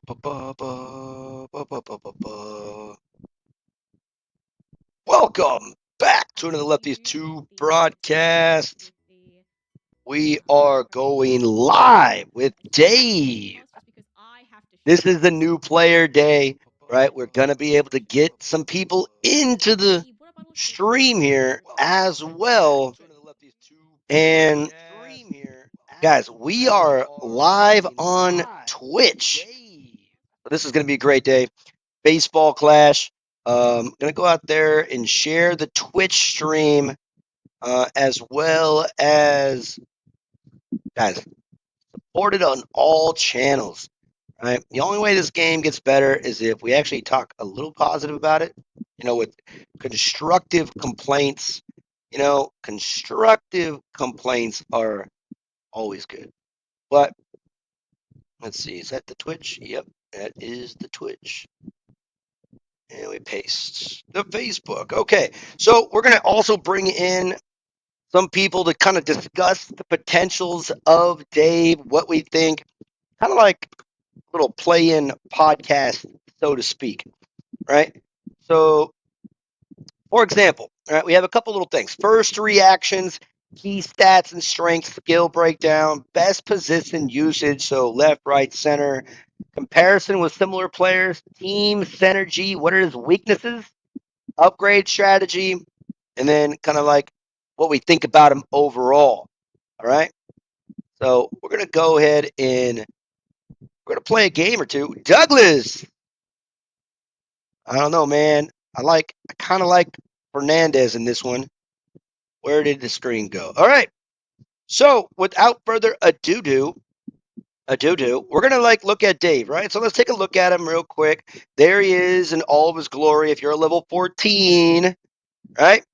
Welcome back to another Lefties 2 broadcast. We are going live with Dave. This is the new player day, right? We're going to be able to get some people into the stream here as well. And guys, we are live on Twitch. So this is going to be a great day. Baseball Clash. Gonna go out there and share the Twitch stream as well as guys support it on all channels. Right. The only way this game gets better is if we actually talk a little positive about it. With constructive complaints. Constructive complaints are always good. But let's see, is that the Twitch? Yep, that is the Twitch. And we paste the Facebook. Okay, so we're going to also bring in some people to kind of discuss the potentials of Dave, what we think, kind of like a little play-in podcast, so to speak, right? So, for example, right, we have a couple little things. First reactions, key stats and strength, skill breakdown, best position usage, so left, right, center, comparison with similar players, team synergy, what are his weaknesses, upgrade strategy, and then kind of like what we think about him overall. All right. So we're going to go ahead and we're going to play a game or two. Douglas, I don't know, man. I kind of like Fernandez in this one. Where did the screen go? All right. So without further we're going to look at Dave, right? So let's take a look at him real quick. There he is in all of his glory. If you're a level 14, right?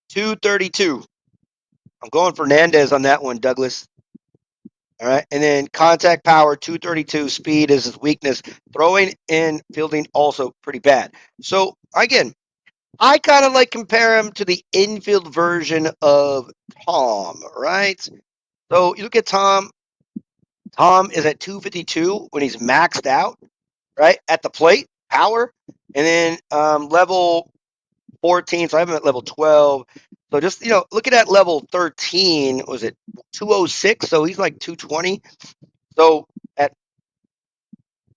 232. I'm going Fernandez on that one, Douglas. All right. And then contact power, 232. Speed is his weakness. Throwing and fielding also pretty bad. So, again, I kind of compare him to the infield version of Tom, right? So, you look at Tom. Tom is at 252 when he's maxed out, right? At the plate, power. And then level 14, so I'm at level 12. So just, looking at level 13, was it 206? So he's like 220. So at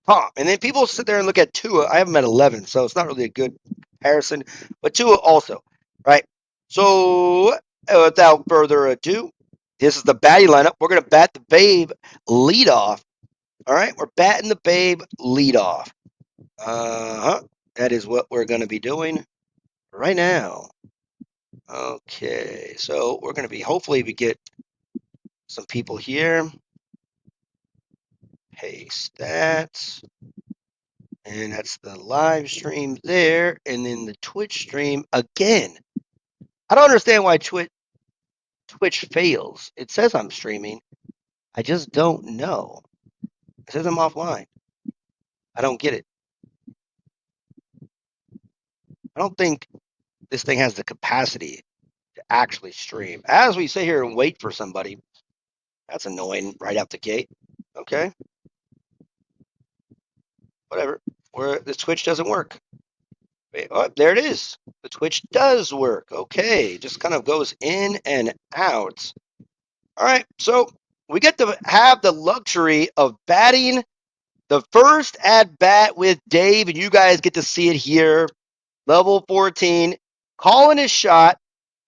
top. And then people sit there and look at Tua. I have him at 11, so it's not really a good comparison. But Tua also, right? So without further ado, this is the batting lineup. We're going to bat the Babe lead off. All right, we're batting the Babe lead off. That is what we're going to be doing right now. Okay, so we're going to be, hopefully we get some people here. Paste that. And that's the live stream there. And then the Twitch stream again. I don't understand why Twitch fails. It says I'm streaming. I just don't know. It says I'm offline. I don't get it. I don't think this thing has the capacity to actually stream. As we sit here and wait for somebody, that's annoying right out the gate. Okay. Whatever. Where the Twitch doesn't work. Oh, there it is. The Twitch does work. Okay. Just kind of goes in and out. All right. So we get to have the luxury of batting the first at bat with Dave, and you guys get to see it here. Level 14, calling his shot.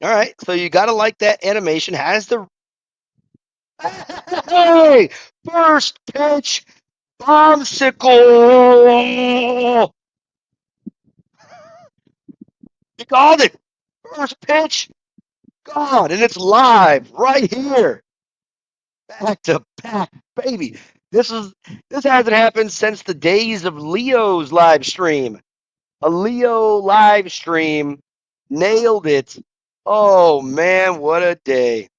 All right. So you got to like that animation. Has the. Hey! First pitch, bombsicle. You got it. First pitch, gone, and it's live right here. Back to back, baby. This hasn't happened since the days of Leo's live stream. A Leo live stream nailed it. Oh man, what a day.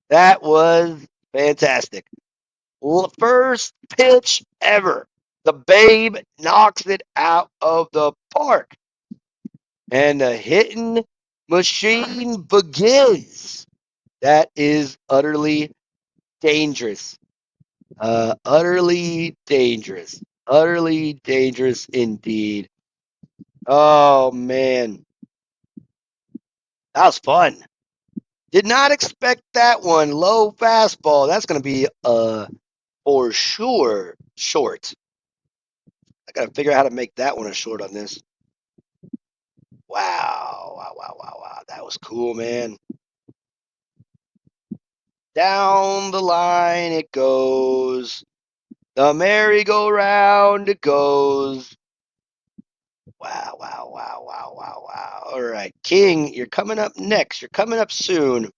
That was fantastic. First pitch ever. The Babe knocks it out of the park. And the hitting machine begins. That is utterly dangerous. Utterly dangerous. Utterly dangerous indeed. Oh, man. That was fun. Did not expect that one. Low fastball. That's going to be for sure short. I got to figure out how to make that one a short on this. Wow. Wow, wow, wow, wow. That was cool, man. Down the line it goes. The merry-go-round it goes. Wow, wow, wow, wow, wow, wow. All right, King, you're coming up next. You're coming up soon.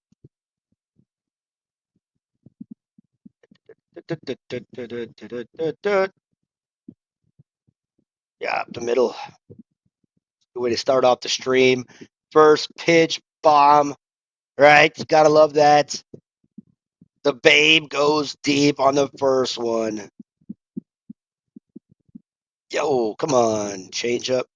Yeah, up the middle. Good way to start off the stream. First pitch, bomb. Right? Gotta love that. The babe goes deep on the first one. Yo, come on. Change up.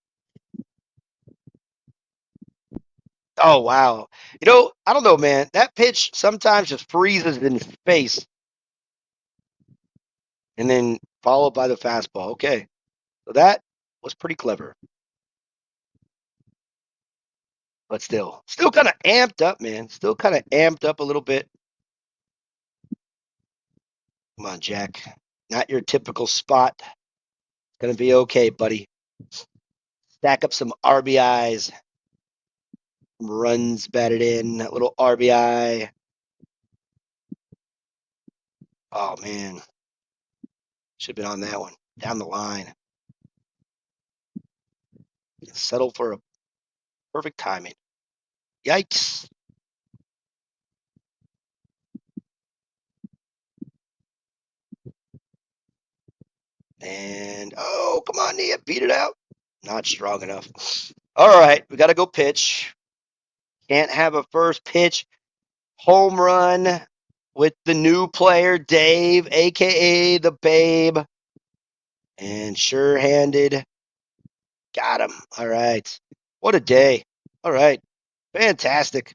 Oh, wow. I don't know, man. That pitch sometimes just freezes in space and then followed by the fastball. Okay. So that was pretty clever. But still kind of amped up, man. Still kind of amped up a little bit. Come on, Jack. Not your typical spot. It's going to be okay, buddy. Stack up some RBIs. Runs batted in. That little RBI. Oh, man. Should have been on that one. Down the line. Settle for a perfect timing. Yikes. And, oh, come on, Nia. Beat it out. Not strong enough. All right. We got to go pitch. Can't have a first pitch home run with the new player, Dave, a.k.a. the Babe. And sure-handed. Got him. All right. What a day. All right. Fantastic.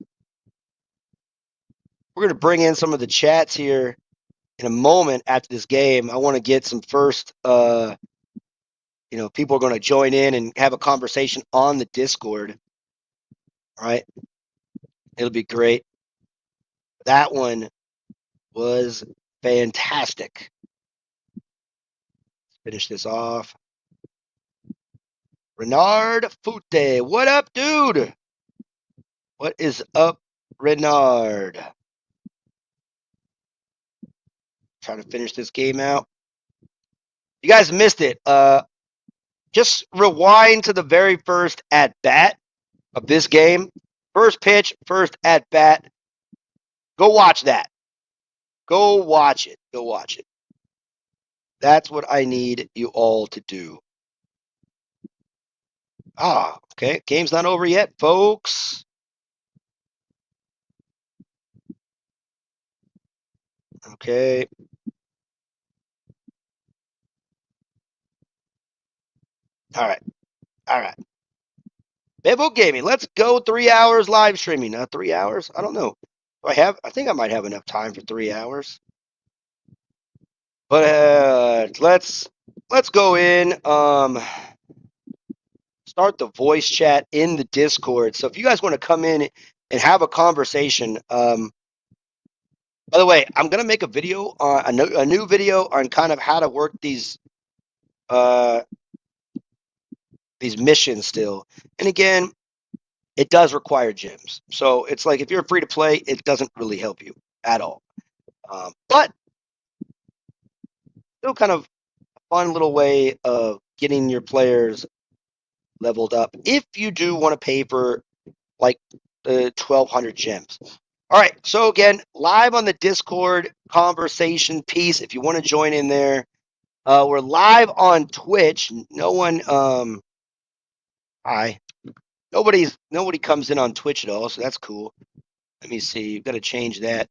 We're going to bring in some of the chats here in a moment after this game. I want to get some first, people are going to join in and have a conversation on the Discord. All right. It'll be great. That one was fantastic. Let's finish this off. Renard Fute. What up, dude? What is up, Renard? Trying to finish this game out. You guys missed it. Just rewind to the very first at bat of this game. First pitch, first at bat. Go watch that. Go watch it. Go watch it. That's what I need you all to do. Okay. Game's not over yet, folks. Okay. All right. All right. Bevo Gaming. Let's go 3 hours live streaming. 3 hours? I don't know. I think I might have enough time for 3 hours. But let's go in. Start the voice chat in the Discord. So if you guys want to come in and have a conversation, by the way, I'm gonna make a video a new video on kind of how to work these missions still. And again, it does require gyms. So it's like if you're free to play, it doesn't really help you at all. But still kind of a fun little way of getting your players leveled up if you do want to pay for like the 1,200 gems. All right, so again, live on the Discord conversation piece. If you want to join in there, we're live on Twitch. No one, hi, nobody comes in on Twitch at all, so that's cool. Let me see. You've got to change that.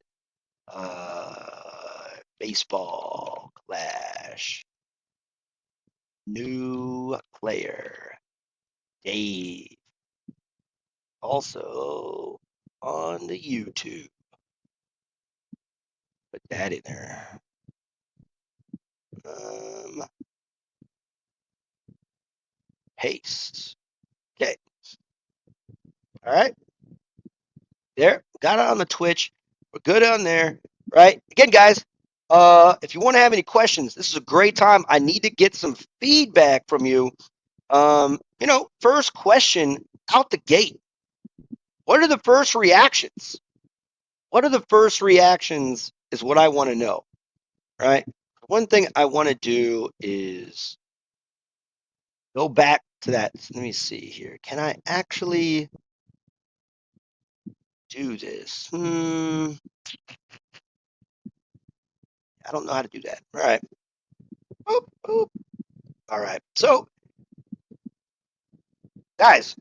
Baseball Clash. New player. Dave. Also on the YouTube. Put that in there. Paste. Okay. All right. There. Got it on the Twitch. We're good on there. Right. Again, guys, if you want to have any questions, this is a great time. I need to get some feedback from you. First question out the gate. What are the first reactions? What are the first reactions is what I want to know, right? One thing I want to do is go back to that. Let me see here. Can I actually do this? I don't know how to do that. All right. Boop, boop. All right. So, guys,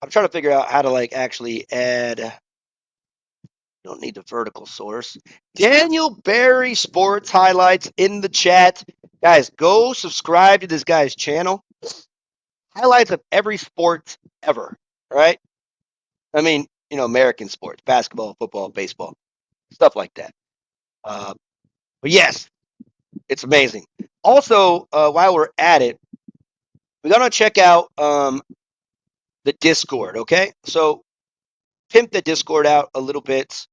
I'm trying to figure out how to actually add. Don't need the vertical source. Daniel Barry Sports Highlights in the chat. Guys, go subscribe to this guy's channel. Highlights of every sport ever, right? I mean, American sports, basketball, football, baseball, stuff like that. But yes, it's amazing. Also, while we're at it, we got to check out the Discord, okay? So pimp the Discord out a little bit.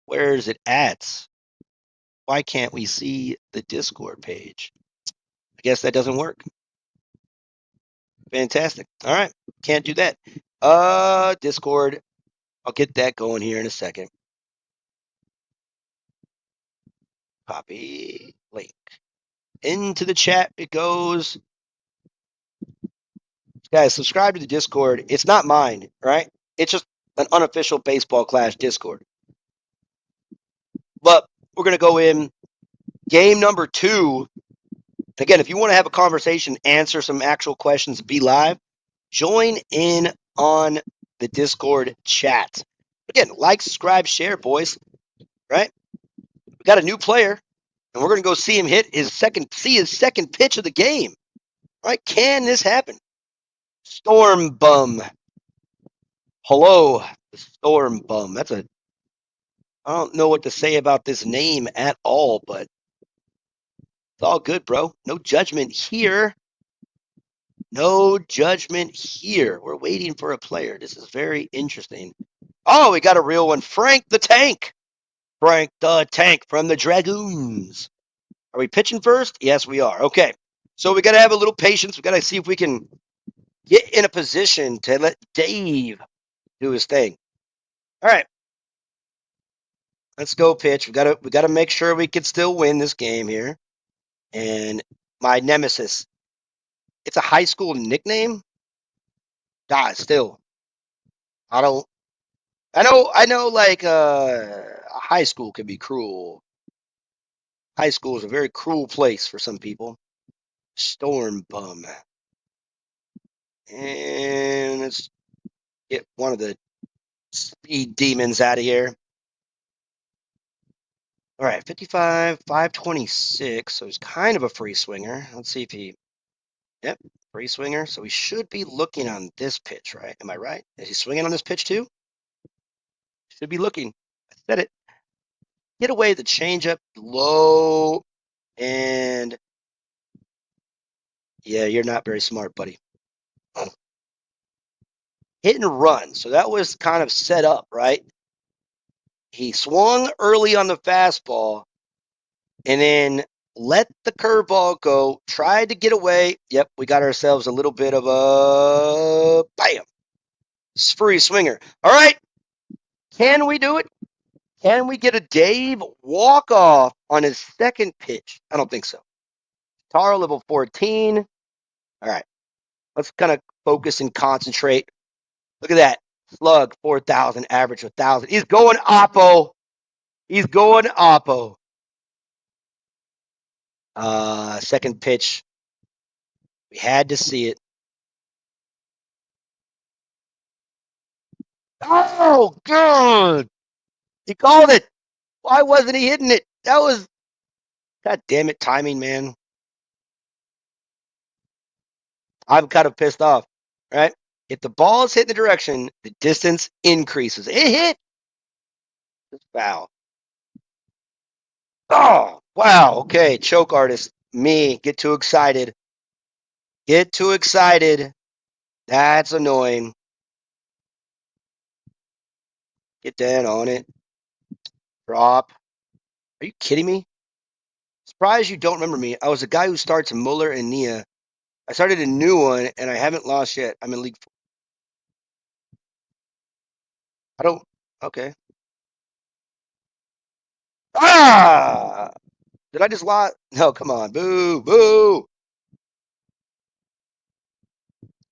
Where is it at? Why can't we see the Discord page? I guess that doesn't work. Fantastic. All right. Can't do that. Discord. I'll get that going here in a second. Copy link. Into the chat it goes. Guys, subscribe to the Discord. It's not mine, right? It's just an unofficial baseball clash Discord. But we're going to go in game number 2. Again, if you want to have a conversation, answer some actual questions, be live, join in on the Discord chat. Again, like, subscribe, share, boys, right? We got a new player, and we're going to go see him hit his second pitch of the game, right? Can this happen? Storm Bum. Hello, the Storm Bum. I don't know what to say about this name at all, but it's all good, bro. No judgment here. No judgment here. We're waiting for a player. This is very interesting. Oh, we got a real one. Frank the Tank. Frank the Tank from the Dragoons. Are we pitching first? Yes, we are. Okay. So we got to have a little patience. We got to see if we can get in a position to let Dave do his thing. All right. Let's go pitch. We gotta make sure we can still win this game here. And my nemesis. It's a high school nickname. God, still. I don't I know high school can be cruel. High school is a very cruel place for some people. Storm Bum. And let's get one of the speed demons out of here. All right, 55, 526. So he's kind of a free swinger. Let's see if he. Yep, free swinger. So we should be looking on this pitch, right? Am I right? Is he swinging on this pitch too? Should be looking. I said it. Get away the changeup low. And yeah, you're not very smart, buddy. Hit and run. So that was kind of set up, right? He swung early on the fastball and then let the curveball go, tried to get away. Yep, we got ourselves a little bit of a bam. Free swinger. All right. Can we do it? Can we get a Dave walk-off on his second pitch? I don't think so. Taro level 14. All right. Let's kind of focus and concentrate. Look at that. Slug, 4,000, average 1,000. He's going oppo. He's going oppo. Second pitch. We had to see it. Oh, God. He called it. Why wasn't he hitting it? That was, God damn it, timing, man. I'm kind of pissed off, right? If the ball is hitting the direction, the distance increases. It hit. It's foul. Oh, wow. Okay, choke artist. Me. Get too excited. Get too excited. That's annoying. Get down on it. Drop. Are you kidding me? Surprised you don't remember me. I was the guy who starts Muller and Nia. I started a new one, and I haven't lost yet. I'm in League 4. I don't. Okay. Ah! Did I just lie? No, come on. Boo, boo.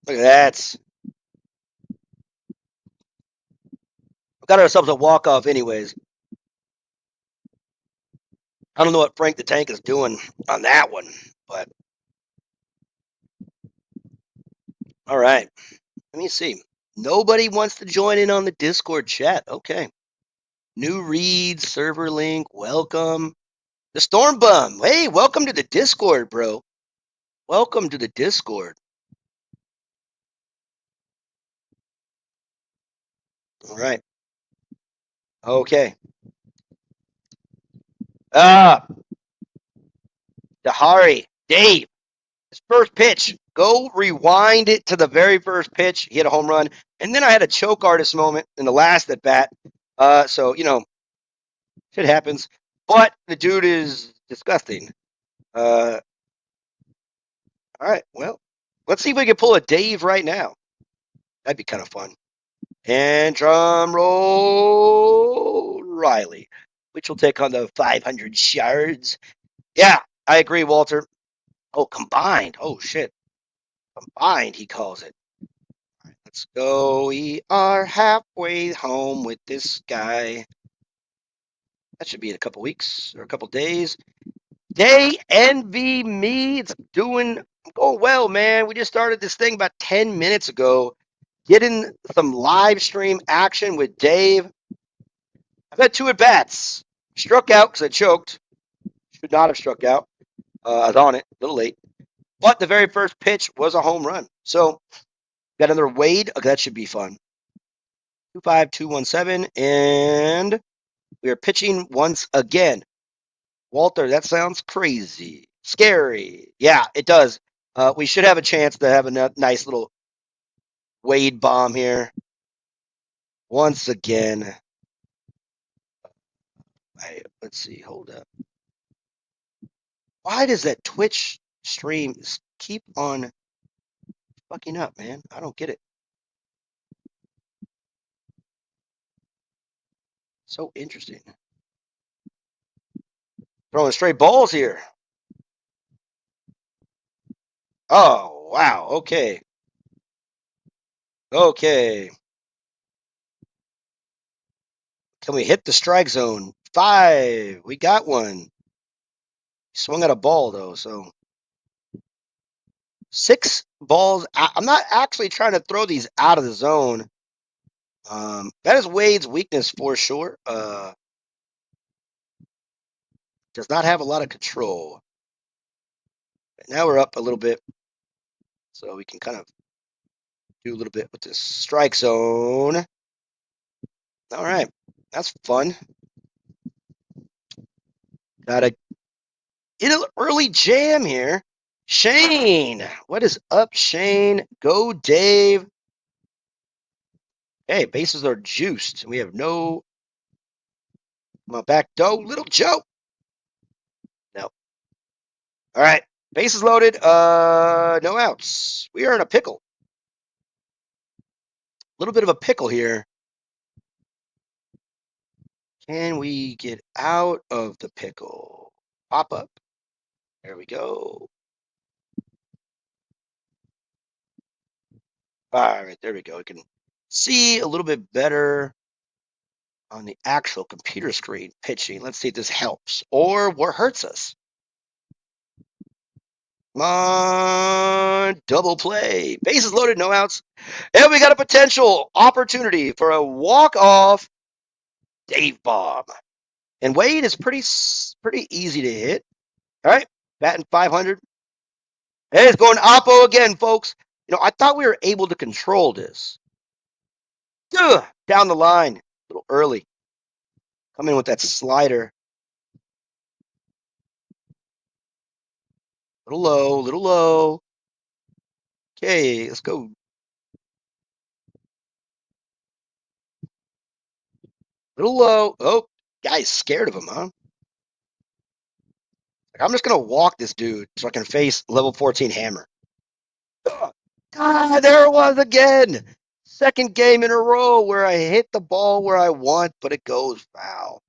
Look at that. We got ourselves a walk-off anyways. I don't know what Frank the Tank is doing on that one, but all right. Let me see. Nobody wants to join in on the Discord chat. Okay. New reads, server link, welcome. The Storm Bum. Hey, welcome to the Discord, bro. Welcome to the Discord. All right. Okay. Ah, Dahari. Dave. His first pitch. Go rewind it to the very first pitch. He hit a home run. And then I had a choke artist moment in the last at bat. So, shit happens. But the dude is disgusting. All right. Well, let's see if we can pull a Dave right now. That'd be kind of fun. And drum roll, Riley, which will take on the 500 shards. Yeah, I agree, Walter. Oh, combined. Oh, shit. Combined, he calls it. All right, let's go. We are halfway home with this guy. That should be in a couple weeks or a couple days. They envy me. It's going well, man. We just started this thing about 10 minutes ago. Getting some live stream action with Dave. I've had 2 at bats. Struck out because I choked. Should not have struck out. I was on it, a little late. But the very first pitch was a home run. So got another Wade. Okay, that should be fun. 25217, and we are pitching once again. Walter, that sounds crazy. Scary. Yeah, it does. We should have a chance to have a nice little Wade bomb here. Once again. Let's see. Hold up. Why does that Twitch stream keep on fucking up, man? I don't get it. So interesting. Throwing straight balls here. Oh, wow. Okay. Okay. Can we hit the strike zone? 5. We got one. Swung at a ball, though, so 6 balls. I'm not actually trying to throw these out of the zone. That is Wade's weakness for sure. Does not have a lot of control. Now we're up a little bit, so we can kind of do a little bit with this strike zone. All right, that's fun. Got a early jam here. Shane, what is up, Shane? Go, Dave. Hey, bases are juiced. We have no back door. Little Joe. No. All right. Bases loaded. No outs. We are in a pickle. A little bit of a pickle here. Can we get out of the pickle? Pop up. There we go. All right, there we go. We can see a little bit better on the actual computer screen pitching. Let's see if this helps or what hurts us. Come on, double play. Bases loaded, no outs. And we got a potential opportunity for a walk-off Dave bomb. And Wade is pretty easy to hit. All right, batting 500. Hey, it's going oppo again, folks. I thought we were able to control this. Down the line, a little early. Come in with that slider. Little low, little low. Okay, let's go. Little low. Oh, guy's scared of him, huh? Like, I'm just gonna walk this dude so I can face level 14 hammer. God, there it was again. Second game in a row where I hit the ball where I want, but it goes foul.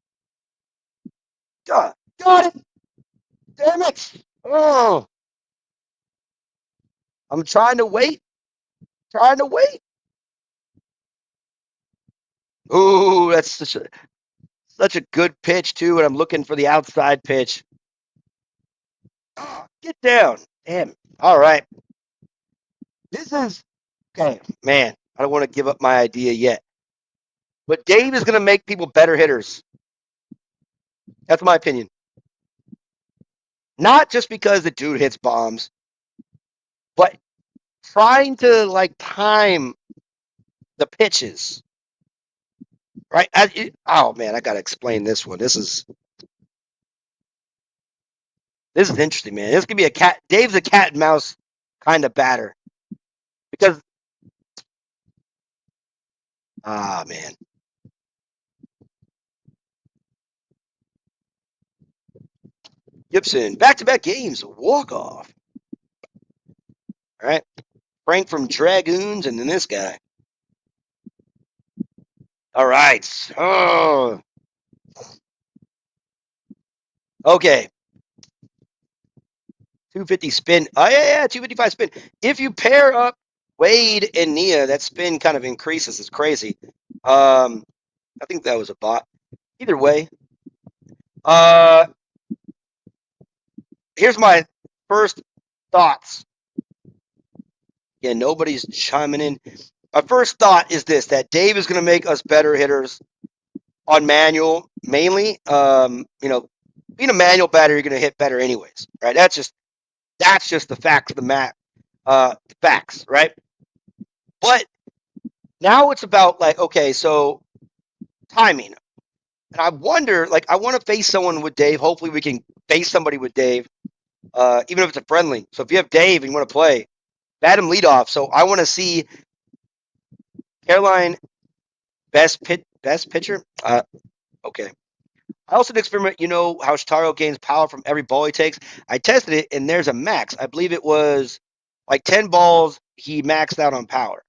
God, got it. Damn it. Oh, I'm trying to wait. Trying to wait. Ooh, that's such a good pitch too, and I'm looking for the outside pitch. Oh, get down. Damn. All right. This is okay, man. I don't want to give up my idea yet. But Dave is going to make people better hitters. That's my opinion. Not just because the dude hits bombs, but trying to like time the pitches, right? Oh man, I got to explain this one. This is interesting, man. This could be a cat. Dave's a cat and mouse kind of batter because man, Gibson back to back games walk off. All right, Frank from Dragoons, and then this guy. All right. Oh, okay. 250 spin. Oh, yeah, 255 spin. If you pair up Wade and Nia, that spin kind of increases. It's crazy. I think that was a bot. Either way, uh, here's my first thoughts. Yeah, nobody's chiming in. My first thought is this: that Dave is going to make us better hitters on manual, mainly. Being a manual batter, you're going to hit better anyways, right? That's just the facts of the mat, facts, right? But now it's about like, okay, so timing. And I wonder, like, I want to face someone with Dave. Hopefully, we can face somebody with Dave, even if it's a friendly. So if you have Dave and you want to play, bat him lead off. So I want to see Caroline best pitcher. Okay. I also did experiment. You know how Shitaro gains power from every ball he takes. I tested it, and there's a max. I believe it was like 10 balls. He maxed out on power.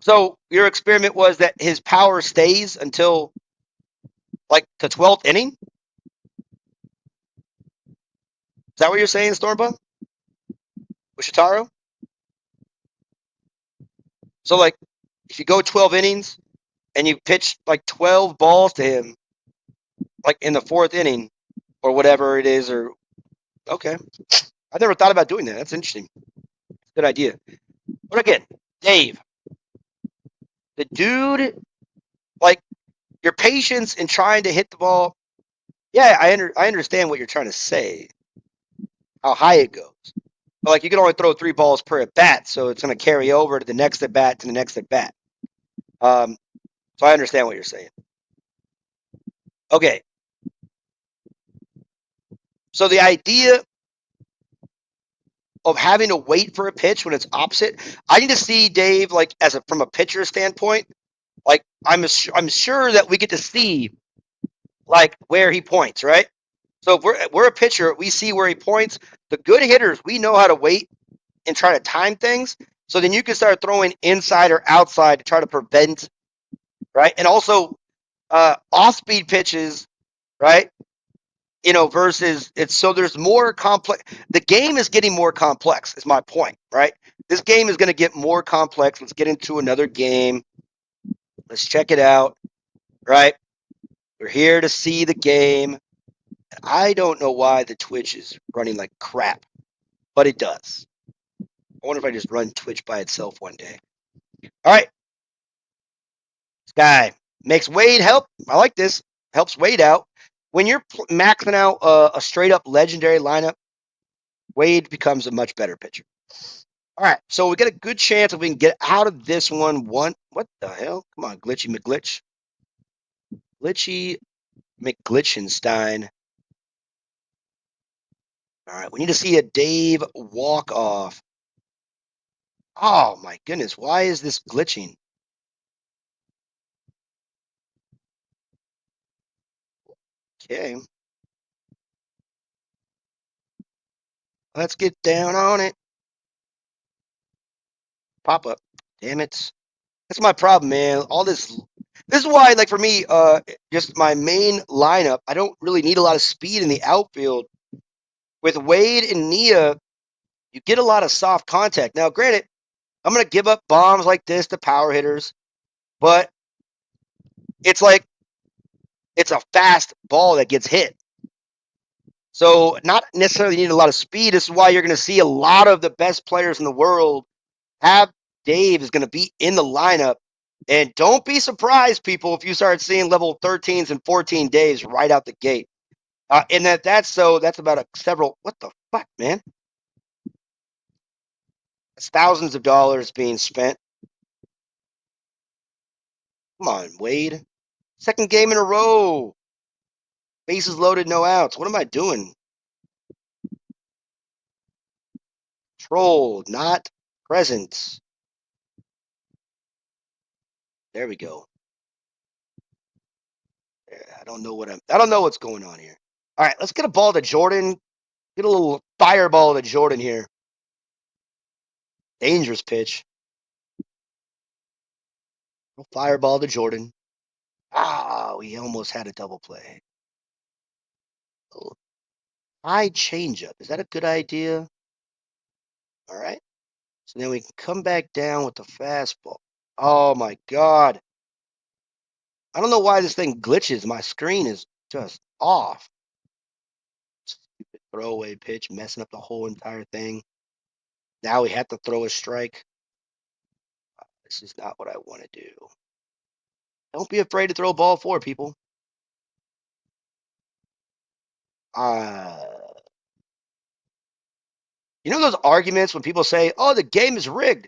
So your experiment was that his power stays until like the 12th inning. Is that what you're saying, Stormbump? With Shitaro? So like, if you go 12 innings and you pitch like 12 balls to him, like in the fourth inning or whatever it is, or okay, I never thought about doing that. That's interesting. Good idea. But again, Dave, the dude, like your patience in trying to hit the ball. Yeah, I understand what you're trying to say, how high it goes. But like you can only throw 3 balls per at bat, so it's going to carry over to the next at bat to the next at bat. Um, so I understand what you're saying. Okay, so the idea of having to wait for a pitch when it's opposite, I need to see Dave like from a pitcher standpoint. Like I'm sure that we get to see like where he points, right? So if we're a pitcher, we see where he points. The good hitters, we know how to wait and try to time things. So then you can start throwing inside or outside to try to prevent, right? And also off-speed pitches, right? Versus it's so there's more complex. The game is getting more complex, is my point, right? This game is going to get more complex. Let's get into another game. Let's check it out, right? We're here to see the game. I don't know why the Twitch is running like crap, but it does. I wonder if I just run Twitch by itself one day. All right, this guy makes Wade help. I like this. Helps Wade out. When you're maxing out a straight up legendary lineup, Wade becomes a much better pitcher. All right, so we got a good chance if we can get out of this one. What the hell? Come on, Glitchy McGlitch. Glitchy McGlitchenstein. All right, we need to see a Dave walk off. Oh my goodness, why is this glitching? Okay, let's get down on it. Pop up. Damn it. That's my problem, man. All this is why, like for me, just my main lineup, I don't really need a lot of speed in the outfield. With Wade and Nia, you get a lot of soft contact. Now, granted, I'm gonna give up bombs like this to power hitters, but it's like it's a fast ball that gets hit. So not necessarily need a lot of speed. This is why you're gonna see a lot of the best players in the world have Dave is gonna be in the lineup. And don't be surprised, people, if you start seeing level 13s and 14 days right out the gate. And that's about several. What the fuck, man? It's thousands of dollars being spent. Come on, Wade. Second game in a row. Bases loaded, no outs. What am I doing? Troll, not present. There we go. I don't know what's going on here. All right, let's get a ball to Jordan. Get a little fireball to Jordan here. Dangerous pitch. Fireball to Jordan. Ah, we almost had a double play. High changeup. Is that a good idea? All right. So then we can come back down with the fastball. Oh my God. I don't know why this thing glitches. My screen is just off. Stupid throwaway pitch, messing up the whole entire thing. Now we have to throw a strike. This is not what I want to do. Don't be afraid to throw a ball forward, people. Uh, you know those arguments when people say, "Oh, the game is rigged."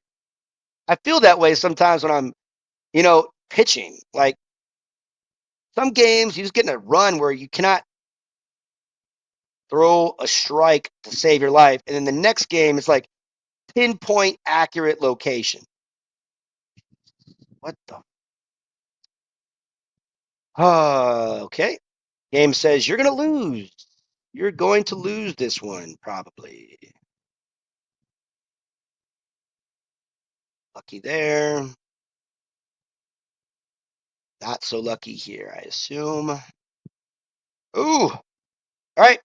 I feel that way sometimes when I'm, pitching. Like some games, you just get in a run where you cannot throw a strike to save your life, and then the next game it's like pinpoint accurate location. What the? Okay. Game says you're gonna lose. You're going to lose this one probably. Lucky there. Not so lucky here, I assume. Ooh. All right.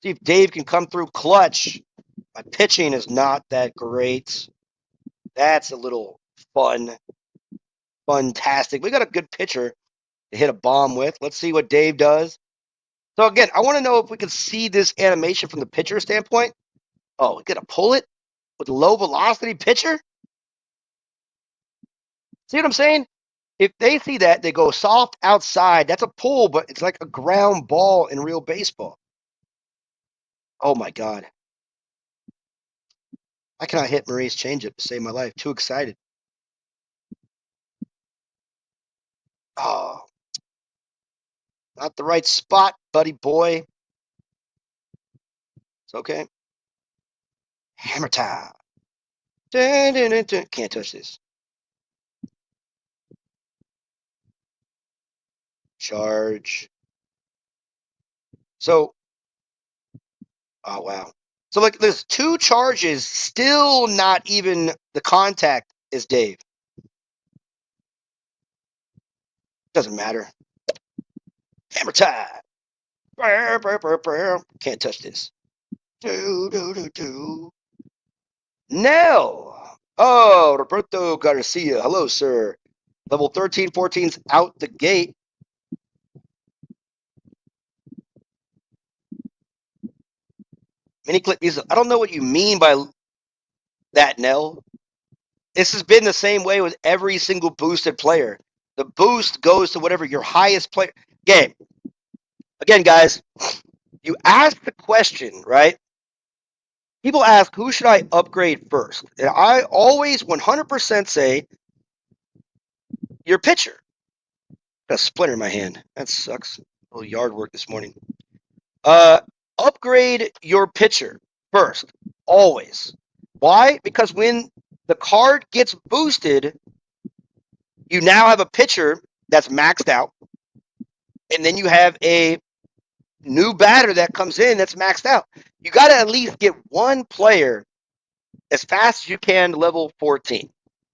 See if Dave can come through clutch. My pitching is not that great. That's a little fantastic. We got a good pitcher to hit a bomb with. Let's see what Dave does. So again, I want to know if we can see this animation from the pitcher standpoint. Oh, we got to pull it with a low velocity pitcher. See what I'm saying? If they see that, they go soft outside. That's a pull, but it's like a ground ball in real baseball. Oh my God. I cannot hit Marie's changeup to save my life. Too excited. Oh, not the right spot, buddy boy. It's okay. Hammer time. Dun, dun, dun, dun. Can't touch this. Charge. So, oh wow. So like there's two charges, still not even the contact is Dave. Doesn't matter. Hammer time. Brr, brr, brr, brr. Can't touch this. Do, do, do, do. Nell. Oh, Roberto Garcia. Hello, sir. Level 13, 14's out the gate. Mini clip music. I don't know what you mean by that, Nell. This has been the same way with every single boosted player. The boost goes to whatever your highest player. Again, guys, you ask the question, right? People ask, who should I upgrade first? And I always 100% say your pitcher. Got a splinter in my hand. That sucks. A little yard work this morning. Upgrade your pitcher first, always. Why? Because when the card gets boosted. You now have a pitcher that's maxed out, and then you have a new batter that comes in that's maxed out. You got to at least get one player as fast as you can to level 14.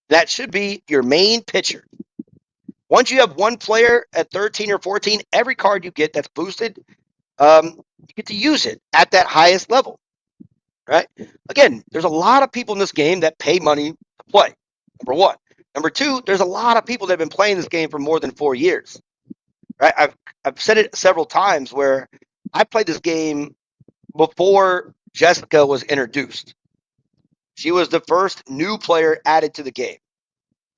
That should be your main pitcher. Once you have one player at 13 or 14, every card you get that's boosted, you get to use it at that highest level, right? Again, there's a lot of people in this game that pay money to play, number one. Number two, there's a lot of people that have been playing this game for more than 4 years, right? I've said it several times where I played this game before Jessica was introduced. She was the first new player added to the game.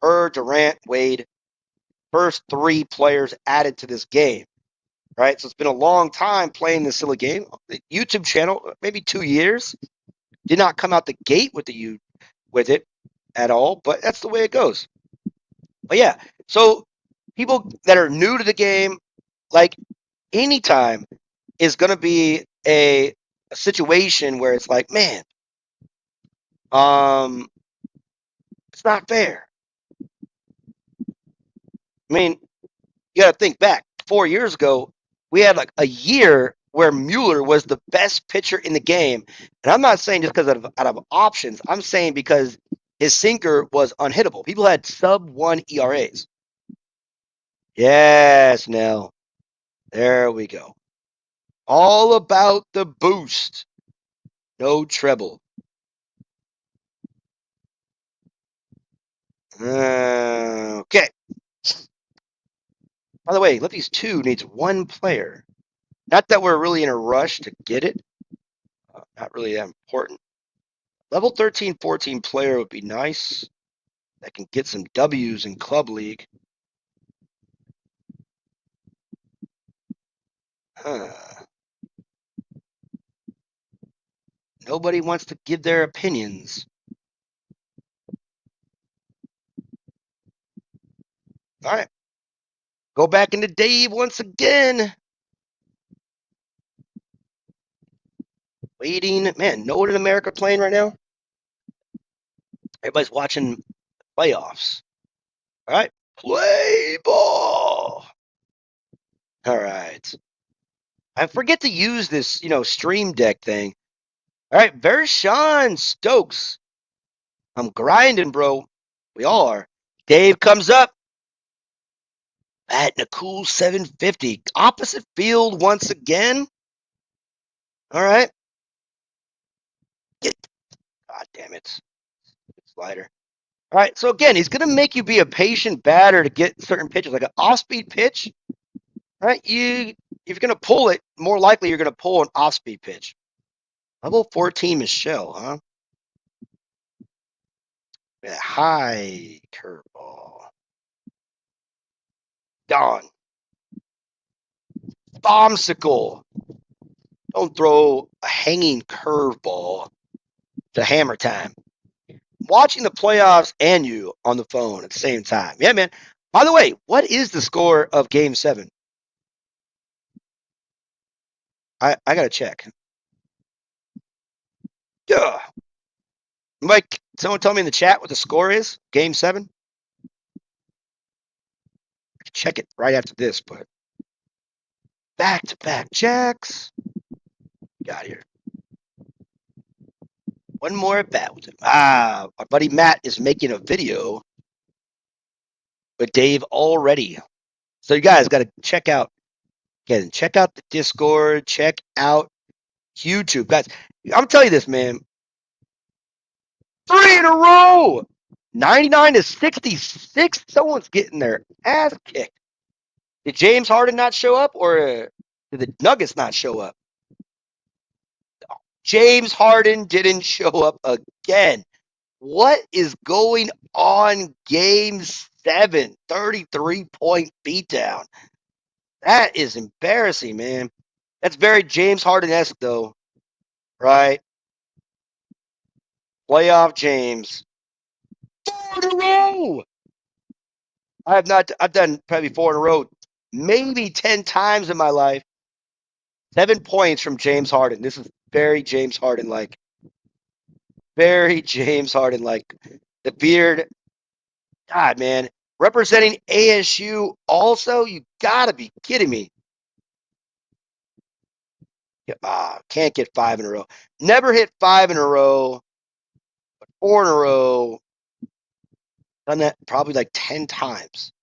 Her, Durant, Wade, first 3 players added to this game, right? So it's been a long time playing this silly game. The YouTube channel, maybe 2 years. Did not come out the gate with it at all, but that's the way it goes. But yeah, so people that are new to the game, like anytime, is going to be a situation where it's like, man, it's not fair. I mean, you got to think back 4 years ago, we had like a year where Mueller was the best pitcher in the game. And I'm not saying just because out of options. I'm saying because his sinker was unhittable. People had sub 1 ERAs. Yes, Nell. There we go. All about the boost. No treble. Okay. By the way, Lefties 2 needs one player. Not that we're really in a rush to get it. Not really that important. Level 13, 14 player would be nice. That can get some W's in Club League. Huh. Nobody wants to give their opinions. All right. Go back into Dave once again. Waiting. Man, no one in America playing right now? Everybody's watching playoffs. All right. Play ball. All right. I forget to use this, stream deck thing. All right. Vershawn Stokes. I'm grinding, bro. We all are. Dave comes up. Batting a cool 750. Opposite field once again. All right. God damn it. Slider. All right. So again, he's going to make you be a patient batter to get certain pitches, like an off-speed pitch. All right. If you're going to pull it, more likely you're going to pull an off-speed pitch. Level 14 Michelle, huh? Yeah, high curveball. Gone. Bombsicle. Don't throw a hanging curveball to hammer time. Watching the playoffs and you on the phone at the same time. Yeah, man. By the way, what is the score of Game 7? I got to check. Yeah. Mike, someone tell me in the chat what the score is? Game 7? I can check it right after this, but back-to-back jacks. Got here. One more at bat with him. Our buddy Matt is making a video with Dave already. So you guys got to check out the Discord, check out YouTube. Guys, I'm telling you this, man. 3 in a row. 99 to 66. Someone's getting their ass kicked. Did James Harden not show up, or did the Nuggets not show up? James Harden didn't show up again. What is going on? Game 7, 33-point beatdown. That is embarrassing, man. That's very James Harden-esque, though, right? Playoff James. 4 in a row. I've done probably 4 in a row, maybe 10 times in my life. 7 points from James Harden. This is very James Harden-like. Very James Harden-like. The beard. God, man. Representing ASU also? You got to be kidding me. Can't get 5 in a row. Never hit 5 in a row. 4 in a row. Done that probably like 10 times.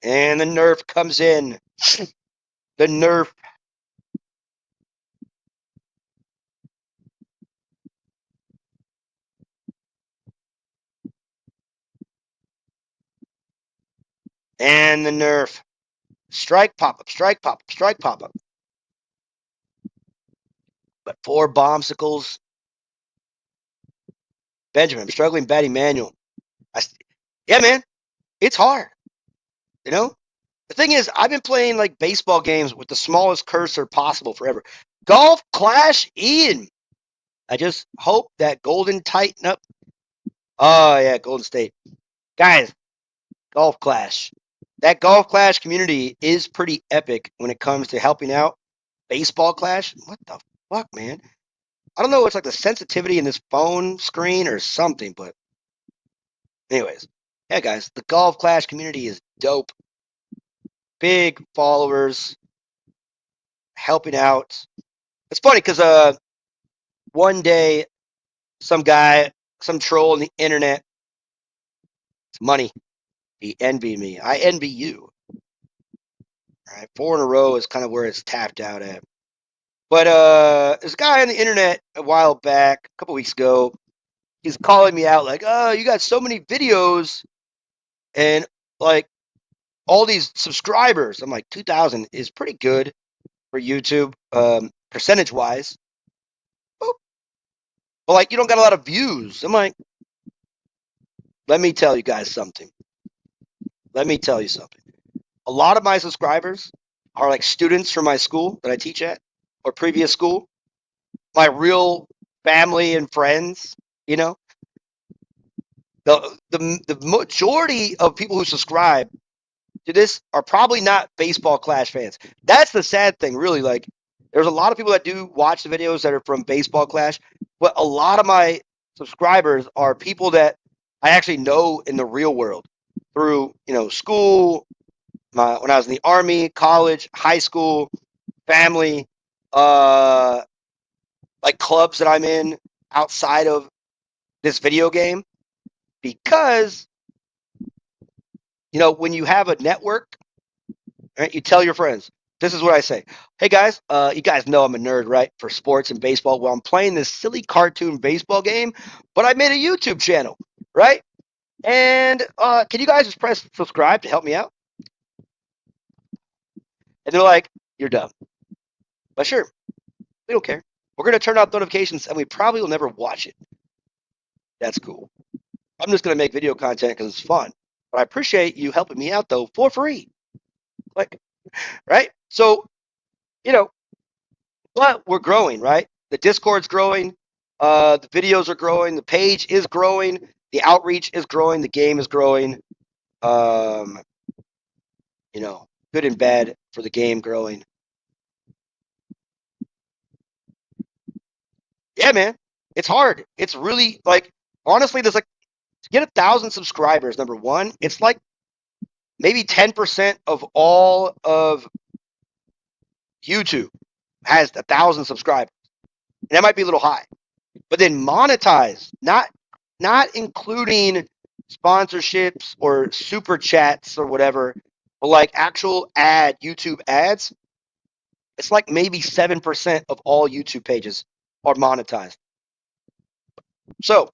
And the Nerf comes in. The Nerf. And the Nerf. Strike pop up, strike pop up, strike pop up. But 4 bombsicles. Benjamin, I'm struggling batting manual. Yeah, man. It's hard. You know? The thing is, I've been playing like baseball games with the smallest cursor possible forever. Golf Clash Ian. I just hope that Golden tighten up. Oh, yeah, Golden State. Guys, Golf Clash. That Golf Clash community is pretty epic when it comes to helping out. Baseball Clash? What the fuck, man? I don't know. It's like the sensitivity in this phone screen or something, but anyways. Yeah, guys, the Golf Clash community is dope. Big followers, helping out. It's funny because one day some guy, some troll on the internet, it's money. He envied me. I envy you. All right, 4 in a row is kind of where it's tapped out at. But this guy on the internet a while back, a couple weeks ago, he's calling me out like, "Oh, you got so many videos and like all these subscribers." I'm like, 2,000 is pretty good for YouTube, percentage wise. But like, you don't got a lot of views. I'm like, let me tell you guys something. Let me tell you something. A lot of my subscribers are like students from my school that I teach at or previous school, my real family and friends. You know, the majority of people who subscribe to this are probably not baseball Clash fans. That's the sad thing, really. Like, there's a lot of people that do watch the videos that are from baseball Clash, but a lot of my subscribers are people that I actually know in the real world through, school, when I was in the army, college, high school, family, uh, like clubs that I'm in outside of this video game. Because, when you have a network, right, you tell your friends. This is what I say. Hey guys, you guys know I'm a nerd, right? For sports and baseball. Well, I'm playing this silly cartoon baseball game, but I made a YouTube channel, right? And can you guys just press subscribe to help me out? And they're like, you're dumb. But sure, we don't care. We're going to turn off notifications and we probably will never watch it. That's cool. I'm just going to make video content because it's fun. But I appreciate you helping me out, though, for free. Like, right? So, you know, but we're growing, right? The Discord's growing. The videos are growing. The page is growing. The outreach is growing. The game is growing. Um, good and bad for the game growing. Yeah, man. It's hard. It's really like, honestly, there's like, to get 1,000 subscribers, number one, it's like maybe 10% of all of YouTube has 1,000 subscribers. And that might be a little high. But then monetize, not including sponsorships or super chats or whatever, but like actual YouTube ads, it's like maybe 7% of all YouTube pages are monetized. So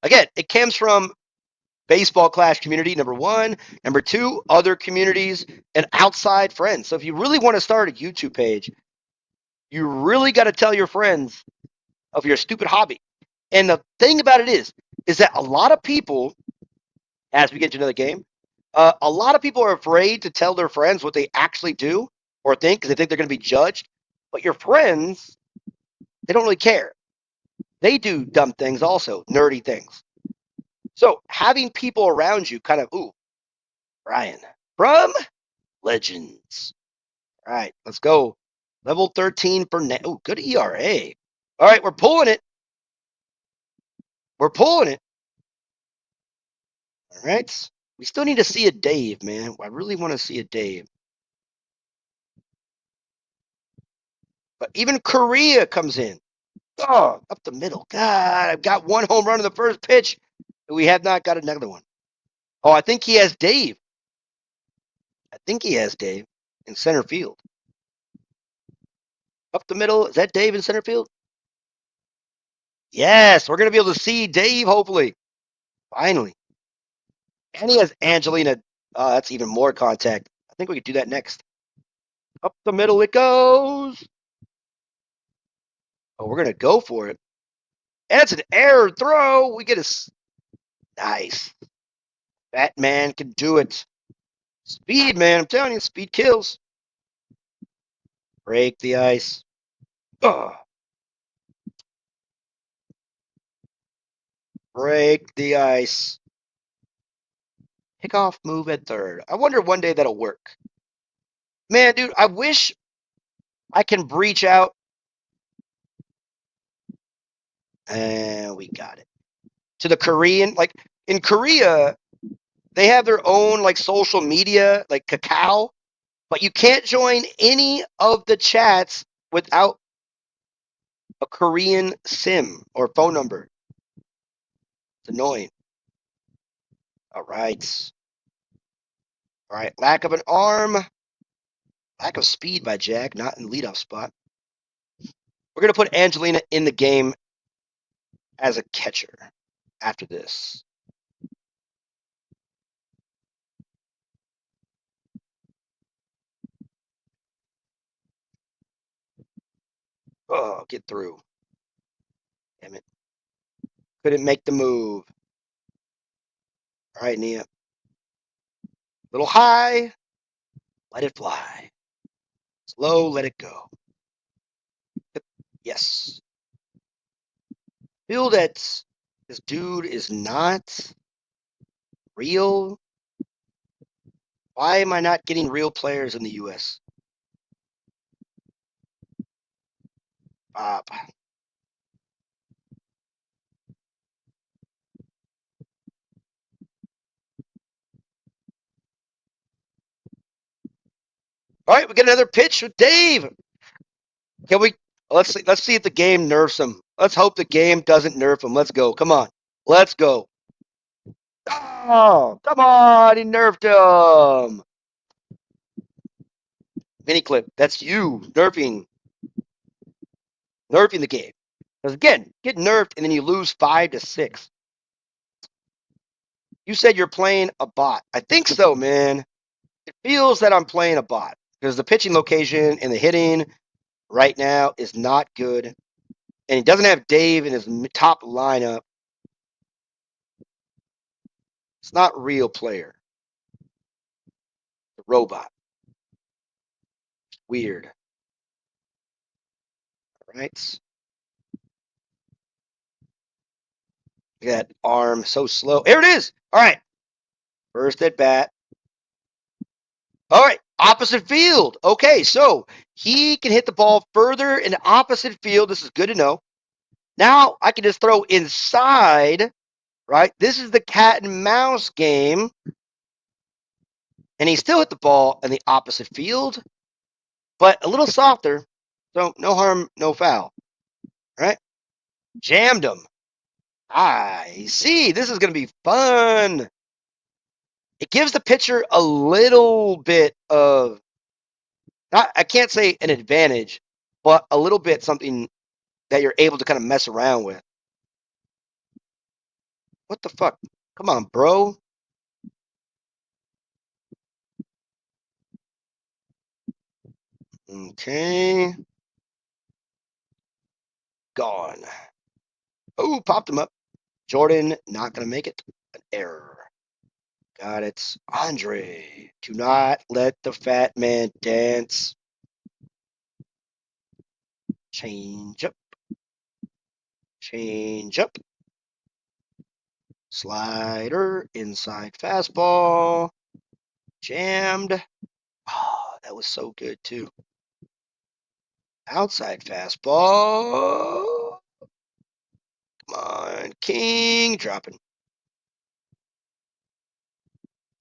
again, it comes from baseball Clash community, number one. Number two, other communities and outside friends. So if you really want to start a YouTube page, you really got to tell your friends of your stupid hobby. And the thing about it is that a lot of people, as we get to another game, a lot of people are afraid to tell their friends what they actually do or think because they think they're going to be judged. But your friends, they don't really care. They do dumb things also, nerdy things. So having people around you kind of, ooh, Brian from Legends. All right, let's go. Level 13 for net. Oh, good ERA. All right, we're pulling it. We're pulling it. All right. We still need to see a Dave, man. I really want to see a Dave. But even Korea comes in. Oh, up the middle. God, I've got one home run in the first pitch. We have not got another one. Oh, I think he has Dave. I think he has Dave in center field. Up the middle. Is that Dave in center field? Yes, we're going to be able to see Dave, hopefully. Finally. And he has Angelina. That's even more contact. I think we could do that next. Up the middle it goes. Oh, we're going to go for it. And it's an error throw. We get a nice. That man can do it. Speed, man. I'm telling you, speed kills. Break the ice. Ugh. Break the ice. Kickoff move at third. I wonder one day that'll work. Man, dude, I wish I can breach out. And we got it. To the Korean. Like, in Korea, they have their own, like, social media, like Kakao. But you can't join any of the chats without a Korean SIM or phone number. It's annoying. All right. All right. Lack of an arm. Lack of speed by Jack, not in leadoff spot. We're going to put Angelina in the game as a catcher after this. Oh, get through. Damn it. Couldn't make the move. All right, Nia. Little high. Let it fly. Slow, let it go. Yes. Feel that this dude is not real. Why am I not getting real players in the U.S.? Bob. All right, we get another pitch with Dave. Can we? Let's see if the game nerfs him. Let's hope the game doesn't nerf him. Let's go. Come on. Let's go. Oh, come on. He nerfed him. Mini clip. That's you nerfing the game. Because again, get nerfed and then you lose 5-6. You said you're playing a bot. I think so, man. It feels that I'm playing a bot because the pitching location and the hitting right now is not good. And he doesn't have Dave in his top lineup. It's not real player. The robot. Weird. All right. Look at that arm. So slow. Here it is. All right. First at bat. All right. Opposite field. Okay. So he can hit the ball further in the opposite field. This is good to know. Now I can just throw inside, right? This is the cat and mouse game. And he still hit the ball in the opposite field, but a little softer. So no harm, no foul. Right? Jammed him. I see. This is going to be fun. It gives the pitcher a little bit of, not, I can't say an advantage, but a little bit something that you're able to kind of mess around with. What the fuck? Come on, bro. Okay. Gone. Oh, popped him up. Jordan, not going to make it. An error. Got it. Andre, do not let the fat man dance. Change up. Change up. Slider, inside fastball. Jammed. Oh, that was so good, too. Outside fastball. Come on, king, dropping.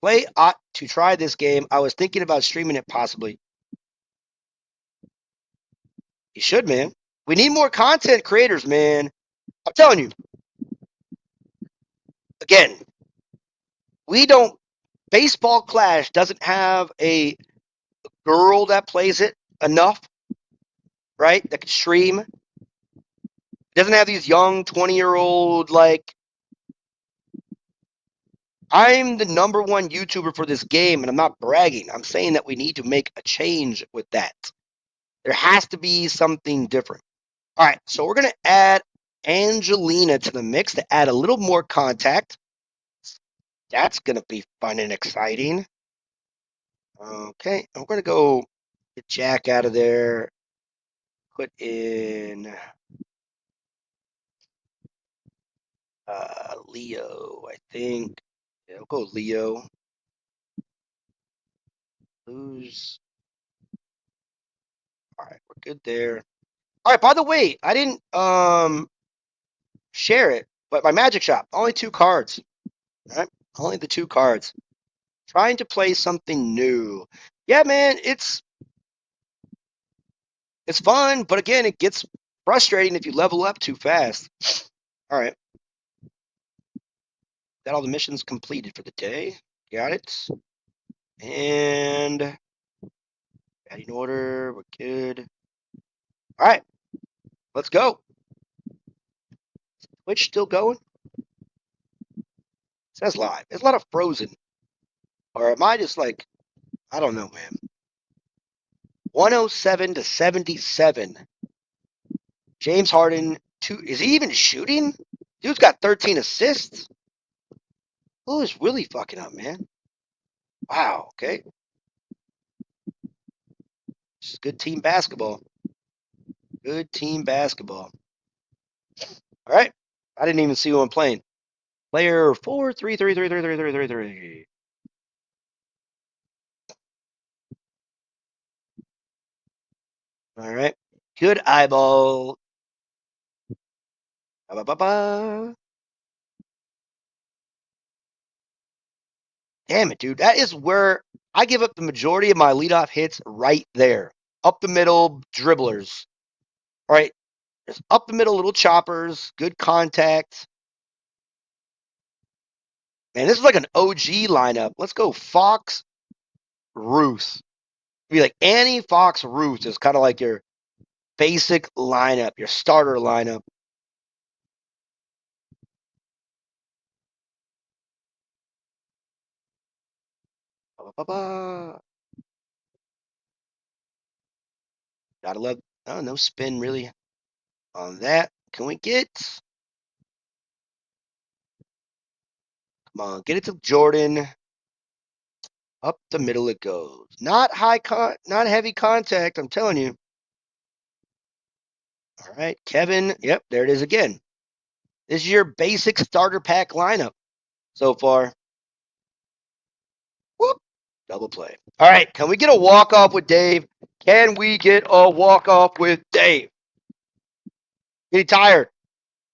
Play ought to try this game. I was thinking about streaming it possibly. You should, man. We need more content creators, man. I'm telling you. Again, we don't. Baseball Clash doesn't have a girl that plays it enough, right? That can stream. It doesn't have these young 20-year-old, like, I'm the #1 YouTuber for this game, and I'm not bragging. I'm saying that we need to make a change with that. There has to be something different. All right, so we're going to add Angelina to the mix to add a little more contact. That's going to be fun and exciting. Okay, I'm going to go get Jack out of there. Put in Leo, I think. Yeah, we'll go Leo. Who's... All right, we're good there. All right, by the way, I didn't share it, but my Magic Shop, only 2 cards. All right, only the 2 cards. Trying to play something new. Yeah, man, it's fun, but again, it gets frustrating if you level up too fast. All right. Got all the missions completed for the day. Got it. And adding order. We're good. All right. Let's go. Twitch still going? It says live. There's a lot of frozen. Or am I just like, I don't know, man. 107 to 77. James Harden, is he even shooting? Dude's got 13 assists. Who is really fucking up, man? Wow, okay. This is good team basketball. Good team basketball. All right. I didn't even see who I'm playing. Player 4-3-3-3-3-3-3-3-3. All right. Good eyeball. Ba-ba-ba-ba. Damn it, dude. That is where I give up the majority of my leadoff hits right there. Up the middle dribblers. All right. Just up the middle little choppers. Good contact. Man, this is like an OG lineup. Let's go Fox, Ruth. Be like Annie, Fox, Ruth is kind of like your basic lineup, your starter lineup. Ba-ba-ba. Gotta love. Oh, no spin really on that. Can we get? Come on, get it to Jordan. Up the middle it goes. Not not heavy contact. I'm telling you. All right, Kevin. Yep, there it is again. This is your basic starter pack lineup so far. Whoop, double play. All right, can we get a walk off with Dave? Can we get a walk off with Dave? Getting tired.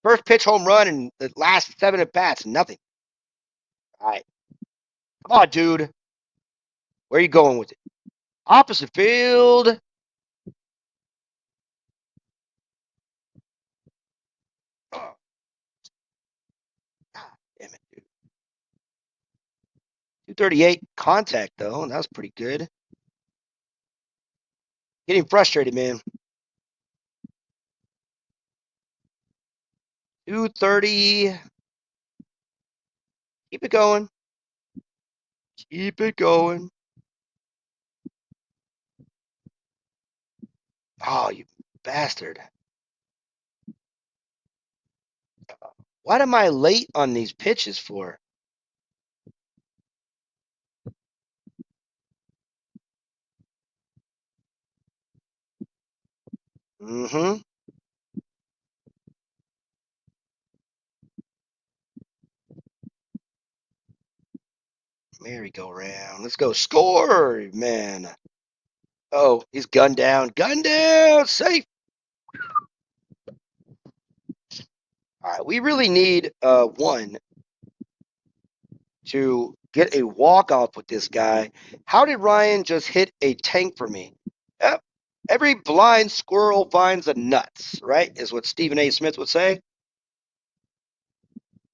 First pitch home run in the last 7 at bats, nothing. All right, come on, dude. Where are you going with it? Opposite field. Oh, God damn it, dude. 238 contact, though. That was pretty good. Getting frustrated, man. 230. Keep it going. Keep it going. Oh, you bastard. What am I late on these pitches for? Mm-hmm. Merry-go-round. Let's go. Score, man. Oh, he's gunned down. Gun down. Safe. All right, we really need one to get a walk off with this guy. How did Ryan just hit a tank for me? Yep. Every blind squirrel finds a nuts, right? Is what Stephen A. Smith would say.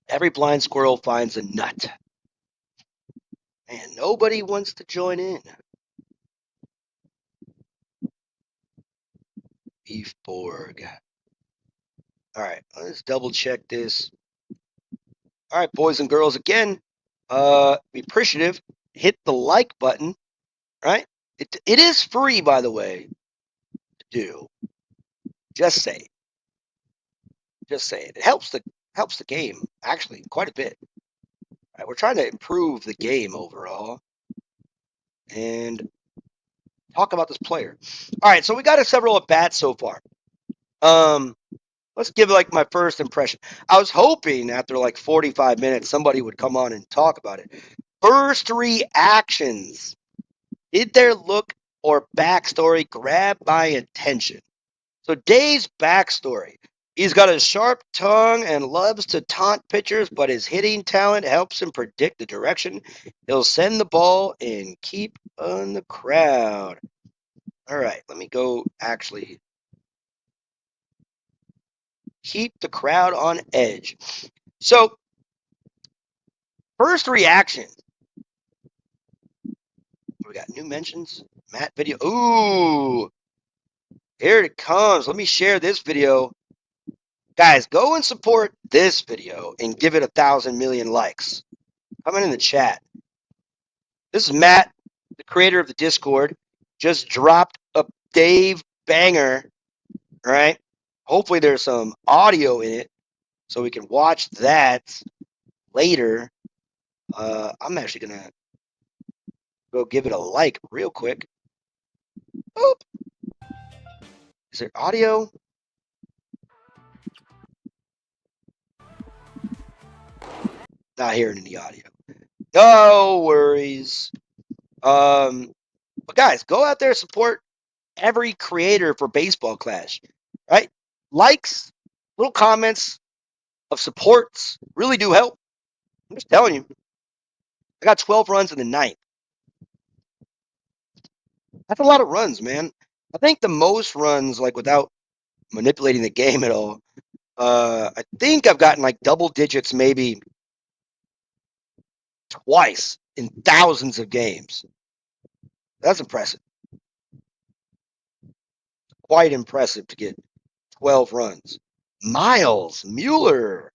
Every blind squirrel finds a nut. And nobody wants to join in. Beef Borg. All right, let's double check this. All right, boys and girls, again, be appreciative. Hit the like button, right? It is free, by the way, to do. Just say it. Just say it. It helps the game actually quite a bit. Right, we're trying to improve the game overall and talk about this player. All right, so we got several at bats so far. Um, let's give like my first impression. I was hoping after like 45 minutes somebody would come on and talk about it. First reactions. Did their look or backstory grab my attention? So Dave's backstory. He's got a sharp tongue and loves to taunt pitchers, but his hitting talent helps him predict the direction he'll send the ball and keep on the crowd. All right, let me go actually keep the crowd on edge. So, first reaction. We got new mentions. Matt video. Ooh, here it comes. Let me share this video. Guys, go and support this video and give it 1,000 million likes. Comment in the chat. This is Matt, the creator of the Discord. Just dropped a Dave banger, right? Hopefully there's some audio in it so we can watch that later. I'm actually going to go give it a like real quick. Oop. Is there audio? Not hearing any audio. No worries. But guys, go out there, support every creator for Baseball Clash, right? Likes, little comments of supports really do help. I'm just telling you. I got 12 runs in the ninth. That's a lot of runs, man. I think the most runs, like without manipulating the game at all, I think I've gotten like double digits maybe twice in thousands of games. That's impressive. Quite impressive to get 12 runs. Miles Mueller.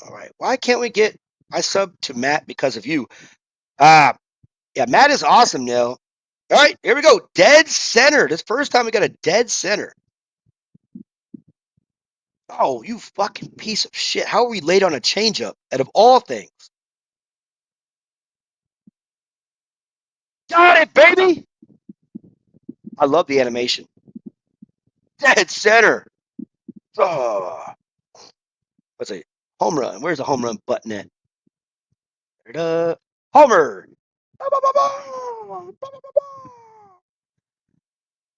All right. Why can't we get I sub to Matt because of you? Yeah, Matt is awesome, Neil. All right, here we go. Dead center. This first time we got a dead center. Oh, you fucking piece of shit. How are we late on a changeup out of all things? Got it, baby. I love the animation. Dead center. Oh, what's a home run? Where's the home run button at? Homer.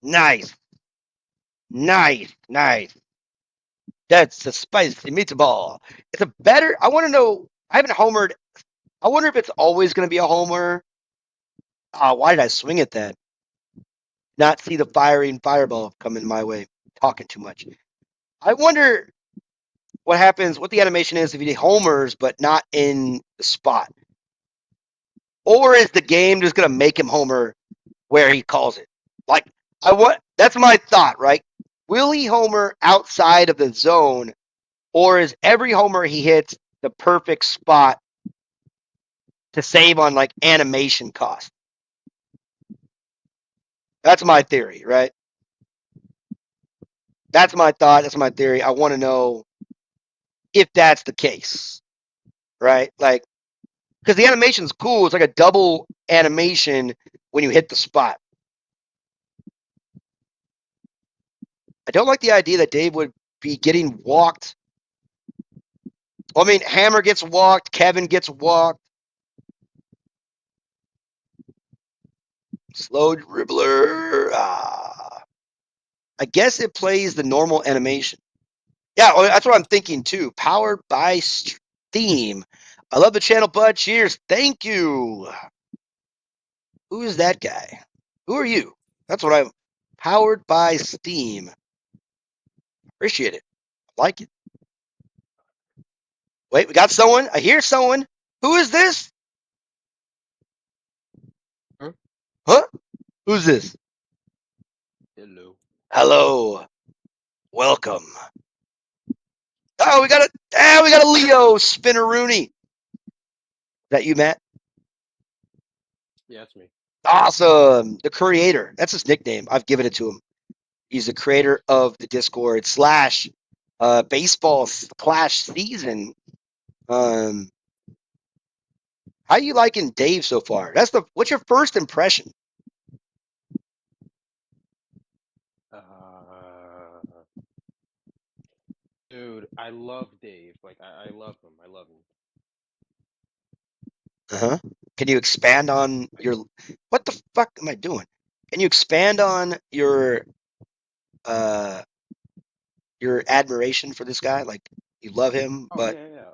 Nice. Nice. Nice. That's a spicy meatball. It's a better. I want to know. I haven't homered. I wonder if it's always going to be a homer. Why did I swing at that? Not see the firing fireball coming my way. Talking too much. I wonder what happens, what the animation is if he homers but not in the spot. Or is the game just going to make him homer where he calls it? Like, that's my thought, right? Will he homer outside of the zone, or is every homer he hits the perfect spot to save on like animation cost? That's my theory, right? That's my thought. That's my theory. I want to know if that's the case, right? Like, because the animation's cool. It's like a double animation when you hit the spot. I don't like the idea that Dave would be getting walked. Well, I mean, Hammer gets walked. Kevin gets walked. Slow dribbler. I guess it plays the normal animation. Yeah, well, that's what I'm thinking too. Powered by Steam. I love the channel, bud. Cheers. Thank you. Who is that guy? Who are you? That's what I'm. Powered by Steam. Appreciate it. Like it. Wait, we got someone. I hear someone. Who is this? Huh? Huh? Who's this? Hello. Hello. Welcome. Oh, we got a Leo Spinneroonie. Is that you, Matt? Yeah, that's me. Awesome. The creator. That's his nickname. I've given it to him. He's the creator of the Discord slash baseball clash season. Um, how you liking Dave so far? What's your first impression? Uh, Dude, I love Dave. Like, I love him. I love him. Uh-huh. Can you expand on I, your what the fuck am I doing? Can you expand on uh your admiration for this guy? Like you love him, oh but yeah,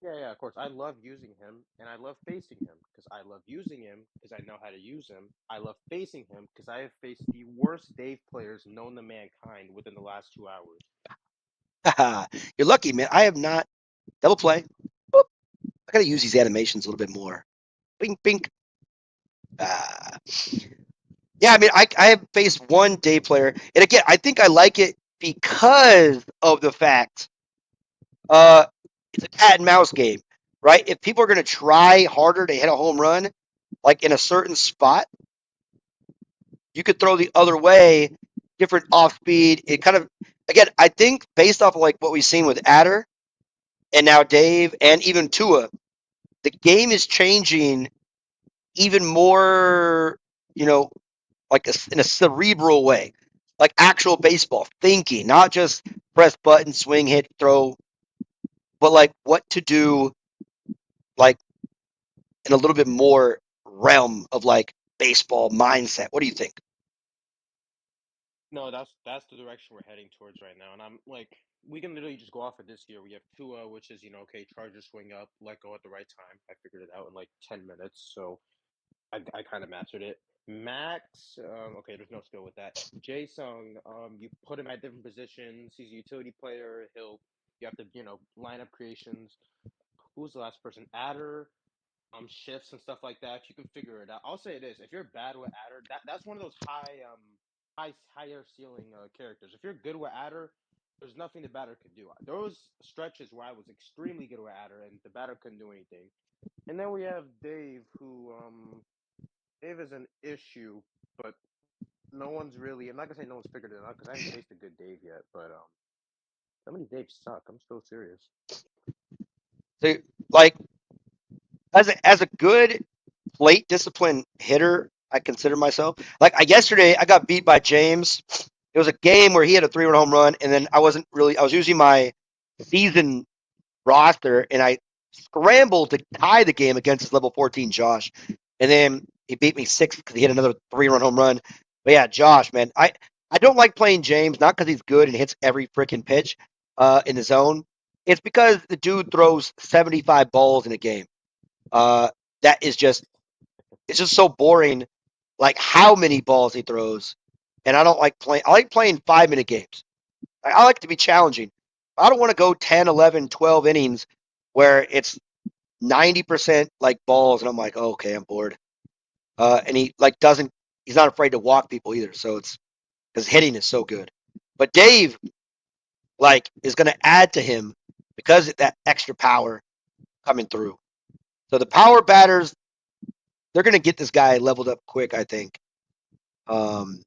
yeah, yeah. Of course, I love using him, and I love facing him because I love using him because I know how to use him. I love facing him because I have faced the worst Dave players known to mankind within the last 2 hours. you're lucky, man. I have not double play. Boop. I gotta use these animations a little bit more. Bink bink. Uh, yeah, I mean I have faced one day player, and again, I think I like it because of the fact uh it's a cat and mouse game, right? If people are gonna try harder to hit a home run, like in a certain spot, you could throw the other way, different off speed. It kind of again, I think based off of like what we've seen with Adder and now Dave and even Tua, the game is changing even more, you know, like in a cerebral way, like actual baseball thinking, not just press button, swing, hit, throw, but like what to do, like in a little bit more realm of like baseball mindset. What do you think? No, that's the direction we're heading towards right now, and I'm like, we can literally just go off of this year. We have Tua, which is okay, Chargers swing up, let go at the right time. I figured it out in like 10 minutes, so I kind of mastered it. Max, okay, there's no skill with that. Jay Sung, you put him at different positions. He's a utility player. You have to, line up creations. Who's the last person? Adder, shifts and stuff like that. You can figure it out. I'll say this: if you're bad with Adder, that's one of those higher ceiling characters. If you're good with Adder, there's nothing the batter could do. There was stretches where I was extremely good with Adder, and the batter couldn't do anything. And then we have Dave, who Dave is an issue, but no one's really. I'm not gonna say no one's figured it out because I haven't faced a good Dave yet. But some of these Daves suck. I'm so serious. So, like as a good plate discipline hitter, I consider myself. Like yesterday, I got beat by James. It was a game where he had a 3-run home run, and then I was using my season roster, and I scrambled to tie the game against his level 14 Josh, and then he beat me 6 because he hit another 3-run home run. But yeah, Josh, man, I don't like playing James, not because he's good and hits every freaking pitch in the zone. It's because the dude throws 75 balls in a game. Uh, that is just it's just so boring. Like how many balls he throws, and I don't like playing. I like playing 5 minute games. I like to be challenging. I don't want to go 10, 11, 12 innings where it's 90% like balls, and I'm like, oh, okay, I'm bored. And he like doesn't. He's not afraid to walk people either. So it's because hitting is so good. But Dave like is going to add to him because of that extra power coming through. So the power batters, they're going to get this guy leveled up quick, I think. Um,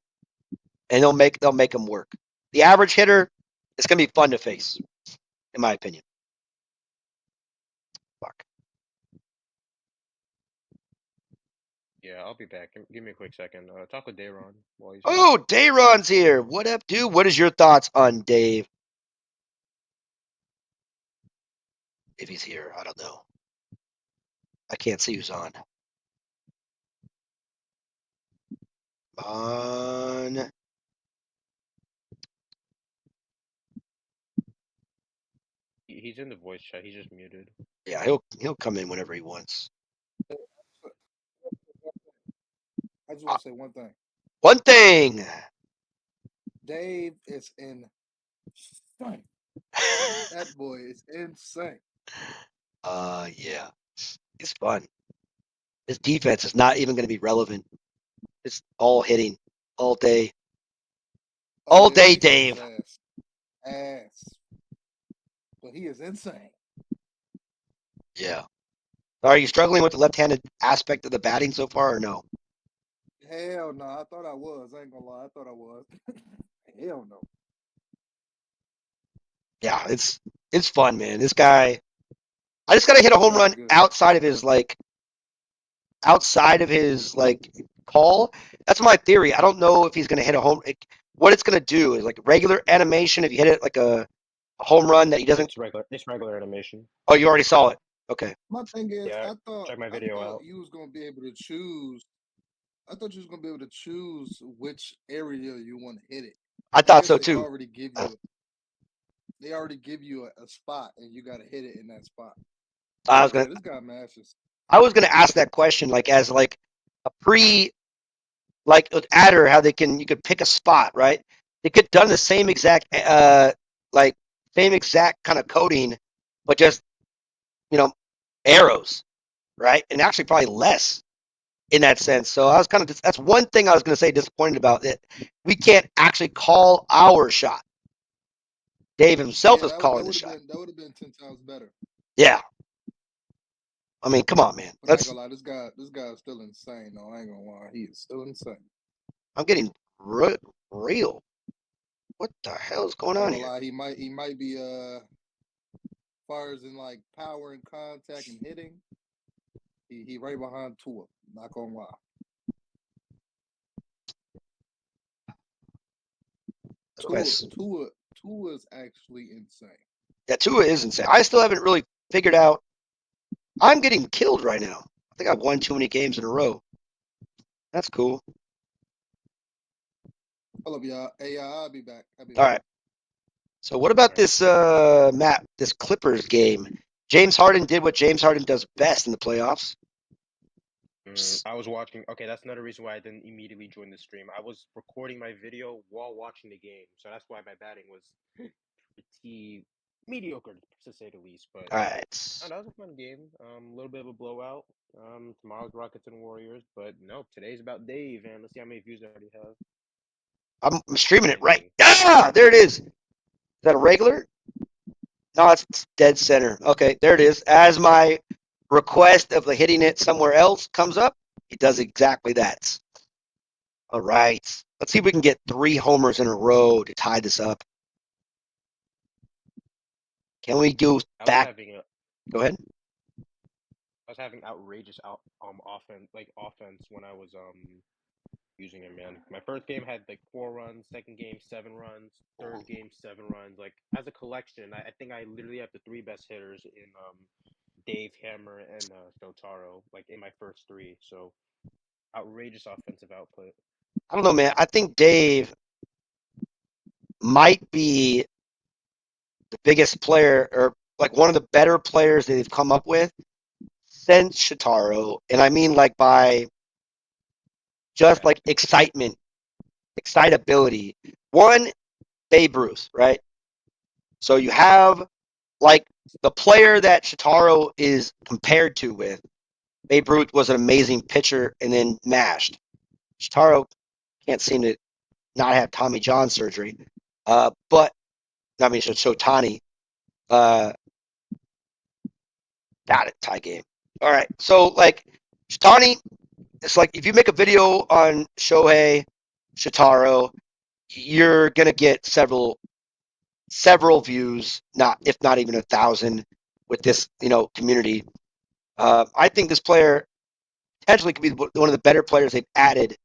and they'll make him work. The average hitter, it's going to be fun to face, in my opinion. Fuck. Yeah, I'll be back. Give me a quick second. Talk with Dayron while he's here. Oh, Dayron's here. What up, dude? What is your thoughts on Dave? If he's here, I don't know. I can't see who's on. On. he's in the voice chat. He's just muted. Yeah, he'll come in whenever he wants. I just Uh, want to say one thing. one thing. Dave is insane. That boy is insane. Yeah, it's fun. His defense is not even going to be relevant. It's all hitting all day, Oh all yeah, his day, defense is Dave. ass, ass. But he is insane. Yeah. Are you struggling with the left-handed aspect of the batting so far, or no? Hell no, I thought I was. I ain't gonna lie, I thought I was. Hell no. Yeah, it's fun, man. This guy, I just got to hit a This home guy's run good. outside of his call. That's my theory. I don't know if he's going to hit a home. What it's going to do is like regular animation. If you hit it like a home run that he doesn't. It's regular. It's regular animation. Oh, you already saw it. Okay. My thing is, Yeah, I thought check my I video thought out. you was gonna be able to choose. I thought you was gonna be able to choose which area you want to hit it. I I thought guess so too. they already give you a spot and you got to hit it in that spot. I was But gonna yeah, this guy mashes. I was gonna ask that question like as like a pre like with Adder how you could pick a spot, right? They could done the same exact like same exact kind of coding, but just you know arrows, right? And actually probably less in that sense. So I was kind of that's one thing I was gonna say disappointed about it. We can't actually call our shot. Dave himself Yeah, is calling the would have shot. been 10 times better. Yeah, I mean, come on, man. But I ain't Let's. gonna lie, this guy is still insane. though. I ain't gonna lie, he is still insane. I'm getting real. What the hell is going I ain't on gonna here? lie, he might be far as in like power and contact and hitting. He right behind Tua. Not gonna lie, Tua Quest. Tua Tua is actually insane. Yeah, Tua is insane. I still haven't really figured out. I'm getting killed right now. I think I've won too many games in a row. That's cool. Hold up, y'all. Hey, I'll be back. I'll be All back. right. So what about All right. this map, this Clippers game? James Harden did what James Harden does best in the playoffs. I was watching. Okay, that's another reason why I didn't immediately join the stream. I was recording my video while watching the game, so that's why my batting was pretty mediocre to say the least. But All right. that was a fun game. A little bit of a blowout. Tomorrow's Rockets and Warriors, but no, today's about Dave, and let's see how many views I already have. I'm streaming it right. 20. Ah, there it is. Is that a regular? No, it's dead center. Okay, there it is. As my request of the hitting it somewhere else comes up, it does exactly that. All right. Let's see if we can get 3 homers in a row to tie this up. Can we do I was back? having a Go ahead. I was having outrageous offense when I was using him, man. My first game had like 4 runs, second game 7 runs, third game 7 runs. Like as a collection, I think I literally have the three best hitters in Dave Hammer and Shotaro, like in my first three. So outrageous offensive output. I don't know, man. I think Dave might be the biggest player or like one of the better players that they've come up with since Shitaro. And I mean like by just like excitement, excitability. One, Babe Ruth, right? So you have like the player that Shitaro is compared to with. Babe Ruth was an amazing pitcher and then mashed. Shitaro can't seem to not have Tommy John surgery. But I mean, Shotani. Uh, got it. Tie game. All right. So like Shitani, it's like if you make a video on Shohei Shitaro, you're gonna get several views, not if not even 1,000 with this community. I think this player potentially could be one of the better players they've added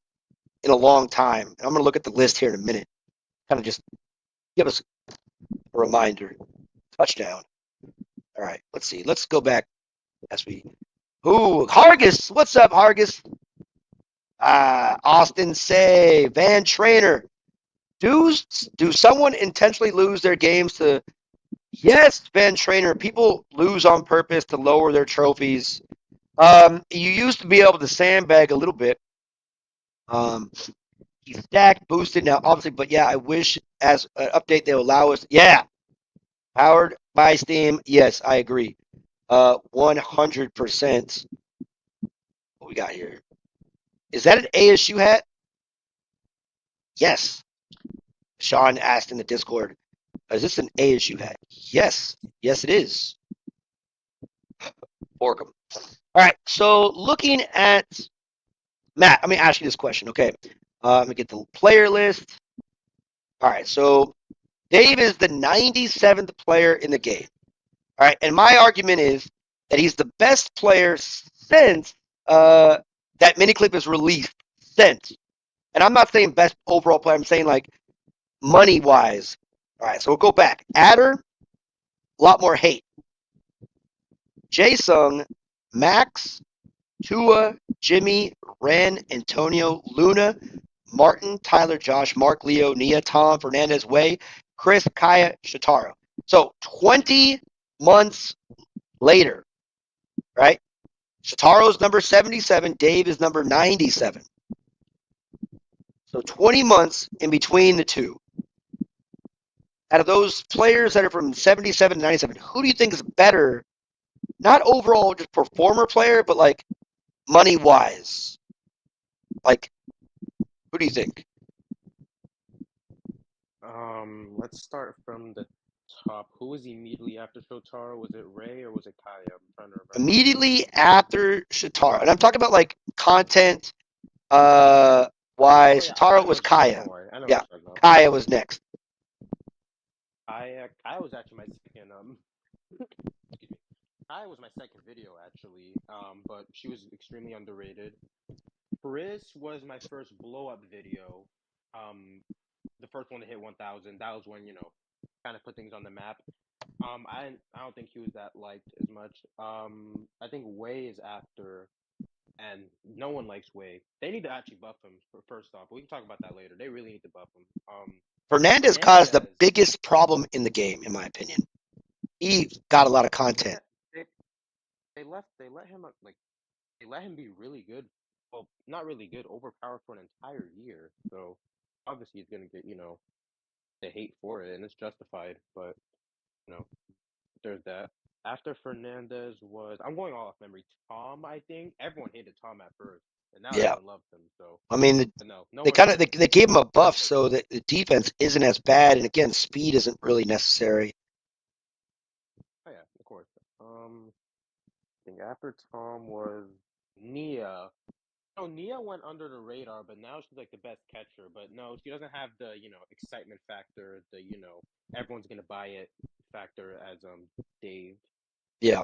in a long time. And I'm going to look at the list here in a minute. Kind of just give us a reminder. Touchdown. All right, let's see. Let's go back as we. Ooh, Hargis. What's up, Hargis? Austin Say, Van Trainer. Do do someone intentionally lose their games to Yes, Ben Trainer. People lose on purpose to lower their trophies. You used to be able to sandbag a little bit. Um, he stacked, boosted now, obviously, but yeah, I wish as an update they allow us. Yeah, powered by Steam. Yes, I agree. 100%. What we got here? Is that an ASU hat? Yes. Sean asked in the Discord. Is this an ASU hat? Yes. Yes, it is. Orcam. All right. So looking at Matt, let me ask you this question. Okay. Let me get the player list. All right. So Dave is the 97th player in the game. All right. And my argument is that he's the best player since that miniclip is released. Since. And I'm not saying best overall player. I'm saying like money wise. All right. So we'll go back. Adder, a lot more hate. Jason, Max, Tua, Jimmy, Ren, Antonio, Luna, Martin, Tyler, Josh, Mark, Leo, Nia, Tom, Fernandez, Way, Chris, Kaya, Shataro. So 20 months later, right? Shataro's number 77, Dave is number 97. So 20 months in between the two. Out of those players that are from 77 to 97, who do you think is better? Not overall just performer player, but like money wise. Like, who do you think? Let's start from the top. Who was immediately after Shotaro? Was it Ray or was it Kaya? I'm trying to remember. Immediately after Shataro, and I'm talking about like content uh Oh wise. yeah, Shataro I know was what you're talking about. Kaya. Don't worry, I know what Yeah, you're talking about. Kaya was next. Kaya was actually my second. Excuse me. Kaya was my second video actually. But she was extremely underrated. Chris was my first blow up video. Um, the first one to hit 1,000. That was when kind of put things on the map. I don't think he was that liked as much. I think Way is after, and no one likes Way. They need to actually buff him for first off, but we can talk about that later. They really need to buff him. Fernandez caused the Fernandez, biggest problem in the game, in my opinion. He got a lot of content. yeah, they they let him they let him be really good. Well, not really good, overpowered for an entire year. So obviously he's gonna get the hate for it, and it's justified. But you know, there's that. After Fernandez was, I'm going all off memory. Tom, I think everyone hated Tom at first, and now Yeah, everyone loves him. So, I mean but no, no they one. kind of they gave him a buff so that the defense isn't as bad, and again, speed isn't really necessary. Oh yeah, of course. I think after Tom was Nia. No, Nia went under the radar, but now she's like the best catcher. But no, she doesn't have the excitement factor, the everyone's gonna buy it factor as Dave. Yeah,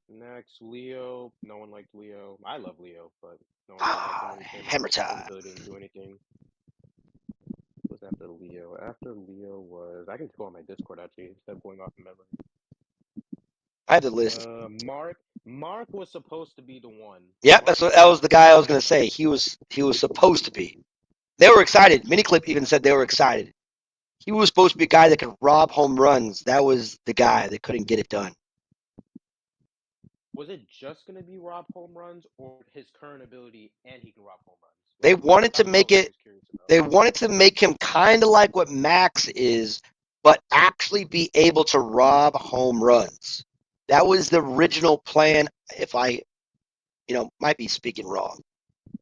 Next, Leo. No one liked Leo. I love Leo, but no one really liked him when he came hammer out. His time. ability didn't do anything. What was after Leo? After Leo was I can go on my Discord actually instead of going off memory. I have the list. Mark. Mark was supposed to be the one. Yep, Mark was that was supposed the to be guy the I was gonna one. say. He was supposed to be. They were excited. Miniclip even said they were excited. He was supposed to be a guy that could rob home runs. That was the guy that couldn't get it done. Was it just gonna be Rob home runs or his current ability and he can rob home runs? They Like wanted to that's what I make was it. always curious about. They wanted to make him kind of like what Max is, but actually be able to rob home runs. That was the original plan. If I might be speaking wrong,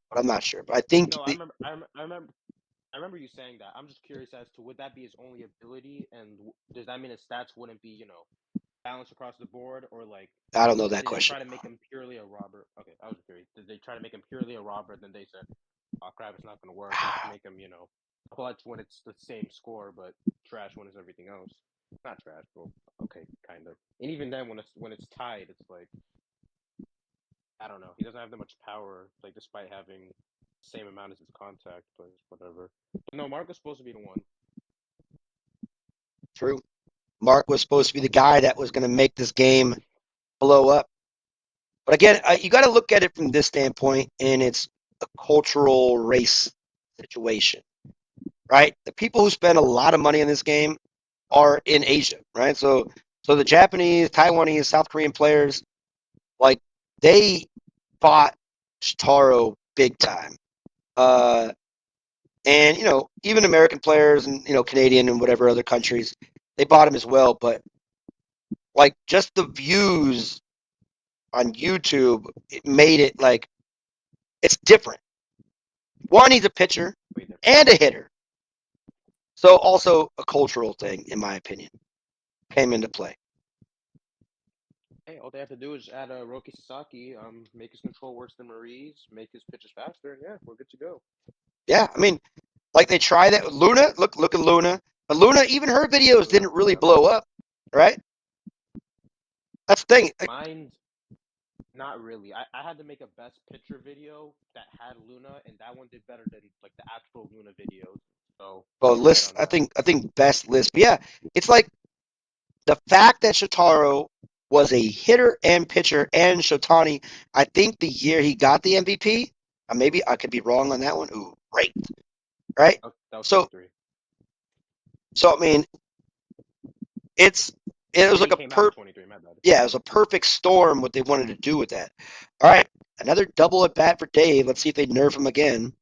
but I'm not sure. But I think No, I remember you saying that. I'm just curious as to would that be his only ability, and does that mean his stats wouldn't be balanced across the board, or like I don't know that did they question. try to make him purely a robber? Okay, I was curious. Did they try to make him purely a robber? Then they said, "Oh crap, it's not gonna work. Let's make him clutch when it's the same score, but trash when it's everything else." Not trash, but okay, kind of. And even then, when it's tied, it's like I don't know. He doesn't have that much power, like despite having the same amount as his contact, but whatever. But no, Mark was supposed to be the one. True. Mark was supposed to be the guy that was going to make this game blow up. But again, you got to look at it from this standpoint, and it's a cultural race situation, right? The people who spend a lot of money in this game are in Asia, right? So the Japanese, Taiwanese, South Korean players, like they fought Shitaro big time. Uh, and even American players and Canadian and whatever other countries, they bought him as well. But like just the views on YouTube, it made it like it's different. One, he's a pitcher Way different. and a hitter. So also a cultural thing, in my opinion, came into play. Hey, all they have to do is add Roki Sasaki, make his control worse than Marie's, make his pitches faster, and yeah, we're good to go. Yeah, I mean, like they try that with Luna. Look at Luna. But Luna, even her videos Luna, didn't really yep. blow up, right? That's the thing. Like, Mine's not really. I had to make a best picture video that had Luna, and that one did better than like the actual Luna videos. So well, I list. don't I know. think I think best list. But yeah, it's like the fact that Shotaro was a hitter and pitcher and Shotani. I think the year he got the MVP. Maybe I could be wrong on that one. Ooh, great, right? That was So 23. I mean, it's it I was mean, like he a came out in 23. My bad. yeah, it was a perfect storm what they wanted to do with that. All right, another double at bat for Dave. Let's see if they nerf him again.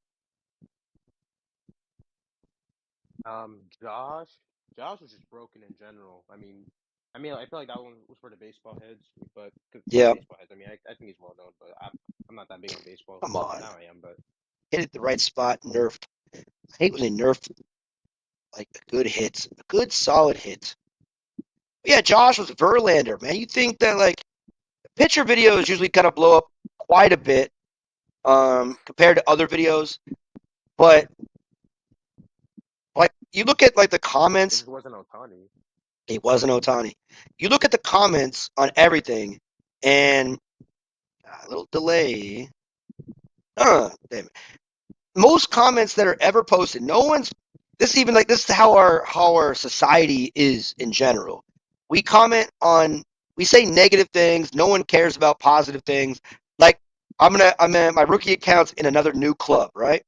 Josh. Josh was just broken in general. I feel like that one was for the baseball heads, but 'cause not Yeah, baseball heads. I think he's well known, but I'm not that big on baseball. come Well, on, now I am, but hit it the right spot, nerfed. I hate when they nerf like a good hit, a good solid hit. Yeah, Josh was Verlander, man. You think that like pitcher videos usually kind of blow up quite a bit compared to other videos, but like you look at like the it comments, just wasn't Otani. it wasn't Otani. You look at the comments on everything, and a little delay. Damn it. Most comments that are ever posted, no one's. This is even like this is how our society is in general. We comment on, we say negative things. No one cares about positive things. Like I'm in my rookie account's in another new club, right?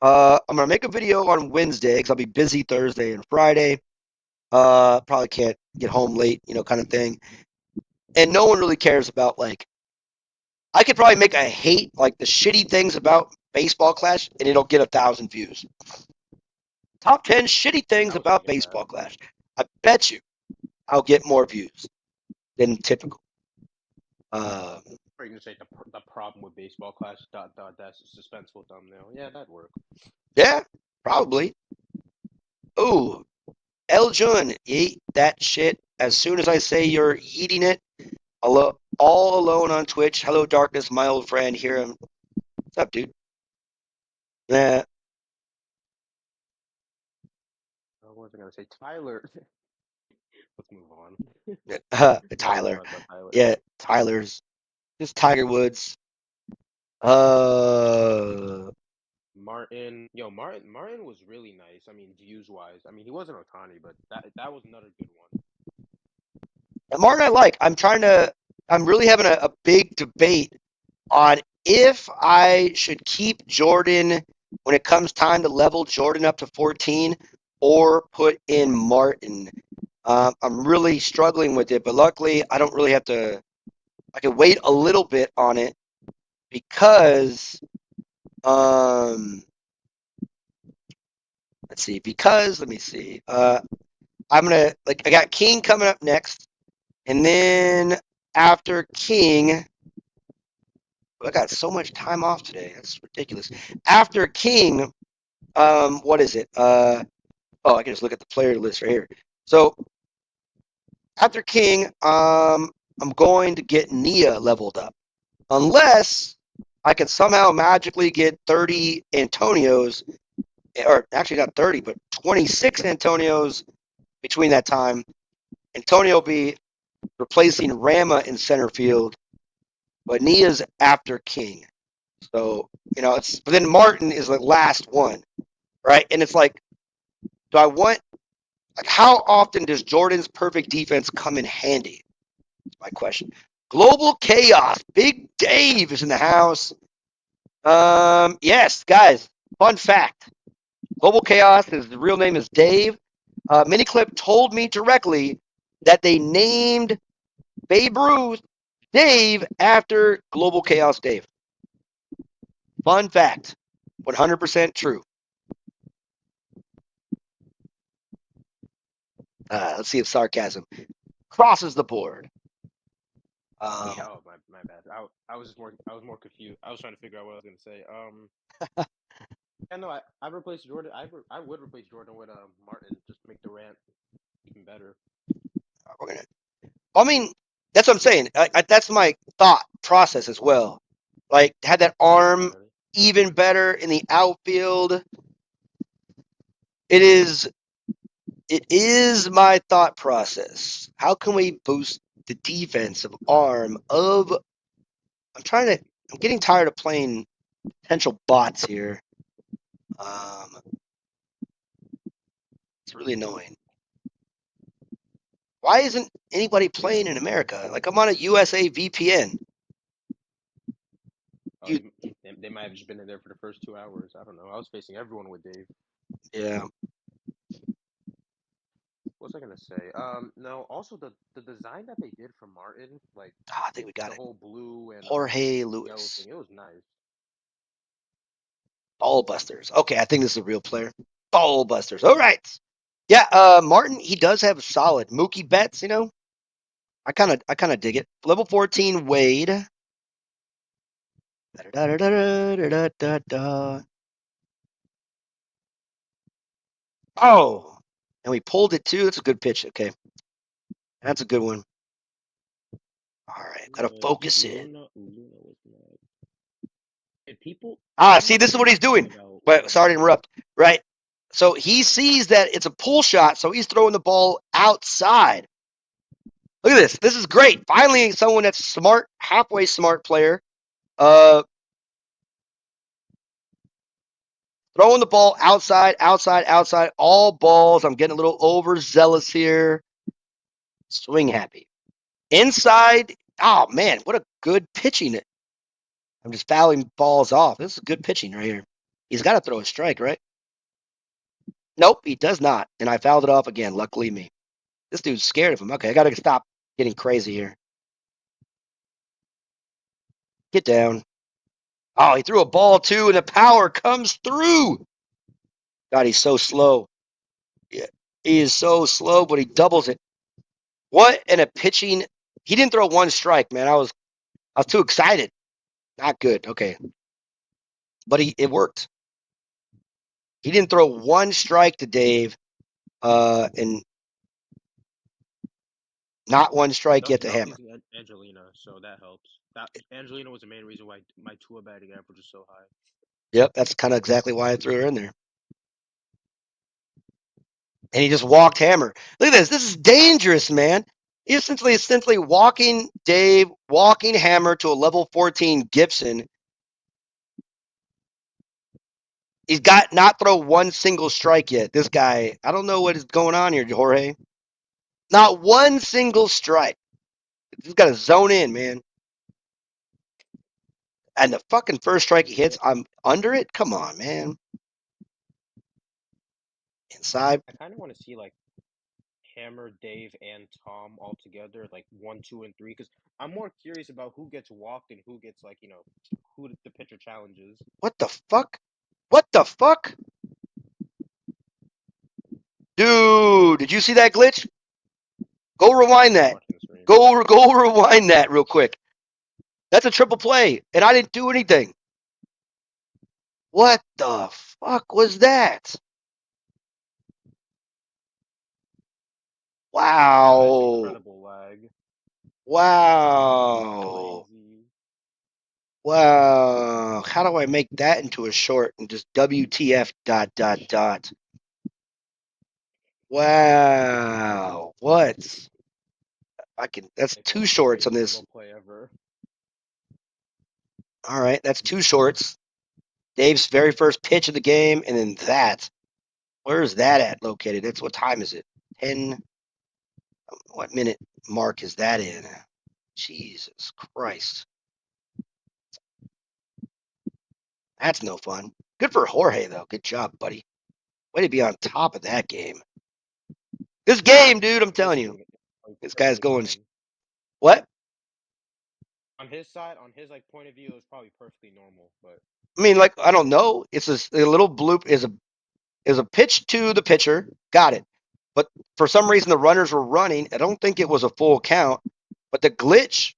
I'm gonna make a video on Wednesday because I'll be busy Thursday and Friday. Probably can't get home late, kind of thing. And no one really cares about like I could probably make a hate like the shitty things about baseball clash, and it'll get 1,000 views. Top 10 shitty things I was gonna about get that. baseball clash. I bet you I'll get more views than typical. Um, Or you can say the problem with baseball clash dot dot that's a suspenseful thumbnail. Yeah, that'd work. yeah, probably. Ooh, El Jun, eat that shit as soon as I say you're eating it. All alone on Twitch. Hello, darkness, my old friend. Here, what's up, dude? Yeah, I wasn't gonna say Tyler. Let's move on. Don't worry Tyler. about that, Tyler. Yeah, Tyler's just Tiger Woods. Uh, Martin was really nice. I mean, views wise. I mean, he wasn't Otani, but that was another good one. Martin, I like. I'm really having a big debate on if I should keep Jordan when it comes time to level Jordan up to 14 or put in Martin. I'm really struggling with it, but luckily I don't really have to. I can wait a little bit on it because um, let's see. Because let me see. I'm gonna like I got King coming up next, and then after King, I got so much time off today. That's ridiculous. After King, what is it? Oh, I can just look at the player list right here. So after King, I'm going to get Nia leveled up, unless I can somehow magically get 30 Antonios, or actually not 30, but 26 Antonios between that time. Antonio will be replacing Rama in center field, but Nia's after King. So, but then Martin is the last one, right? And it's like, do I want, like, how often does Jordan's perfect defense come in handy? That's my question. Global Chaos. Big Dave is in the house. Yes, guys, fun fact. Global Chaos, his real name is Dave. Miniclip told me directly that they named Babe Ruth Dave after Global Chaos Dave. Fun fact. 100% true. Let's see if sarcasm crosses the board. Oh, my bad. I was more confused. I was trying to figure out what I was gonna say. Yeah, no, I replaced Jordan. I would replace Jordan with Martin just to make the rant even better. We're gonna. I mean, that's what I'm saying. That's my thought process as well. Like, had that arm Alrighty. even better in the outfield. It is. It is my thought process. How can we boost the defensive arm of? I'm trying to. I'm getting tired of playing potential bots here. Um, it's really annoying. Why isn't anybody playing in America? Like, I'm on a USA VPN. Oh, You, they might have just been in there for the first 2 hours. I don't know. I was facing everyone with Dave. yeah. What was I gonna say? No. Also, the design that they did for Martin, like I think we got the it. whole blue and Jorge yellow Lewis. thing, it was nice. Ball Busters. Okay, I think this is a real player. Ball Busters. All right. Yeah, Martin, he does have solid Mookie Betts, you know. I kinda dig it. Level 14 Wade. Da-da-da-da-da-da-da-da. Oh, and we pulled it too. That's a good pitch. Okay, that's a good one. All right, gotta focus in. Luna was nice. And people, I'm See, not this is sure what what he's to think doing. about But sorry to interrupt. Right. So he sees that it's a pull shot, so he's throwing the ball outside. Look at this. This is great. Finally, someone that's smart, halfway smart player, uh, throwing the ball outside, outside, outside. All balls. I'm getting a little overzealous here. Swing happy. Inside. Oh man, what a good pitching. I'm just fouling balls off. This is good pitching right here. He's got to throw a strike, right? Nope, he does not. And I fouled it off again. Luckily me. This dude's scared of him. Okay, I got to stop getting crazy here. Get down. Oh, he threw a ball too, and the power comes through. God, he's so slow. Yeah, he is so slow, but he doubles it. What in a pitching? He didn't throw one strike, man. I was too excited. Not good. Okay, but it worked. He didn't throw one strike to Dave, and not one strike yet to No, I'm Hammer. using Angelina, so that helps. That Angelina was the main reason why my Tua batting average is so high. Yep, that's kind of exactly why I threw her in there. And he just walked Hammer. Look at this. This is dangerous, man. He's essentially walking Dave, walking Hammer to a level 14 Gibson. He's got not throw one single strike yet. This guy, I don't know what is going on here, Jorge. Not one single strike. He's got to zone in, man. And the fucking first strike he hits, Yeah, I'm under it. Come on, man. Inside. I kind of want to see like Hammer, Dave, and Tom all together, like 1, 2, and 3, because I'm more curious about who gets walked and who gets like who the pitcher challenges. What the fuck? What the fuck? Dude, did you see that glitch? Go rewind I was that. watching the stream. Go rewind that real quick. That's a triple play, and I didn't do anything. What the fuck was that? That is Wow. incredible lag. Wow. Crazy. Wow. How do I make that into a short and just WTF dot dot dot? Wow. What? I can that's Like two most shorts on crazy this. triple play ever. All right, that's two shorts. Dave's very first pitch of the game, and then that. Where is that at located? It's what time is it? 10. What minute mark is that in? Jesus Christ. That's no fun. Good for Jorge, though. Good job, buddy. Way to be on top of that game. This game, dude, I'm telling Perfectly, you, this guy's perfectly going. fine. What? On his side, on his like point of view, it was probably perfectly normal. But I mean, like I don't know. It's a little bloop is a pitch to the pitcher. Got it. But for some reason, the runners were running. I don't think it was a full count, but the glitch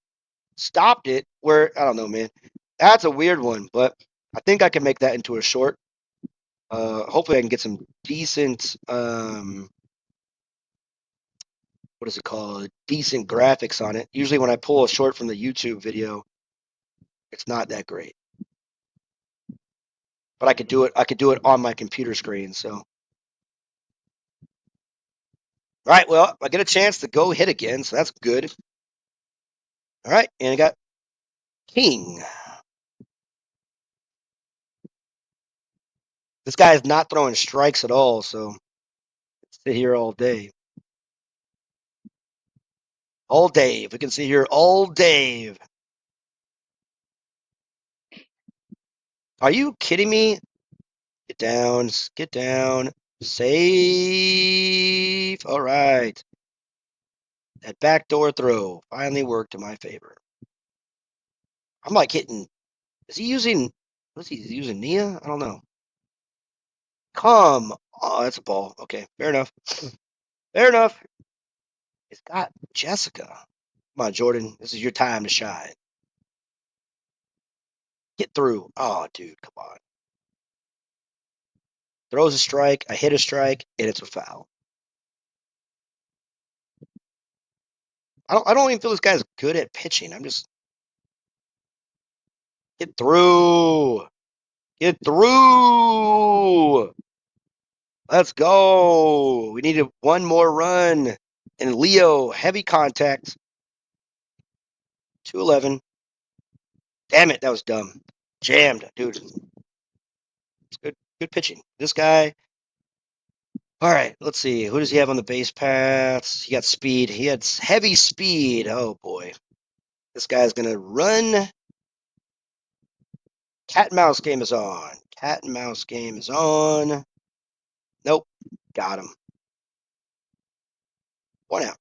stopped it. Where I don't know, man. That's a weird one, but I think I can make that into a short. Hopefully, I can get some decent. What is it called? Decent graphics on it. Usually, when I pull a short from the YouTube video, it's not that great. But I could do it. I could do it on my computer screen. So, all right. Well, I get a chance to go hit again, so that's good. All right, and I got King. This guy is not throwing strikes at all, so sit here all day. All Dave. We can see here all Dave. Are you kidding me? Get down. Get down. Safe. All right. That backdoor throw finally worked in my favor. I'm like hitting. Is he using. What's he using? Nia? I don't know. Come. Oh, that's a ball. Okay. Fair enough. Fair enough. It's got Jessica. Come on, Jordan. This is your time to shine. Get through. Oh, dude. Come on. Throws a strike. I hit a strike, and it's a foul. I don't even feel this guy's good at pitching. I'm just get through. Get through. Let's go. We needed one more run. And Leo, heavy contact. 211. Damn it, that was dumb. Jammed, dude. It's good pitching. This guy. All right, let's see. Who does he have on the base paths? He got speed. He had heavy speed. Oh boy. This guy's gonna run. Cat and mouse game is on. Cat and mouse game is on. Nope. Got him. 1 out.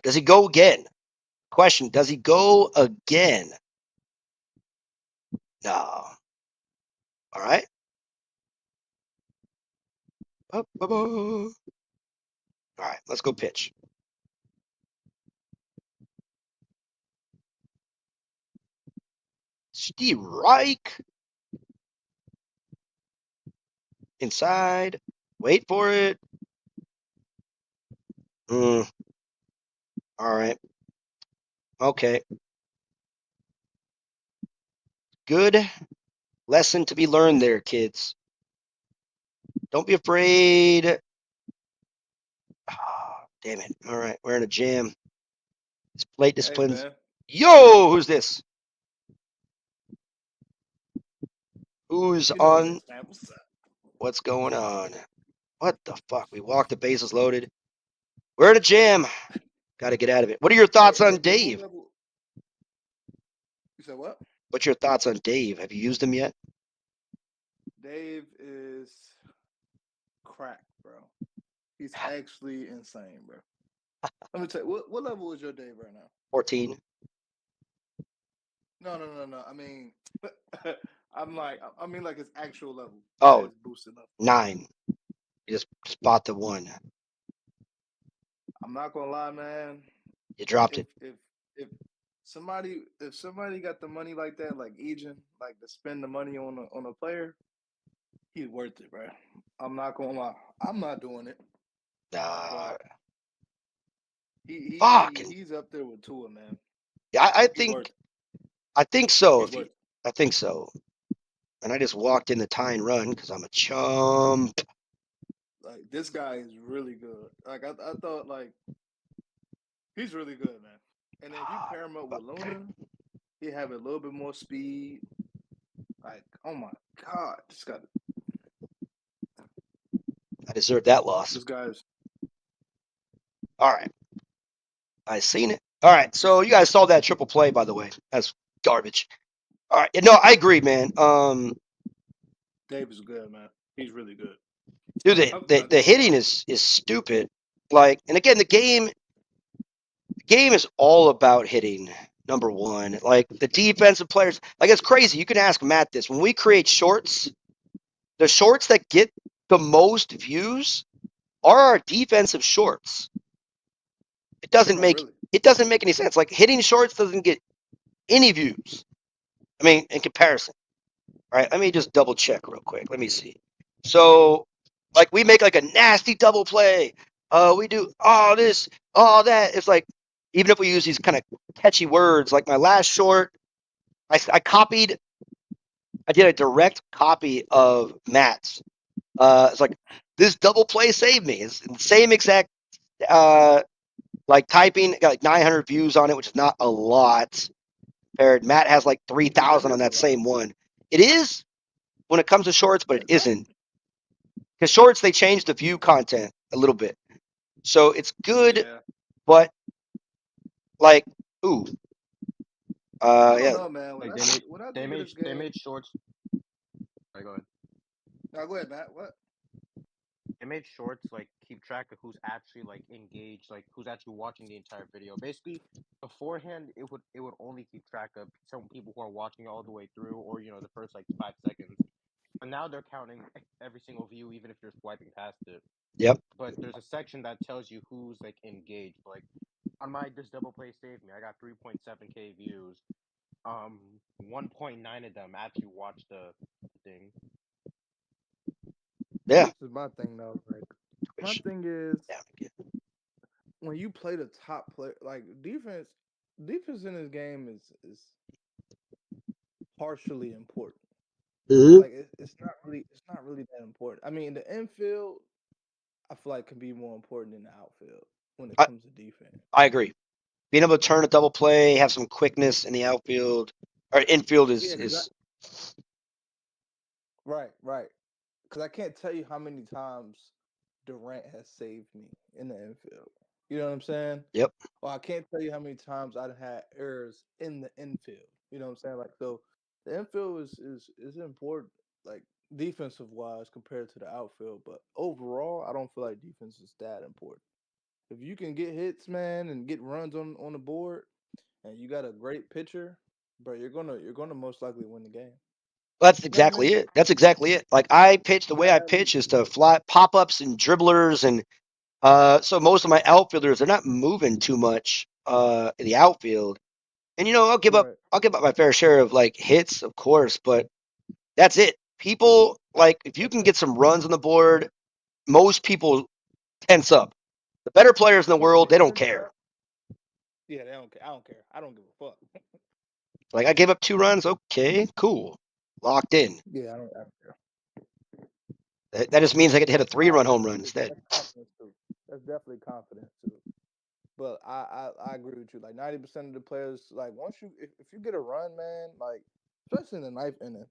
Does he go again? Question. Does he go again? No. All right. All right. Let's go pitch. Strike. Inside. Wait for it. All right. Okay. Good lesson to be learned there, kids. Don't be afraid. Oh, damn it. All right. We're in a jam. It's plate Hey disciplines. man, Yo, who's this? Who's you know on? this, man. What's up? What's going on? What the fuck? We walked the bases loaded. We're in a jam. Got to get out of it. What are your thoughts on Hey, what Dave? level? You said what? What's your thoughts on Dave? Have you used him yet? Dave is crack, bro. He's actually insane, bro. Let me tell you, what level is your Dave right now? 14. No. I mean, I mean, like his actual level, not Oh, his boosted level. 9. You just bought the one. I'm not gonna lie, man. You dropped If it. if if somebody got the money like that, like Egan, like to spend the money on a player, he's worth it, bro. I'm not gonna lie. I'm not doing it, Uh, but fucking. he's up there with Tua, man. Yeah, He's worth it. I think so. He's worth it. I think so. And I just walked in the tie and run because I'm a chump. Like this guy is really good. Like I thought, like he's really good, man. And then if you pair him up with Luna, he have a little bit more speed. Like, oh my god, I deserve that loss. this guy's All right. I seen it. All right. So you guys saw that triple play, by the way. That's garbage. All right. No, I agree, man. Dave is good, man. He's really good. Dude, I the think hitting is stupid. Like, and again, the game is all about hitting. Number one, like the defensive players, like it's crazy. You can ask Matt this. When we create shorts, the shorts that get the most views are our defensive shorts. It doesn't oh make really? it doesn't make any sense. Like hitting shorts doesn't get any views. I mean, in comparison, right? Let me just double check real quick. Let me see. So, like we make like a nasty double play. We do all this, all that. It's like even if we use these kind of catchy words, like my last short, I copied. I did a direct copy of Matt's. It's like this double play saved me. It's the same exact uh, like typing. Got like 900 views on it, which is not a lot. Compared, Matt has like That 3,000 on is a that lot. same one. It is when it comes to shorts, but it That, isn't because shorts they changed the view content a little bit, so it's good. yeah. But like, ooh, I don't yeah, know, man. Like When I think of this they game, made shorts. Sorry, go ahead. now go ahead, Matt. What? They made shorts like keep track of who's actually like engaged, like who's actually watching the entire video. Basically, beforehand it would only keep track of some people who are watching all the way through, or the first like 5 seconds. But now they're counting every single view, even if you're swiping past it. yep, But there's a section that tells you who's like engaged. Like on my this double play saved me. I got 3.7K views. 1.9 of them actually watched the thing. yeah, This is my thing though. Like my thing is yeah, when you play the top player, like defense in this game is partially important. Mhm. Like it's not really that important. I mean, the infield I feel like can be more important than the outfield when it I, comes to defense. I agree. Being able to turn a double play, have some quickness in the outfield or infield is Yeah, is right. Because I can't tell you how many times Durant has saved me in the infield. You know what I'm saying? yep. Or I can't tell you how many times I've had errors in the infield. You know what I'm saying? Like so, the infield is important, like defensive wise compared to the outfield. But overall, I don't feel like defense is that important. If you can get hits, man, and get runs on the board, and you got a great pitcher, bro, you're gonna most likely win the game. That's You gotta exactly make it. That's exactly it. Like I pitch the you way gotta I have pitch is to fly pop ups and dribblers, and so most of my outfielders they're not moving too much in the outfield. And right. I'll give up my fair share of like hits, of course, but that's it. People like if you That's can it. get some runs on the board, most people tense up. The better players in the Yeah, world, they don't defense. care. Yeah, they don't care. I don't care. I don't give a fuck. Like I gave up 2 runs, okay, cool, locked in. Yeah, I don't care. That just means I get to hit a That's 3 run home confidence run too. instead. That's confidence too. That's definitely confidence too. But I agree with you. Like 90% of the players, like once if you get a run, man, like especially in the ninth inning,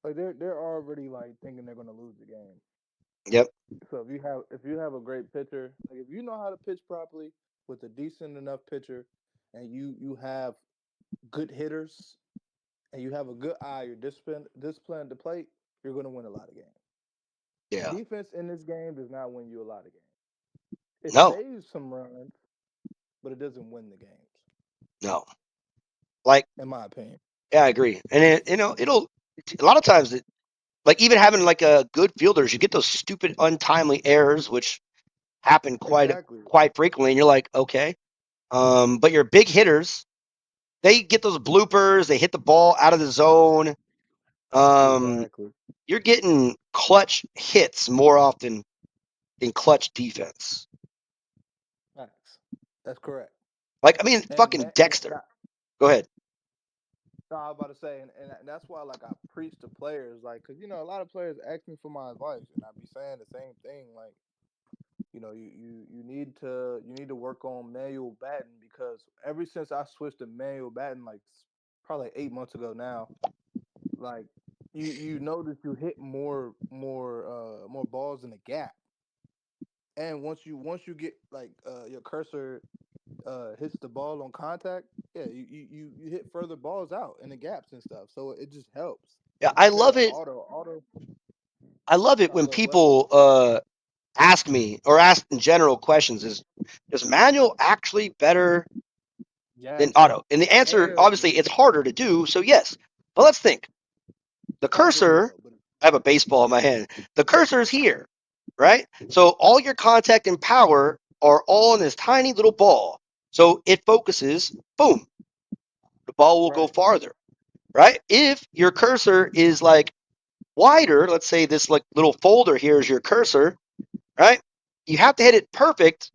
like they're already like thinking they're gonna lose the game. Yep. So if you have a great pitcher, like if you know how to pitch properly with a decent enough pitcher, and you have good hitters and you have a good eye, you're disciplined at the plate, you're gonna win a lot of games. Yeah. Defense in this game does not win you a lot of games. It No. saves some runs, but it doesn't win the games, No. Like, in my opinion. yeah, I agree. And it'll a lot of times like even having like a good fielders, you get those stupid untimely errors which happen Exactly. quite frequently, and you're like, okay. But your big hitters, they get those bloopers, they hit the ball out of the zone. Um, Exactly. you're getting clutch hits more often than clutch defense. Facts. That's correct. Like, I mean, And fucking man, Dexter. Go ahead. no, I was about to say, and that's why like I preach to players, like, cause a lot of players ask me for my advice, and I be saying the same thing, like, you need to work on manual batting because ever since I switched to manual batting, like probably like 8 months ago now, like you notice you hit more balls in the gap, and once you get like your cursor hits the ball on contact, yeah, you hit further balls out in the gaps and stuff, so it just helps Yeah, I instead love of it. auto. I love it Sorry, when what? people ask me or ask in general questions is manual actually better than Yes. auto? And the answer, Hell obviously, it's harder to do. So yes, but let's think. The not really cursor, though, but I have a baseball in my hand. The cursor is here, right? So all your contact and power are all in this tiny little ball. So it focuses, boom, the ball will go right, farther, right? If your cursor is like wider, let's say this like little folder here is your cursor, right? You have to hit it perfect,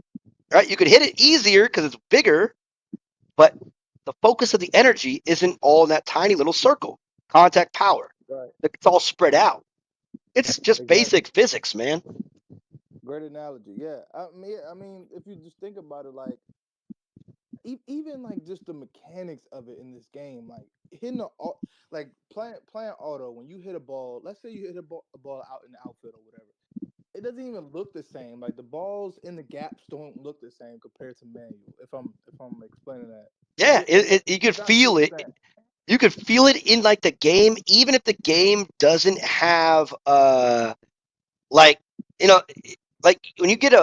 right? You could hit it easier because it's bigger, but the focus of the energy isn't all in that tiny little circle. Contact power. right, It's all spread out. It's just exactly. basic physics, man. Great analogy. Yeah, I mean, if you just think about it, like even like just the mechanics of it in this game, like hitting like playing auto when you hit a ball. Let's say you hit a ball out in the outfield or whatever. It doesn't even look the same. Like the balls in the gaps don't look the same compared to manual. If I'm explaining that, Yeah, you you could got to feel it. understand. You could feel it in like the game, even if the game doesn't have like you know like when you get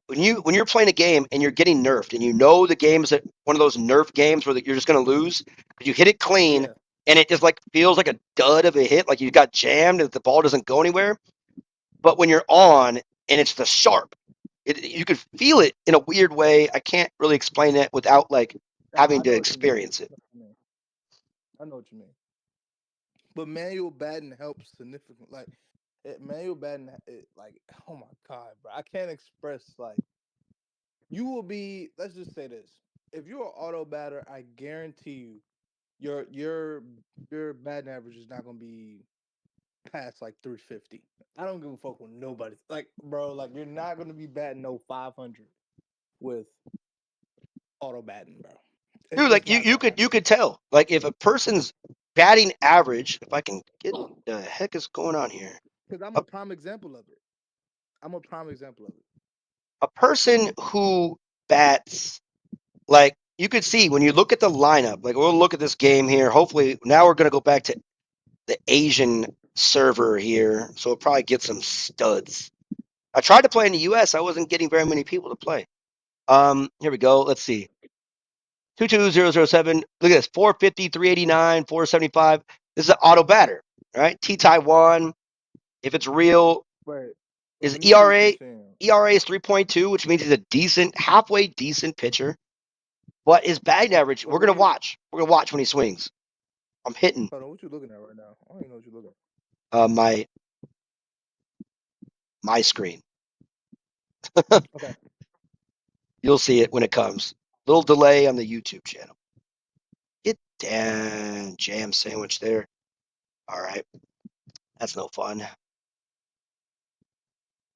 when you're playing a game and you're getting nerfed and you know the game is one of those nerf games where you're just going to lose because you hit it clean Yeah, and it just like feels like a dud of a hit, like you got jammed and the ball doesn't go anywhere. But when you're on and it's the sharp, you could feel it in a weird way. I can't really explain it without like I having to know what you mean. experience it. I know what you mean. I know what you mean. But manual batting helps significantly. Like manual batting, like oh my god, bro, I can't express like you will be. Let's just say this: if you're an auto batter, I guarantee you, your your your batting average is not gonna be past like 350. I don't give a fuck with nobody. Like, bro, like you're not gonna be batting no 500 with auto batting, bro. Dude, It's like not you gonna could happen. you could tell like if a person's batting average, if I can get the heck is going on here. Because I'm A, a prime example of it. I'm a prime example of it. a person who bats like you could see when you look at the lineup, like we'll look at this game here. Hopefully now we're gonna go back to the Asian server here, so we'll probably get some studs. I tried to play in the US, I wasn't getting very many people to play. Here we go. Let's see. 22007. Look at this. 450, 389, 475. This is an auto batter, right? T Taiwan. If it's real, Wait, wait, his let me see what you're ERA saying. ERA is 3.2, which means he's a decent, halfway decent pitcher. But his batting average, Wait, we're what gonna you watch. We're gonna watch when he swings. I'm hitting hold on, what you looking at right now? I don't even know what you're looking my screen. at. Okay. You'll see it when it comes. Little delay on the YouTube channel. Get down, jam sandwich there. All right, that's no fun.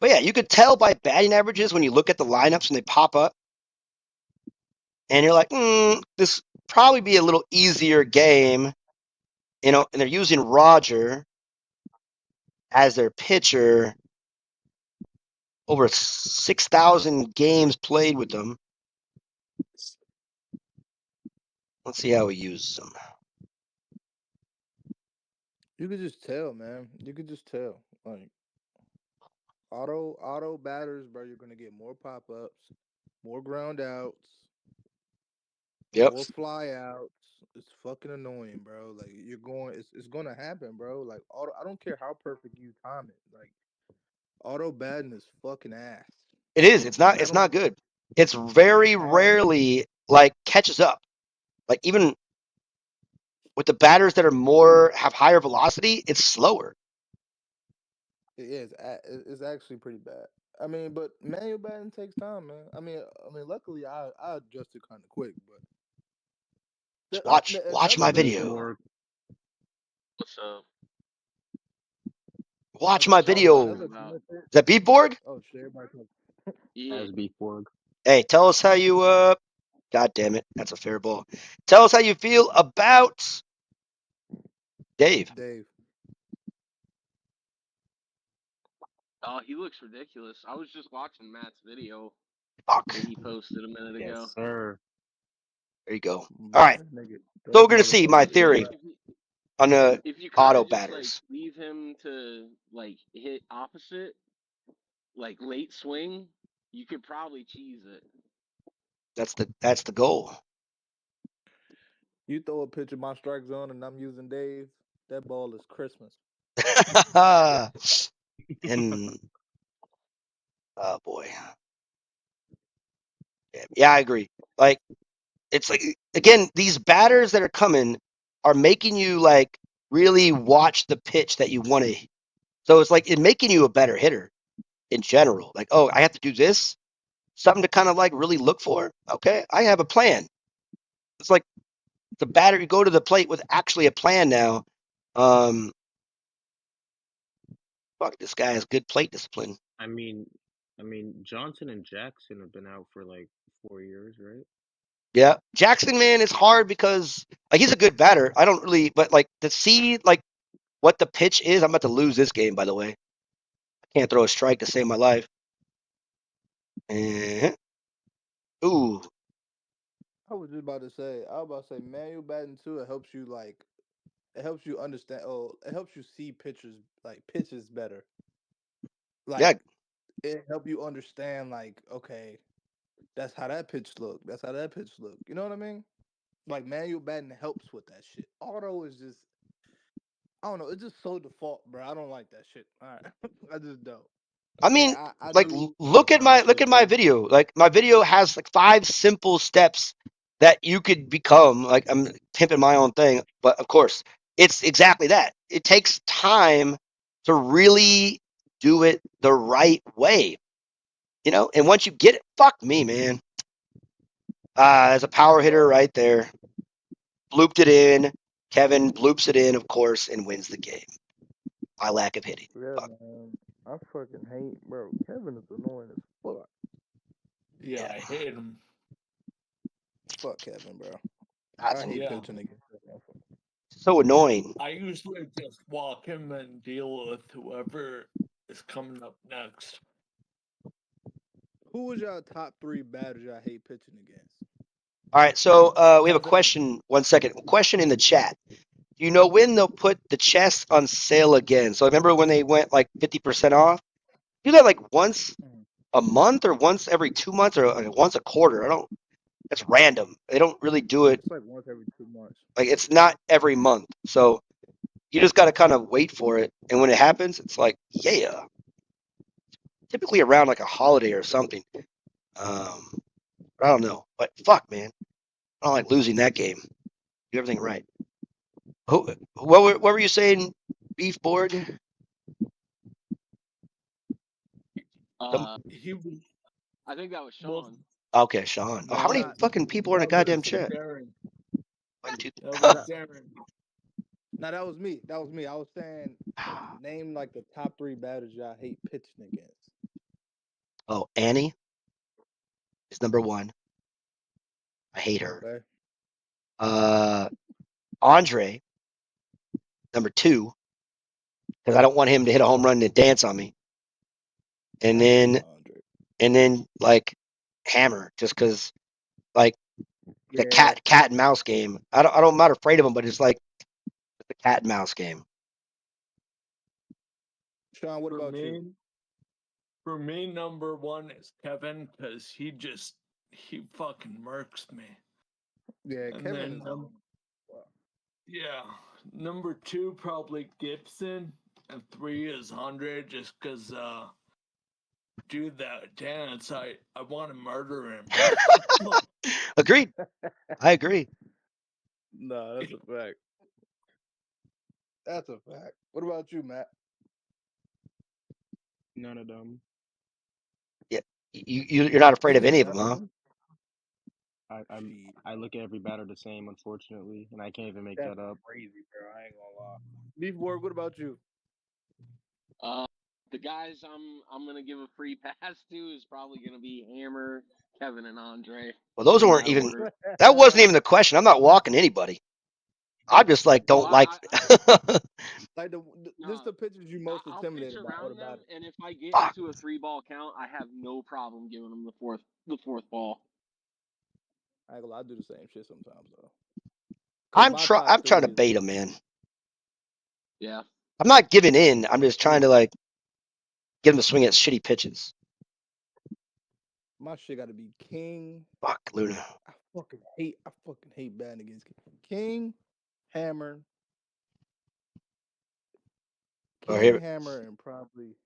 But yeah, you could tell by batting averages when you look at the lineups and they pop up, and you're like, this probably be a little easier game, And they're using Roger as their pitcher. Over 6,000 games played with them. Let's see how he uses them. You could just tell, man. You could just tell. Like auto batters, bro, you're gonna get more pop ups, more ground outs, Yep, more fly outs. It's fucking annoying, bro. Like it's gonna happen, bro. Like auto I don't care how perfect you time it. Like auto batting is fucking ass. it is. It's not. I It's don't not good. It's very ass. rarely like catches up. Like even with the batters that are more have higher velocity, it's slower. It is. It's actually pretty bad. I mean, but manual batting takes time, man. I mean, luckily I adjusted kind of quick, but Just watch another my Beef thing. video. Borg. What's up? Watch Okay, my What y'all video. talking another about? Is that Beatborg? oh shit, everybody talk. Yeah. As Beef Borg. Hey, tell us how you. God damn it, that's a fair ball. Tell us how you feel about Dave. Dave. Oh, he looks ridiculous. I was just watching Matt's video Fuck. that he posted a minute Yes, ago. sir. There you go. All Bro, right. that nigga, So that we're gonna see my motherfucker is If theory. if he, on the If you kind auto of just like batters. leave him to like hit opposite, like late swing, you could probably cheese it. That's the goal. You throw a pitch in my strike zone and I'm using Dave, that ball is Christmas. And oh boy, yeah, I agree. Like it's like again, these batters that are coming are making you like really watch the pitch that you want to. So it's like it making you a better hitter in general. Like, oh, I have to do this, something to kind of like really look for. Okay, I have a plan. It's like the batter you go to the plate with actually a plan now. Um, fuck, this guy has good plate discipline. I mean, Johnson and Jackson have been out for like 4 years, right? Yeah, Jackson, man, it's hard because like he's a good batter. I don't really, but like to see like what the pitch is, I'm about to lose this game. By the way, I can't throw a strike to save my life. Eh, ooh, I was just about to say, I was about to say, manual batting too. It helps you like, it helps you understand. Oh, it helps you see pitchers like pitches better. yeah. Like it help you understand. Like, okay, that's how that pitch look. That's how that pitch look. You know what I mean? Like manual batting helps with that shit. Auto is just, I don't know. It's just so default, bro. I don't like that shit. All right, I just don't. I And mean, I like do look at my understand look shit at my too. video. Like my video has like 5 simple steps that you could become. Like I'm pimping my own thing, but of course, it's exactly that. It takes time to really do it the right way, And once you get it, fuck me, man. There's a power hitter Well, right there. Blooped it in. Kevin bloops it in, of course, and wins the game. My lack of hitting. yeah, Fuck. man. I fucking hate, bro. Kevin is annoying as fuck. Yeah, Yeah, I hate him. Fuck Kevin, bro. I that's hate Yeah. pitching against that motherfucker. so annoying. I usually just walk him and deal with whoever is coming up next. Who was y'all top three batters y'all hate pitching against? All right, so we have a Kevin, question. 1 second. Question in the chat. Do you know when they'll put the chest on sale again? So remember when they went like 50% off? Do that like once Mm. a month or once every 2 months or like once a quarter. I don't. That's random. They don't really do it. It's like once every 2 months. Like it's not every month. So you just got to kind of wait for it. And when it happens, it's like yeah. Typically around like a holiday or something. Um, I don't know. But fuck, man. I don't like losing that game. Do everything right. What were you saying, Beef Board? Um, Uh, he was, I think that was well, Sean. okay, Sean. Oh, how No, many not. fucking people are in a that goddamn was chat? Darren. One, two. That was Not, Darren. no, that was me. That was me. I was saying, name like the top three batters y'all hate pitching against. Oh, Annie is number one. I hate her. Okay. Uh, Andre, number two, because I don't want him to hit a home run and dance on me. And I hate then, Andre. and then like Hammer, just because like the Yeah. cat and mouse game. I'm not afraid of him, but it's like the cat and mouse game. Sean, what For about you? me, for me, number one is Kevin because he fucking murks me. Yeah, And Kevin then is. Wow. yeah, number two probably Gibson, and three is Andre just because dude that dance I want to murder him. Agreed. I agree. No, that's a fact. That's a fact. What about you, Matt? None of them. Yeah, you're not afraid of Ain't any of them, none of huh? them. I'm Shit, I look at every batter the same, unfortunately, and I can't even make that's that up. crazy, bro. I ain't gonna lie. Beef Ward, what about you? Uh, the guys I'm gonna give a free pass to is probably gonna be Hammer, Kevin, and Andre Well, those in weren't that even. order. That wasn't even the question. I'm not walking anybody. I just like Oh, don't like. Like this, no, the pitchers you most I'll pitch intimidated by, or the around them, batters. and if I get Fuck. into a 3 ball count, I have no problem giving them the fourth ball. I ain't gonna lie, I do the same shit sometimes though. Cause my top I'm trying three to is bait him, man. Yeah. I'm not giving in. I'm just trying to like get him to swing at shitty pitches. My shit got to be King. Fuck Luna. I fucking hate batting against King, Hammer, Oh, here, Hammer, and probably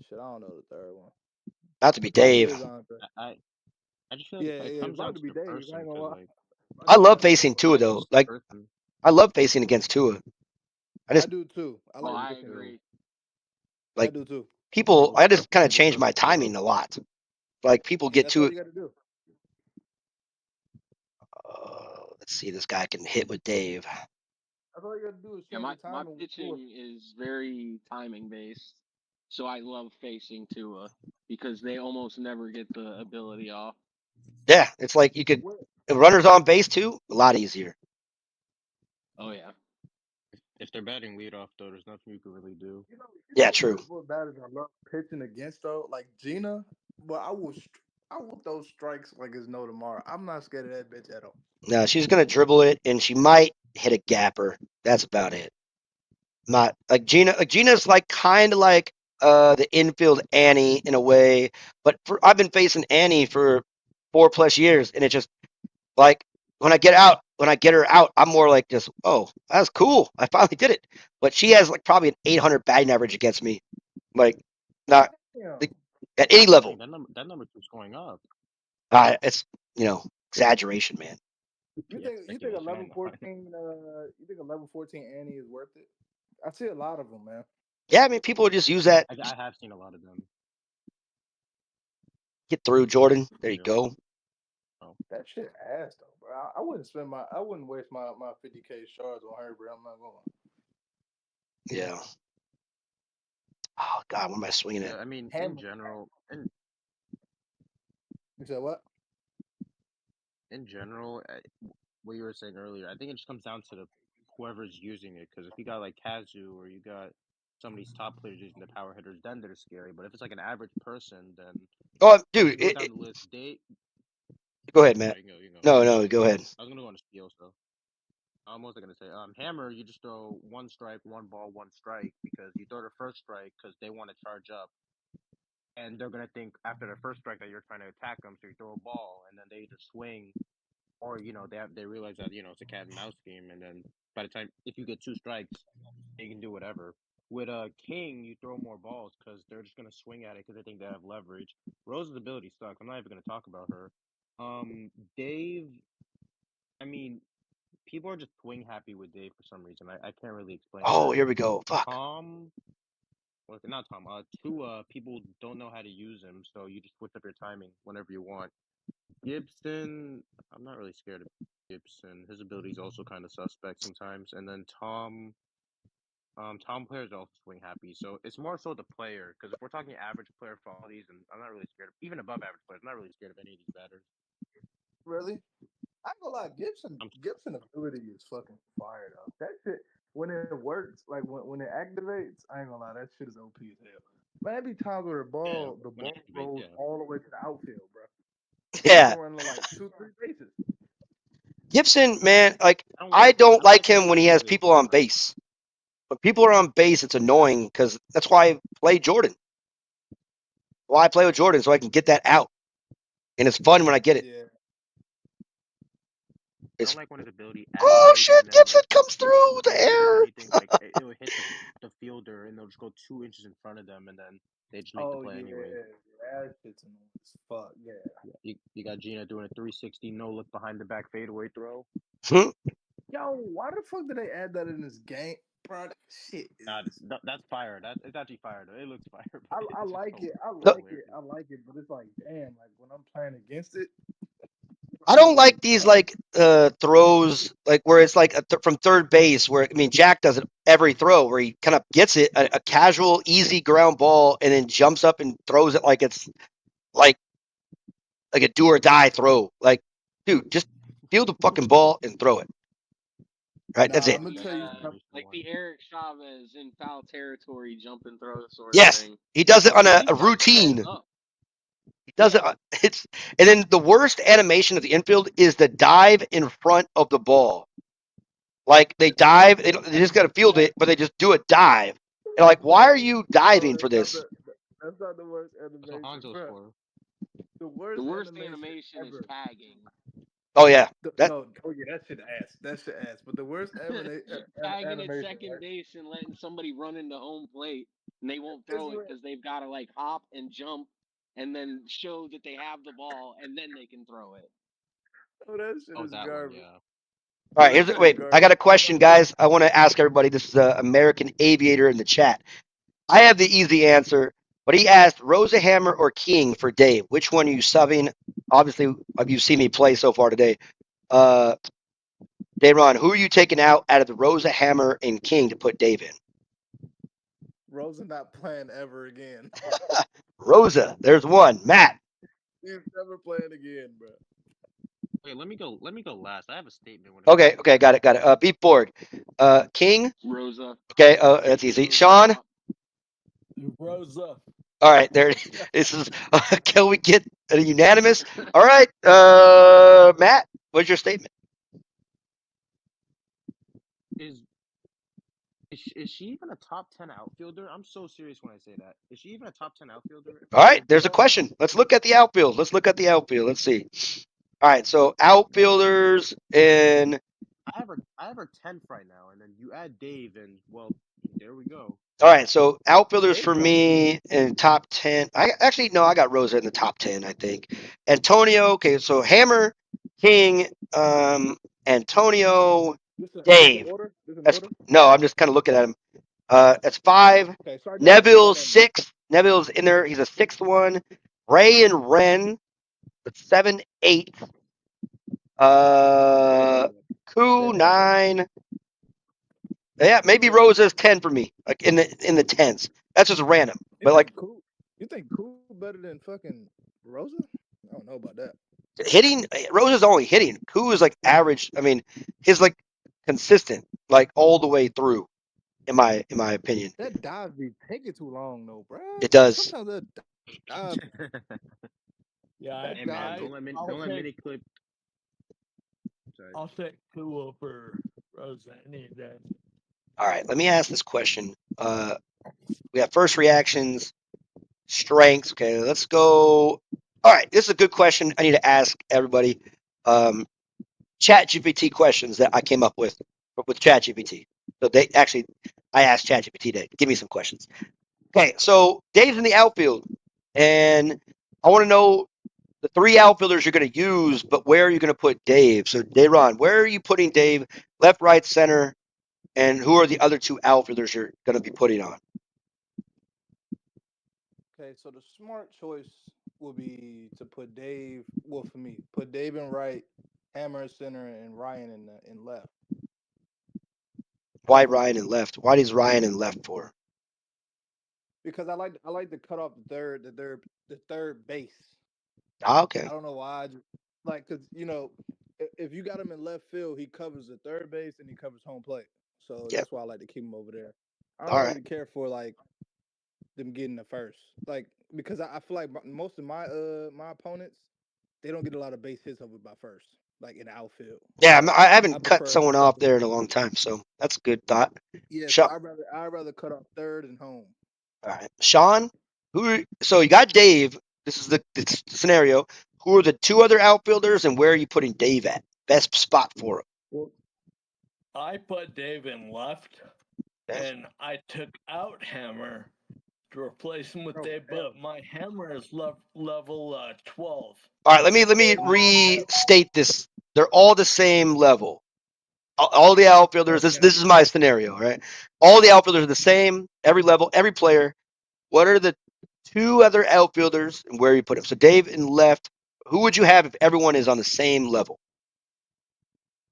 shit. I don't know the third one. not to be Probably Dave. is Andre. I just feel like Yeah, it yeah. comes down About to to be the Dave. I person ain't gonna because lie. like About I to be love Dave. facing Tua yeah, though. just the Like person. I love facing against Tua. I I just do too. I Oh, like I facing him. agree. I like do too. people. I just kind of People changed trust my Tua. timing a lot. Like people I mean, get that's all too. you got to do. Let's see, this guy can hit with Dave. That's all you got to do is Yeah, change my your timing with Tua. pitching is very timing based, so I love facing Tua because they almost never get the ability off. Yeah, it's like you could. What? If runners on base too, a lot easier. Oh yeah. If they're batting leadoff though, there's nothing you can really do. Yeah, true. What batters I love pitching against though, like Gina. But I will throw strikes like it's no tomorrow. I'm not scared of that bitch at all. No, she's gonna dribble it, and she might hit a gapper. That's about it. Not like Gina. Like Gina's like kind of like the infield Annie in a way, but I've been facing Annie for 4+ years, and it just like when I get her out, I'm more like just, oh, that's cool. I finally did it. But she has like probably an 800 batting average against me. Like not Yeah. like, at any level. Dang, that number keeps going up. It's exaggeration, man. You Yeah, think you think speculation. I know. 11-14 you think 11-14 Annie is worth it? I see a lot of them, man. Yeah, I mean, people just use that. I have seen a lot of them. Get through, Jordan. There you Yeah. go. Oh, That shit ass though, bro. I wouldn't waste my 50K shards on her, bro. I'm not going. Yeah. Oh God, what am I swinging at? yeah. I mean, in Hammer. general, You said what? in general, what you were saying earlier, I think it just comes down to the whoever's using it. Because if you got like Kazu or you got some of these top players using the power hitters, then they're scary. But if it's like an average person, then Oh, like dude, you go down the list, go ahead, yeah, Matt. you go. No, no, go ahead. I was gonna go on a steal, so I'm also gonna say, Hammer, you just throw one strike, one ball, one strike because you throw the first strike because they want to charge up, and they're gonna think after the first strike that you're trying to attack them, so you throw a ball, and then they either swing or they realize that it's a cat and mouse game, and then by the time if you get two strikes, they can do whatever. With a king, you throw more balls because they're just gonna swing at it because they think they have leverage. Rose's ability sucks. I'm not even gonna talk about her. Dave. I mean, people are just swing happy with Dave for some reason. I can't really explain Oh, that. here we go. Fuck. Tom, well, not Tom. Tua, people don't know how to use him, so you just switch up your timing whenever you want. Gibson, I'm not really scared of Gibson. His ability is also kind of suspect sometimes. And then Tom players also swing happy. So it's more so the player. Because if we're talking average player qualities, and I'm not really scared of even above average players, I'm not really scared of any of these batters. Really? I ain't gonna lie, I'm Gibson ability is fucking fire though. That shit when it works, like when it activates, I ain't gonna lie, that shit is OP as hell. Man, every time where yeah, the when it ball activates, rolls yeah. all the way to the outfield, bro. He Yeah, can run like 2-3 bases. Gibson, man. Like I I don't don't like like when him it's when he has activates people on either. base. When people are on base, it's annoying because that's why I play Jordan. Why I play with Jordan so I can get that out, and it's fun when I get it. Yeah. I don't It's like when his ability oh activates and shit, then Gibson like comes through with the before he does air. anything, like it'll hit the fielder and they'll just go 2 inches in front of them and then they just make the Oh play yeah, anyway. that shit's annoying as fuck. Yeah. Yeah, you got Gina doing a 360 no look behind the back fadeaway throw. Yo, why the fuck did they add that in this game, bro? That shit is. That's fire. It's actually fire though. It looks fire, but I it's just like it. I No, like it. I like it. But it's like, damn, like when I'm playing against it, I shit don't is like these tough. like throws like where it's like from third base where I mean Jack does it every throw where he kind of gets it a casual easy ground ball and then jumps up and throws it like it's like like a do or die throw. Like, dude, just field the fucking ball and throw it. Right, that's Nah, it. I'm Oh gonna tell you That's yeah, an something. understand like one. the Eric Chavez in foul territory jump and throw sort of Yes, thing. he does it on Because a he's got the heads routine. up. He does it. It's and then the worst animation of the infield is the dive in front of the ball. Like they dive, they just got to field it, but they just do a dive. And like, why are you Bro, diving for this? that's not the worst That's what animation, Hanzo's bro. for. The The worst worst animation animation is ever. tagging. Oh yeah, that No, oh yeah, that shit ass. That shit ass. But the worst Tagging at animation, second right? base and letting somebody run into home plate and they won't It's throw it when because they've got to like hop and jump and then show that they have the ball and then they can throw it. oh that shit Oh, is that one, garbage. yeah. All right, That here's shit is wait. I got garbage. a question, guys. I want to ask everybody. This is American Aviator in the chat. I have the easy answer, but he asked Rosa Hammer or King for Dave. Which one are you subbing? Obviously, you've seen me play so far today. Uh, Dayron, who are you taking out of the Rosa Hammer and King to put Dave in? Rosa not playing ever again. Rosa, there's one. Matt. He's never playing again, bro. Wait, let me go. Let me go last. I have a statement when it comes Okay, to okay, Dave. got it, got it. Beat board. King. Rosa. Okay, that's easy. Rosa Sean. top. Rosa. All right, there. This is. Can we get a unanimous? All right, Matt. What's your statement? Is is she even a top 10 outfielder? I'm so serious when I say that. Is she even a top 10 outfielder? If All we're right, being there's a honest. question. Let's look at the outfield. Let's look at the outfield. Let's see. All right, so outfielders in. I have her 10th right now, and then you add Dave, and well, there we go. All right, so outfielders Dave for got me in top 10. I actually no, I got Rosa in the top 10. I think Antonio. Okay, so Hammer, King, Antonio, this in Dave. order. This in That's order. no. I'm just kind of looking at him. That's five. Okay, start down. Start Neville's down then. six. Neville's in there. He's a sixth one. Ray and Ren. That's seven, eight. Uh, Yeah, Ku dead ass. nine. Yeah, maybe Dead ass. Rosa's 10 for me, like in the tens. That's just random, You but like think cool? You think cool better than fucking Rosa? I don't know about that. hitting, Rosa's only hitting. Ku is like average. I mean, he's like consistent, like all the way through. In my opinion, That dive be taking too long though, bro. it does. Sometimes that dive, Yeah, that Hey dive man, I take. don't I'll let take mini clip. Sorry. I'll take two over Rosa any day. All right, let me ask this question. We have first reactions, strengths. Okay, let's go. All right, this is a good question. I need to ask everybody. Chat GPT questions that I came up with Chat GPT. So they actually, I asked Chat GPT to give me some questions. Okay, so Dave's in the outfield, and I want to know the three outfielders you're going to use, but where are you going to put Dave? So, Dayron, where are you putting Dave? Left, right, center, and who are the other two outfielders you're going to be putting on? Okay, so the smart choice will be to put Dave. Well, for me, put Dave in right, Hammer in center, and Ryan in left. Why Because Ryan and left? Why is Ryan in left for? I like to cut off the third base. Ah, okay. I don't know why. I just, like, cause if you got him in left field, he covers the third base and he covers home plate. So Yep. that's why I like to keep him over there. I All don't right. really care for like them getting the first, like because I feel like most of my opponents they don't get a lot of base hits over by first, like in the outfield. Yeah, So I I haven't cut prefer someone off there in a long time, so that's a good thought. yeah. So Sean, I'd rather cut off third and home. all right, Sean. So you got Dave. This is the scenario. Who are the two other outfielders, and where are you putting Dave at? Best spot for him. Well, I put Dave in left, Okay. and I took out Hammer to replace him with Oh Dave, hell but my Hammer is level 12. All right. Let me no! restate this. They're all the same level. All the outfielders. This Okay. this is my scenario, right? All the outfielders are the same. Every level, every player. What are the two other outfielders, and where you put them? So Dave in left. Who would you have if everyone is on the same level?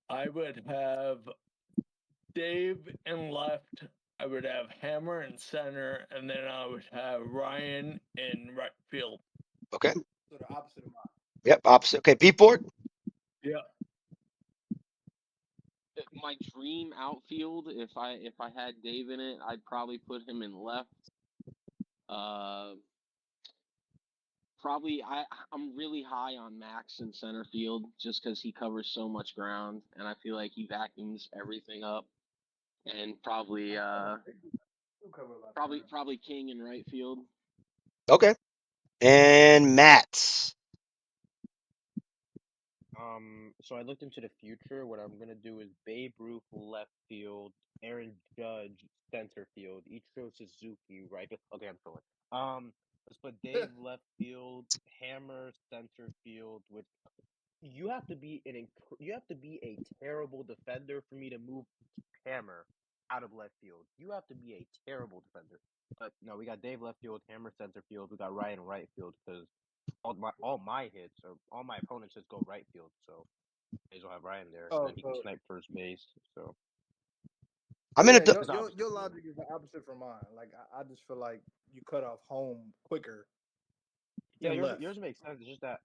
I would have Dave in left. I would have Hammer in center, and then I would have Ryan in right field. Okay. So the opposite of mine. Yep. Opposite. Okay. Beat board. Yeah, My dream outfield, if I had Dave in it, I'd probably put him in left. Uh, Probably I'm really high on Max in center field just because he covers so much ground, and I feel like he vacuums everything up. And He'll cover a lot of ground. probably King in right field. Okay. And Matt. So I looked into the future. What I'm gonna do is Babe Ruth left field, Aaron Judge center field, Ichiro Suzuki right. Okay, I'm filling. Let's put Dave left field, Hammer center field. With you have to be a terrible defender for me to move Hammer out of left field. You have to be a terrible defender. But no, we got Dave left field, Hammer center field. We got Ryan right field because all my hits or all my opponents just go right field. So may as well have Ryan there, and Oh, then he can so snipe first base. So I'm gonna. yeah, Do, your it's your opposite your for me. logic is the opposite from mine. Like I just feel like you cut off home quicker Yeah, than left. yours makes sense. It's just that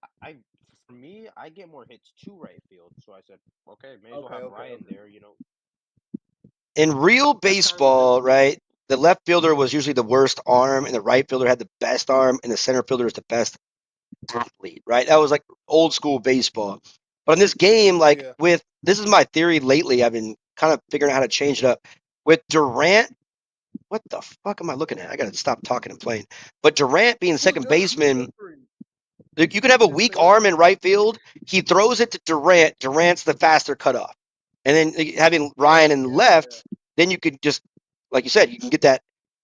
for me, I get more hits to right field. So I said, okay, may as well Okay, have okay, Ryan okay. there. in real That's kind of baseball, right? The left fielder was usually the worst arm, and the right fielder had the best arm, and the center fielder was the best athlete, right? That was like old school baseball. But in this game, like Yeah. with this is my theory lately. I've been kind of figuring out how to change it up. With Durant, what the fuck am I looking at? I gotta stop talking and playing. But Durant being second Who's your baseman, three? you can have a Just weak say your arm three. in right field. He throws it to Durant. Durant's the faster cutoff. And then having Yeah, Ryan in yeah, yeah. left, then you could just, like you said, you can get that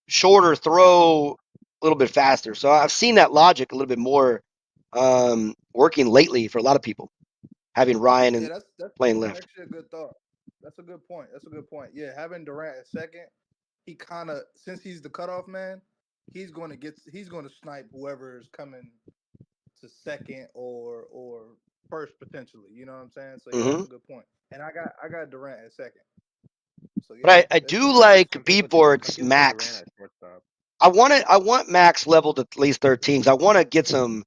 shorter throw a little bit faster. So I've seen that logic a little bit more working lately for a lot of people, having Ryan Yeah, and that's playing left. actually a good thought. That's a good point. That's a good point. Yeah, having Durant at second, he kind of since he's the cutoff man, he's going to snipe whoever is coming to second or first potentially. You know what I'm saying? So yeah, Hmm. that's a good point. And I got Durant at second. So But yeah, I that do should be like I'm decent. good with I'm Beeport's good with Durant Max. at shortstop. I want Max leveled at least 13s. I want to get some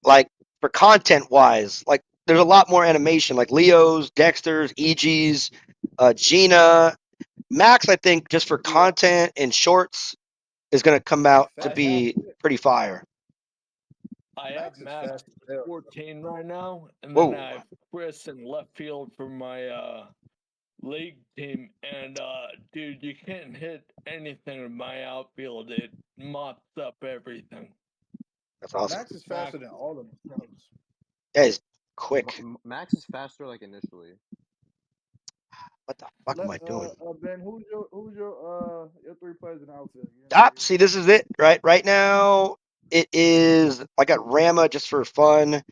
like for content wise, like there's a lot more animation, like Leo's, Dexter's, EG's, Gina, Max. I think just for Yeah, content and shorts is going to come out to I fast as have be shit. pretty fire. I have Max is Max fast as hell. 14 right now, and then Whoa, I have Chris in left field for my league team. And dude, you can't hit anything in my outfield. It mops up everything. that's awesome. Max is Max, faster than all of the subs. That is quick. Max is faster like initially. What the fuck am Let I doing? Ben, who's your three players in the outfield? Ah, You see, this is it, right? Right now, it is. I got Rama just for fun, and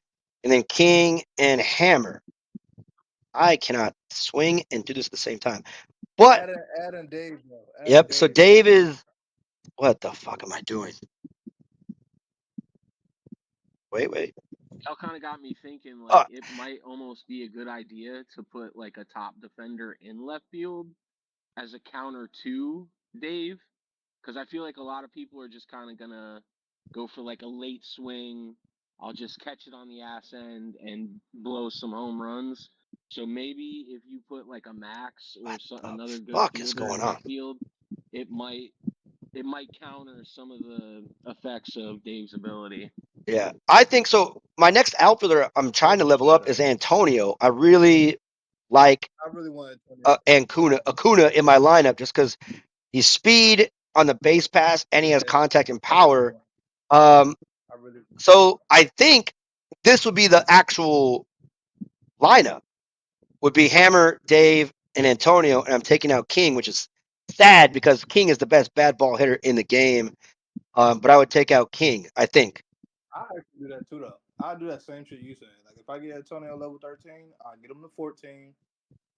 then King and Hammer. I cannot swing and do this at the same time. But add in Dave though. Add in yep. So Dave. Dave is. What the fuck am I doing? Wait. Y'all kind of got me thinking like Uh, it might almost be a good idea to put like a top defender in left field as a counter to Dave, because I feel like a lot of people are just kind of gonna go for like a late swing. I'll just catch it on the ass end and blow some home runs. So maybe if you put like a Max or what the another good fuck is fielder in going on? left field, it might it might counter some of the effects of Dave's ability. Yeah, I think so. My next outfielder I'm trying to That's level up is better. Antonio. I really like I really wanted Antonio. Acuna in my lineup just because he's speed on the base pass and he has Yeah, contact and I really power. want. Um, I really. so I think this would be the actual lineup. Would be Hammer, Dave, and Antonio, and I'm taking out King, which is sad because King is the best bad ball hitter in the game. But I would take out King, I think. I actually do that too though. I do that same shit you said. Like if I get Antonio level 13, I get him to 14,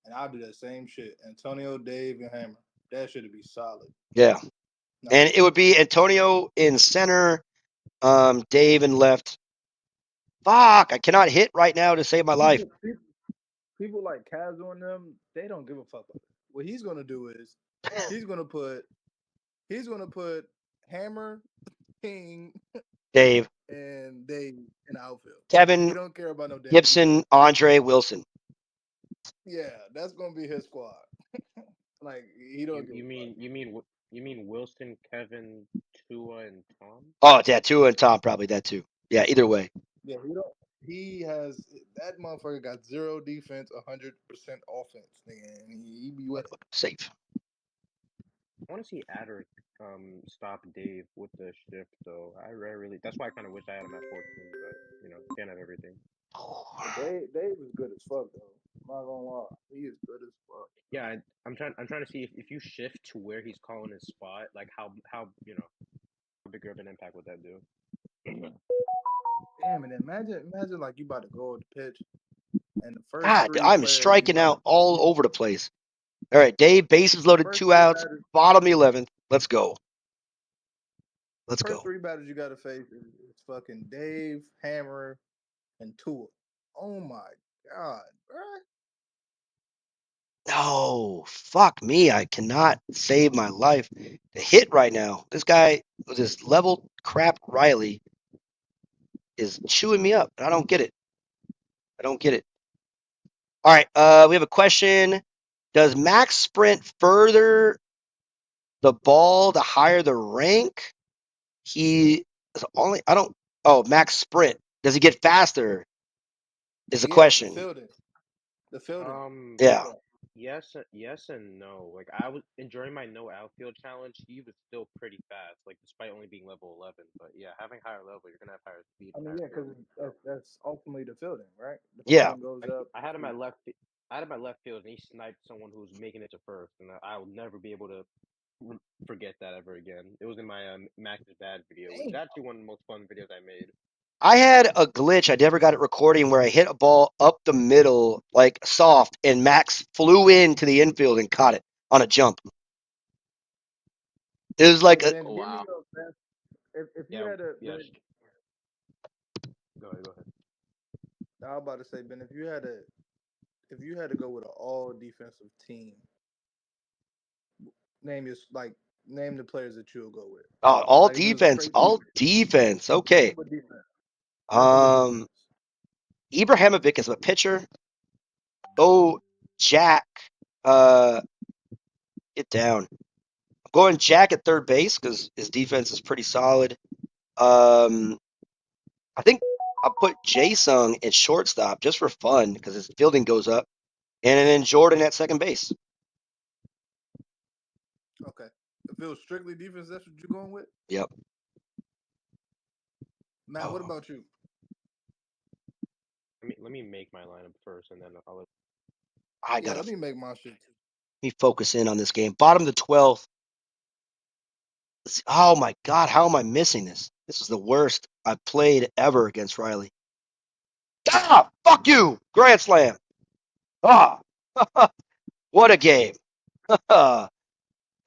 and I'll do that same shit. Antonio, Dave, and Hammer. That should be solid. Yeah, No, and it would be Antonio in center, Dave in left. Fuck, I cannot hit right now to save my life. people like Kazu and them, they don't give a fuck about it. What he's gonna do is he's gonna put he's gonna put Hammer, King, Dave, and Dave in the outfield. He Kevin, don't care about no damn defense. Gibson, Andre, Wilson. Yeah, that's gonna be his squad. Like he don't give You a fuck. mean you mean Wilson, Kevin, Tua, and Tom? Oh, yeah, Tua and Tom probably that too. Yeah, either way. Yeah, he don't. He has that motherfucker got 0 defense, 100% offense, nigga, and he be with it. Safe. I want to see Adder stop Dave with the shift though. I really that's why I kind of wish I had him at 14, but can't have everything. Dave is good as fuck though. I'm not gonna lie, he is good as fuck. Yeah, I'm trying to see if you shift to where he's calling his spot, like how how bigger of an impact would that do? Damn, and imagine like you about to go to pitch, and the first God, three I'm players you striking about to out all over the place. All right, Dave, bases loaded, first 2 outs, bottom of the 11th. Let's go. Let's first go. three batters you got to face is fucking Dave, Hammer, and Tua. Oh my god, bruh. No, fuck me. I cannot save my life. The hit right now. This guy with this level crap Riley is chewing me up. I don't get it. I don't get it. All right, we have a question. Does max sprint further the ball the higher the rank? He is only, I don't, oh, max sprint. Does he get faster? Is the Yeah, the question. fielding, the fielding. Yeah. Yes and no. Like I was during my no outfield challenge, he was still pretty fast, like despite only being level 11. But yeah, having higher level, you're gonna have higher speed I and mean, higher yeah, because fielding. that's ultimately the fielding, right? The Yeah. fielding goes Like up. I had him at I had him at left field, and he sniped someone who was making it to first, and I will never be able to forget that ever again. It was in my Max is Bad video, which is Damn. actually one of the most fun videos I made. I had a glitch. I never got it recording where I hit a ball up the middle, like soft, and Max flew into the infield and caught it on a jump. It was So like a, Ben, Oh give me wow. your best. If you Yeah, had a yeah. Ben, Go ahead, go ahead. I was about to say Ben, if you had to go with an all defensive team, name your like name the players that you'll go with. all Like if it was defense, straight all defense, defense. nothing Okay. but defense, nothing but Um, defense. Ibrahimovic is a pitcher. Oh, Jack. Uh, get down. I'm going Jack at third base because his defense is pretty solid. Um, I think I'll put Jason at shortstop just for fun because his fielding goes up, and then Jordan at second base. Okay. If it was strictly defense, that's what you're going with. Yep. Matt, what Oh, about you? Let me make my lineup first, and then I'll let. I Yeah, gotta let me make my shit too. me focus in on this game. Bottom of the 12th. Oh my God, how am I missing this? This is the worst I've played ever against Riley. Ah, fuck you! Grand slam. Ah, what a game.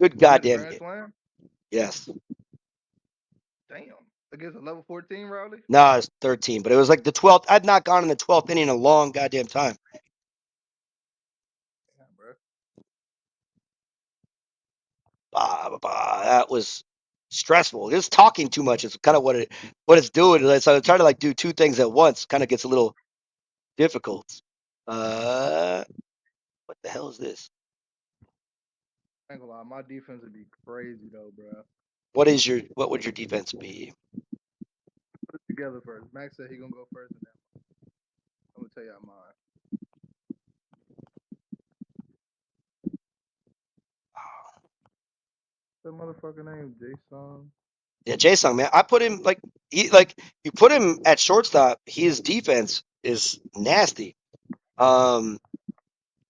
Good You had a goddamn grand game. slam? Yes. Damn. Against a level 14 Rowley? No, it's 13, but it was like the 12th. I'd not gone in the 12th inning in a long goddamn time. Yeah, bro. That was stressful. Just talking too much is kind of what it's doing. So I'm trying to like do two things at once. Kind of gets a little difficult. What the hell is this? I ain't gonna lie, my defense would be crazy though, bro. What would your defense be? Put it together first. Max said he gonna go first, and then I'm gonna tell y'all mine. The motherfucker name Jason. Yeah, Jason, man. I put him like you put him at shortstop. His defense is nasty. Um,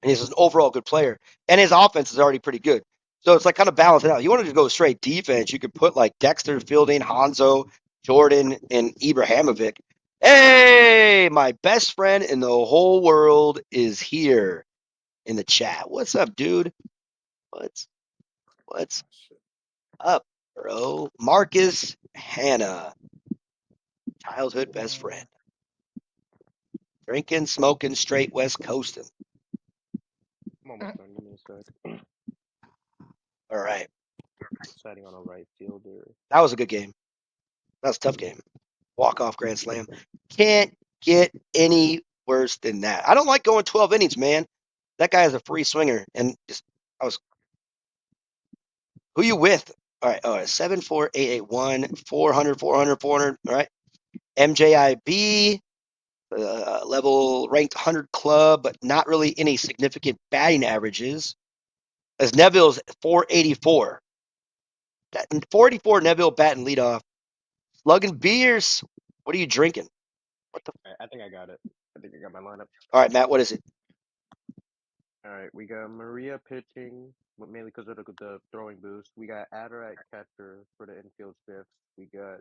and he's an overall good player, and his offense is already pretty good. So it's like kind of balancing out. You wanted to go straight defense, you could put like Dexter Fielding, Hanzo, Jordan, and Ibrahimovic. Hey, my best friend in the whole world is here in the chat. What's up, dude? What's what's Shit. up, bro? Marcus Hanna, childhood best friend. Drinking, smoking, straight West Coasting. I'm almost done. Give me a sec. All right. Deciding on a right fielder. That was a good game. That was a tough game. Walk-off grand slam. Can't get any worse than that. I don't like going 12 innings, man. That guy is a free swinger. And just, I was, who you with? All right. 74881, 400, 400, 400. All right. MJIB, level ranked 100 club, but not really any significant batting averages. As Neville's 484. 484 Neville batting leadoff. Slugging beers. What are you drinking? What the? I think I got it. I think I got my lineup. All right, Matt. What is it? All right, we got Maria pitching, mainly because of the throwing boost. We got Adder at catcher for the infield shifts. We got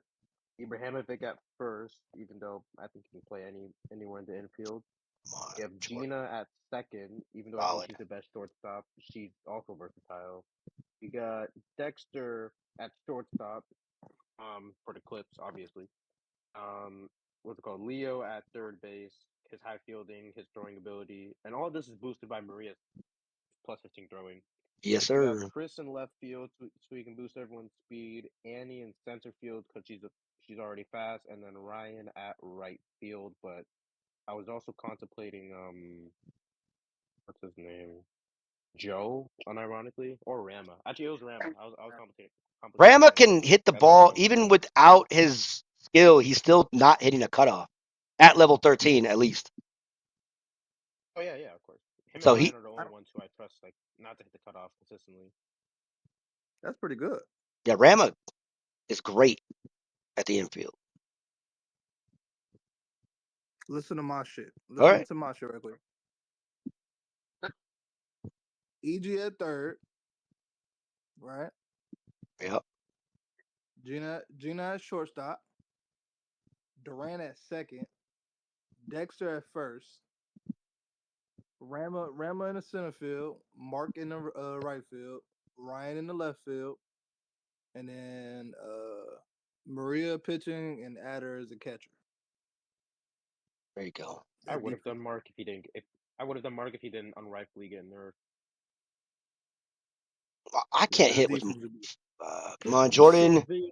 Ibrahimovic at first, even though I think he can play anywhere in the infield. Come on, We have Jordan. Gina at second, even though I think Solid. she's the best shortstop. She's also versatile. We got Dexter at shortstop, for the Clips, obviously. Um, what's it called? Leo at third base, his high fielding, his throwing ability, and all this is boosted by Maria's plus 15 throwing. Yes, We have sir. Chris in left field, so he can boost everyone's speed. Annie in center field because she's already fast, and then Ryan at right field. But I was also contemplating what's his name, Joe, unironically, or Rama. Actually, it was Rama. I was contemplating Rama Rama can hit the as my ball second even pitcher. without his skill. He's still not hitting a cutoff at level 13 at least. Oh yeah, of course. Him and So Ryan he, are the only ones who I trust, like not to hit the cutoff consistently. That's pretty good. yeah, Rama is great at the infield. Listen to my shit. All Listen right. to my shit right quick. EG at third, right? Yep. Gina at shortstop. Durant at second. Dexter at first. Rama in the center field. Mark in the right field. Ryan in the left field. And then Maria pitching and Adder as a catcher. There you go. I Their would have done defense. Mark if he didn't. If I would have done Mark if he didn't unrightfully get nerfed. I Yeah, can't their hit with. defense. Come on, So Jordan. the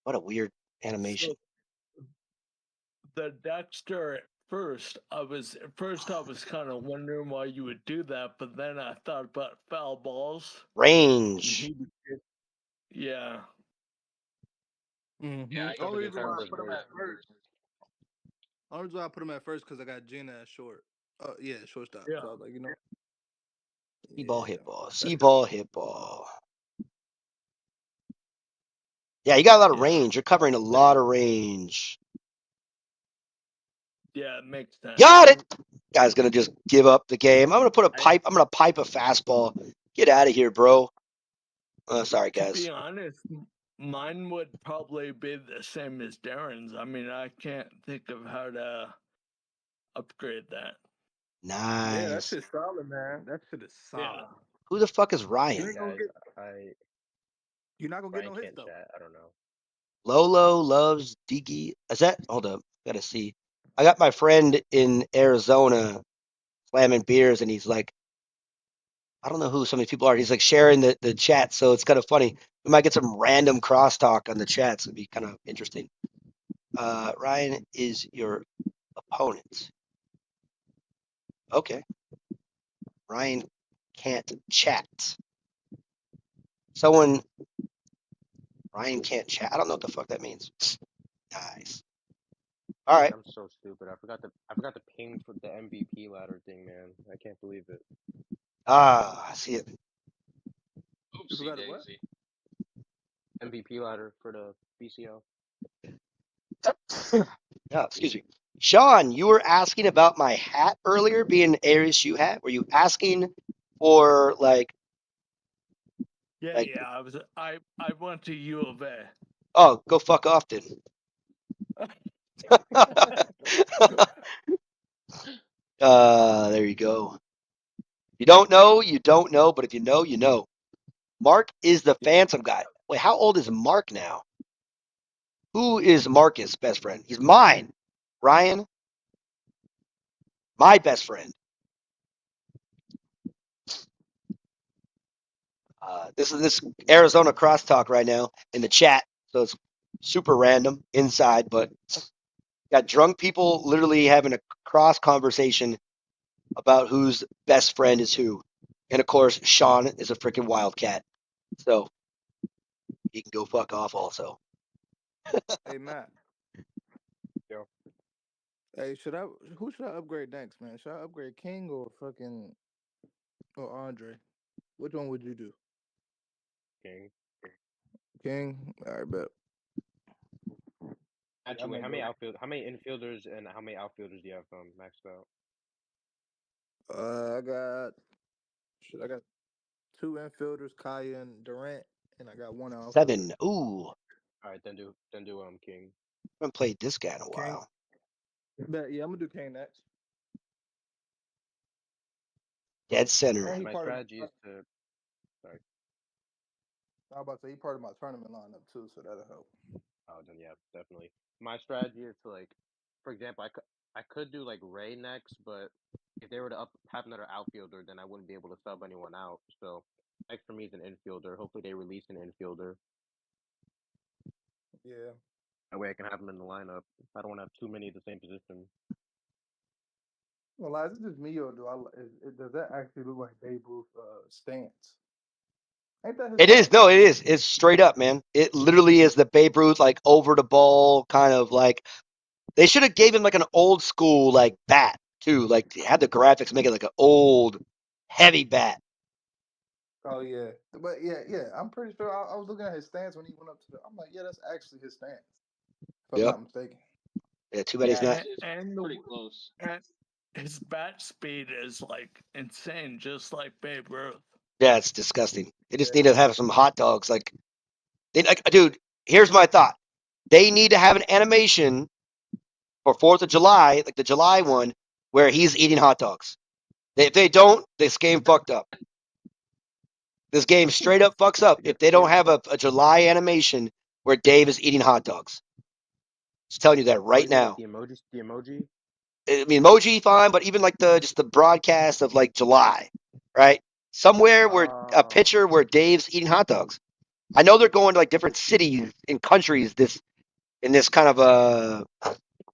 What a weird animation. so the Dexter at first, I was kind of wondering why you would do that, but then I thought about foul balls. And Range. he would yeah. Mm-hmm. Yeah, I Stuff Only can reason against why I Adams definitely put him see worse. at that. first. Only reason why I put him at first because I got Gina at short. Yeah, shortstop. Yeah. So I was like, See ball, yeah, hit ball. See that's good. ball, hit ball. Yeah, you got a lot of Yeah. range. You're covering a lot of range. Yeah, it makes sense. Got it. Guy's gonna just give up the game. I'm gonna put a I pipe. I'm gonna pipe a fastball. Get out of here, bro. Sorry, to be guys. honest, mine would probably be the same as Darren's. I mean, I can't think of how to upgrade that. Yeah, that Nice. shit's solid, man. That shit is Yeah. solid. Who the fuck is You Ryan? ain't gonna Guys, get. I You're not gonna get Ryan no hits can't though. chat. I don't know. Lolo loves Diggy. Is that? Hold up. Gotta see. I got my friend in Arizona slamming beers, and he's like, I don't know who some of these people are. He's like sharing the chat, so it's kind of funny. We might get some random crosstalk on the chats. It'd be kind of interesting. Ryan is your opponent. Okay. Ryan can't chat. Someone. Ryan can't chat. I don't know what the fuck that means. Nice. All right. I'm so stupid. I forgot to ping for the MVP ladder thing, man. I can't believe it. I see it. You Oopsie forgot it what? daisy. MVP ladder for the BCL. Yeah, excuse me. Sean, you were asking about my hat earlier being an Aries shoe hat. Were you asking for Yeah, like I went to U of A. oh, go fuck off then. There you go. You don't know, you don't know, but if you know, you know. Mark is the Yeah. Phantom guy. Wait, how old is Mark now? Who is Marcus' best friend? He's mine. Ryan, my best friend. This is this Arizona crosstalk right now in the chat, so it's super random inside, but got drunk people literally having a cross conversation about whose best friend is who, and of course Sean is a freaking wildcat, so he can go fuck off also. Hey Matt. Hey, should I? Who should I upgrade next, man? Should I upgrade King or fucking or Andre? Which one would you do? King. King. All right, bet. I'm Actually, wait, gonna go. how many infielders and how many outfielders do you have maxed out? I got. Shit, I got two infielders, Kaya and Durant, and I got one outfielder. 7. Ooh, All right, then do King. I haven't played this guy in a King. while. Bet. Yeah, I'm gonna do King next. Dead center. And he My part of strategy my. is to sorry. I was about to say he part of my tournament lineup too, so that'll help. Oh, then yeah, definitely. My strategy is to like, for example, I could do like Ray next, but if they were to have another outfielder, then I wouldn't be able to sub anyone out. So next for me is an infielder. Hopefully they release an infielder. Yeah. That way I can have them in the lineup. I don't want to have too many of the same position. Well, is it just me or does that actually look like Babe Ruth stance? Ain't that his It is. stance? No, it is. It's straight up, man. It literally is the Babe Ruth, like, over the ball, kind of like. They should have gave him, like, an old school, like, bat, too. Like, had the graphics make it like an old, heavy bat. Oh yeah, but yeah. I'm pretty sure I was looking at his stance when he went up to the. I'm like, yeah, that's actually his stance, if I'm Yep. not mistaken. Yeah, too bad he's Yeah, not. it's And pretty close. and his bat speed is like insane, just like Babe Ruth. Yeah, it's disgusting. They just Yeah. need to have some hot dogs. Like, dude, here's my thought. They need to have an animation for 4th of July, like the July one, where he's eating hot dogs. If they don't, this game fucked up. This game straight up fucks up if they don't have a July animation where Dave is eating hot dogs. Just telling you that Oh, right you mean like now. the emojis? The emoji? I mean, emoji fine, but even like the broadcast of like July, right? Somewhere where a Oh, picture where Dave's eating hot dogs. I know they're going to like different cities and countries in this kind of a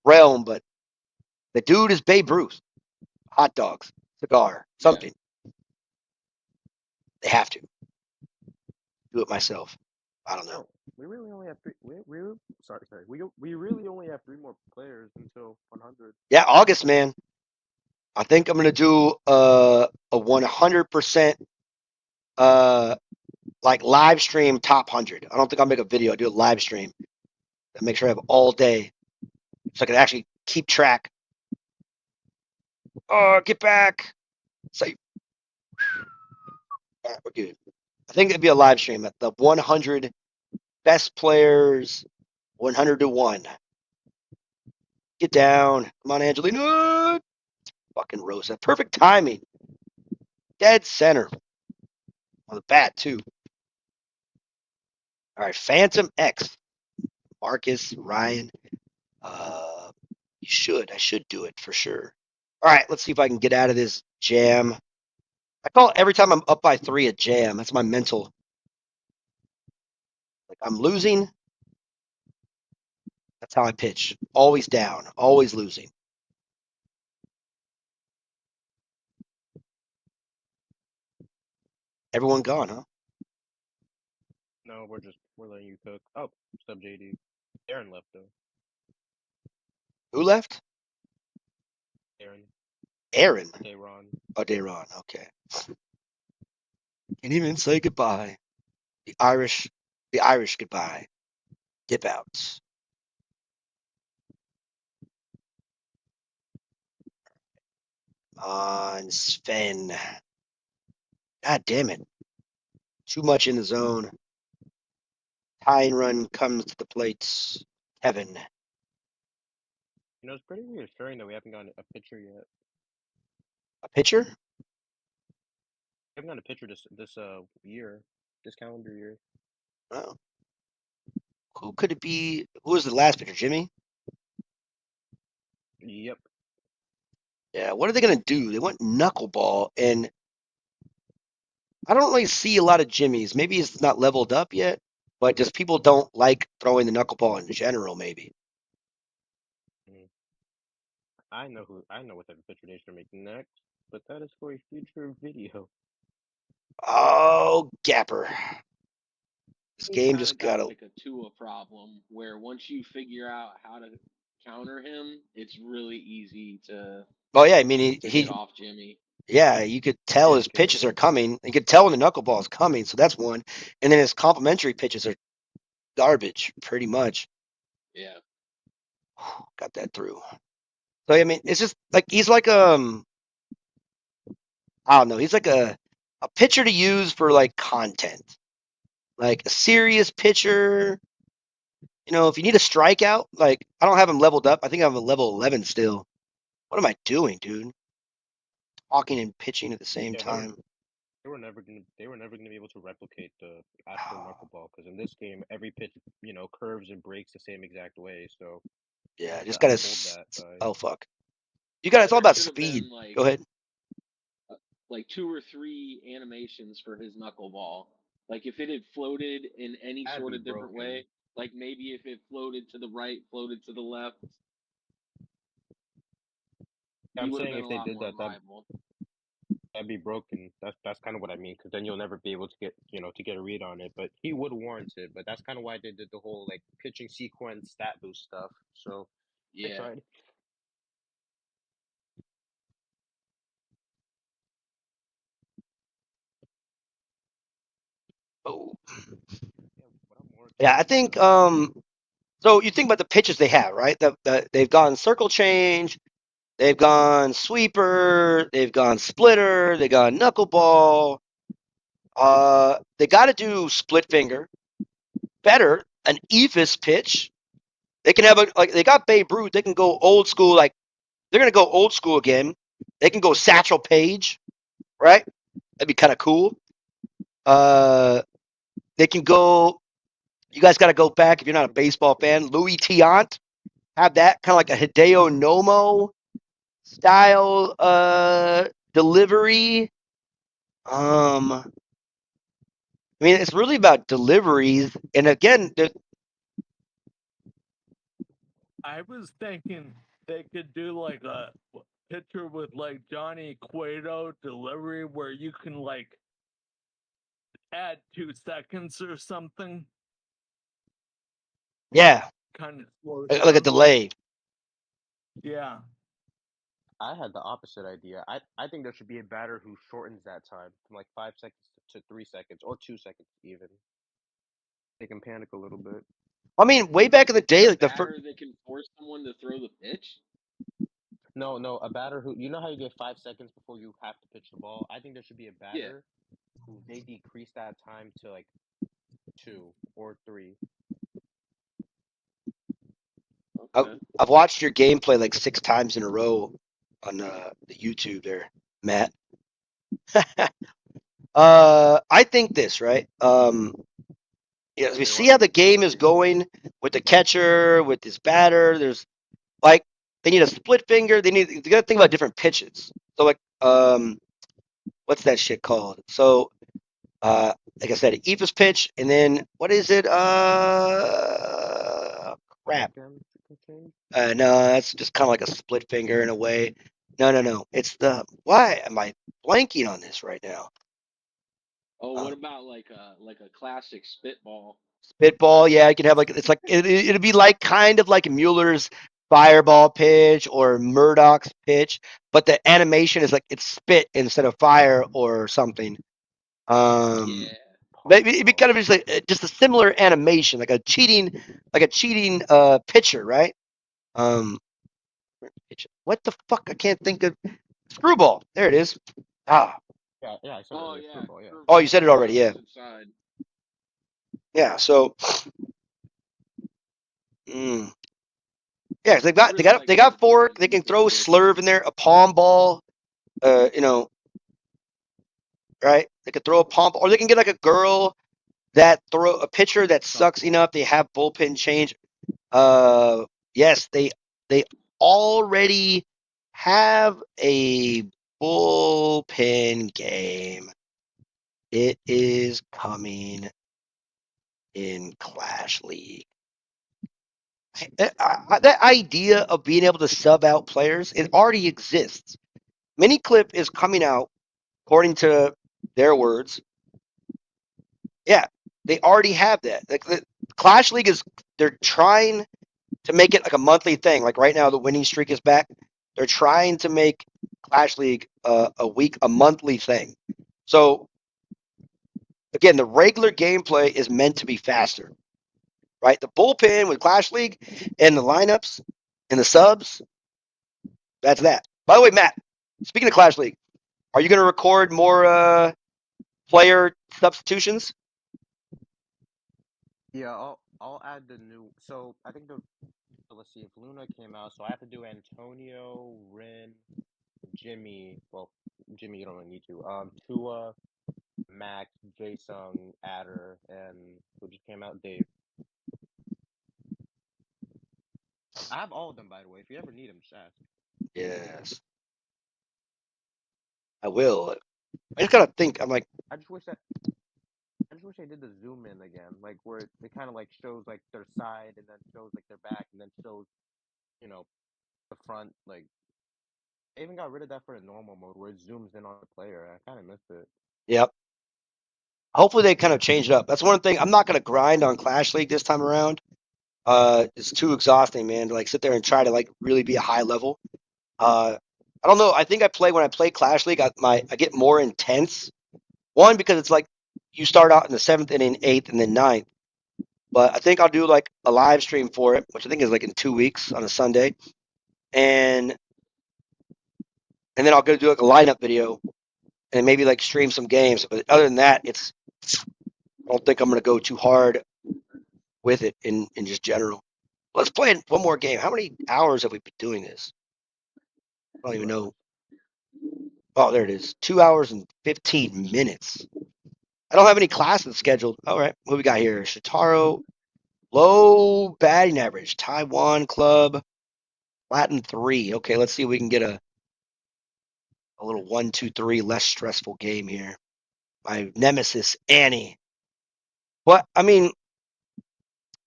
realm, but the dude is Babe Ruth. Hot dogs, cigar, Yeah. something. They have to do it myself. I don't know. oh, we really only have three. Sorry. We really only have three more players until 100. Yeah, August, man. I think I'm gonna do a 100% uh like live stream top 100. I don't think I'll make a video. I'll do a live stream and make sure I have all day so I can actually keep track. Oh, get back! So, all right, we're good. I think it'd be a live stream at the 100 best players, 100 to one. Get down, come on, Angelina. Fucking Rosa, perfect timing, dead center on the bat too. All right, Phantom X, Marcus, Ryan. I should do it for sure. All right, let's see if I can get out of this jam. I call it every time I'm up by 3 a jam. That's my mental. Like I'm losing. That's how I pitch. Always down. Always losing. Everyone gone, huh? No, we're letting you cook. Oh, sub JD. Aaron left though. Who left? Aaron, Aaron. Dayron. Oh, Dayron. Okay. Can't even say goodbye. The Irish. The Irish goodbye. Dip outs. On Sven. God damn it. Too much in the zone. Tying run comes to the plates. Kevin. It's pretty reassuring that we haven't gotten a pitcher yet. A pitcher? We haven't gotten a pitcher this year, this calendar year. Oh. Who could it be? Who was the last pitcher? Jimmy? Yep. Yeah, what are they going to do? They want knuckleball, and I don't really see a lot of Jimmys. Maybe it's not leveled up yet, but just people don't like throwing the knuckleball in general, maybe. Mm. I know what type of pitcher they should make next, but that is for a future video. Oh, Gapper. This He's game kind just of got got a. like a Tua problem where once you figure out how to counter him, it's really easy to Oh yeah, I mean get off Jimmy. yeah, you could tell Yeah, his pitches are coming. You could tell when the knuckleball is coming, so that's one. And then his complimentary pitches are garbage, pretty much. Yeah. Got that through. So I mean, it's just like he's like I don't know, he's like a pitcher to use for like content, like a serious pitcher. You know, if you need a strikeout, like I don't have him leveled up. I think I have a level 11 still. What am I doing, dude? Talking and pitching at the same yeah, time. they were never gonna be able to replicate the actual knuckleball because in this game every pitch curves and breaks the same exact way. So Yeah, to just gotta. uphold that, Oh fuck, you got. It's all There about should have speed. been Go ahead. like 2 or 3 animations for his knuckleball. Like if it had floated in any that'd sort be of different broken. way, like maybe if it floated to the right, floated to the left, he I'm would have saying been if a they lot did more that, viable. that'd be broken. That's kind of what I mean. Because then you'll never be able to get to get a read on it. But he would warrant it. But that's kind of why they did the whole like pitching sequence stat boost stuff. So they Yeah. tried. Oh, Yeah, what I'm more yeah. I excited think. about. So you think about the pitches they have, right? They've gone circle change. They've gone sweeper. They've gone splitter. They've gone knuckleball. They got to do split finger better. An ephus pitch. They can have like they got Babe Ruth. They can go old school. Like they're gonna go old school again. They can go Satchel Paige, right? That'd be kind of cool. Uh, they can go. You guys got to go back if you're not a baseball fan. Louis Tiant, have that kind of like a Hideo Nomo style delivery. I mean, it's really about deliveries. And again, I was thinking they could do like a picture with like Johnny Cueto delivery where you can like add 2 seconds or something, yeah, kind of slow like a down. delay. Yeah. I had the opposite idea. I think there should be a batter who shortens that time from like 5 seconds to 3 seconds or 2 seconds even. They can panic a little bit. I mean, way back in the day, A like the first. batter that can force someone to throw the pitch. No, no, a batter who you know how you get 5 seconds before you have to pitch the ball. I think there should be a Yeah. batter who they decrease that time to like 2 or 3. I- Okay. I've watched your gameplay like 6 times in a row on the YouTube there, Matt. I think this right. Yeah, we Say see what? how the game is going with the catcher, with this batter. There's like they need a split finger. They got to think about different pitches. So like what's that shit called? So like I said, an Eva's pitch, and then what is it? Crap. Breakdown change? No, that's just kind of like a split finger in a way. No, no, no. It's the why am I blanking on this right now? Oh, Uh, what about like a classic spitball? Spitball, yeah, you can have like it's like it'd be like kind of like Mueller's fireball pitch or Murdoch's pitch, but the animation is like it's spit instead of fire or something. Um, Yeah. maybe it'd be Oh, kind of just a similar animation, like a cheating pitcher, right? Um, what the fuck? I can't think of screwball. There it is. Ah, yeah, yeah. I said Oh earlier, yeah, screwball. Yeah. oh, you said curveball it on the already. Yeah, opposite side. yeah. So, mm, yeah, I really like they what they're got doing fork. with They can Eva's throw pitch. slurve in there, a palm ball. You know, right? They could throw a palm, or they can get like a girl that throw a pitcher that sucks enough. They have bullpen change. Yes, they already have a bullpen game. It is coming in Clash League. That idea of being able to sub out players, it already exists. Miniclip is coming out, according to their words. Yeah, they already have that. Like the Clash League is, they're trying. to make it like a monthly thing. Like right now, the winning streak is back. They're trying to make Clash League a monthly thing. So again, the regular gameplay is meant to be faster, right? The bullpen with Clash League and the lineups and the subs, that's that. By the way, Matt, speaking of Clash League, are you going to record more player substitutions? Yeah, I'll add the new. So I think the let's see if Luna came out. So I have to do Antonio, Rin, Jimmy. Well, Jimmy, you don't really need to. Tua, Max, Jason, Adder, and who just came out, Dave. I have all of them, by the way. If you ever need them, just ask. Yes, I will. I just gotta think. I'm like, I just wish that I just wish they did the zoom in again, like where it kind of like shows like their side and then shows like their back and then shows you know the front. Like they even got rid of that for the normal mode where it zooms in on the player. I kind of missed it. yep. Hopefully they kind of change it up. That's one thing. I'm not gonna grind on Clash League this time around. It's too exhausting, man, to like sit there and try to like really be a high level. I don't know. I think when I play Clash League, I get more intense. One because it's like you start out in the seventh inning, eighth, and then ninth. But I think I'll do like a live stream for it, which I think is like in 2 weeks on a Sunday, and and then I'll go do like a lineup video and maybe like stream some games. But other than that, I don't think I'm gonna go too hard with it in just general. Let's play one more game. How many hours have we been doing this? I don't even 2 hours. know. Oh, there it is. 2 hours and 15 minutes. I don't have any classes scheduled. All right. What we got here? Shitaro, low batting average. Taiwan Club, Latin 3. Okay, let's see if we can get a little 1, 2, 3 less stressful game here. My nemesis, Annie. What? I mean,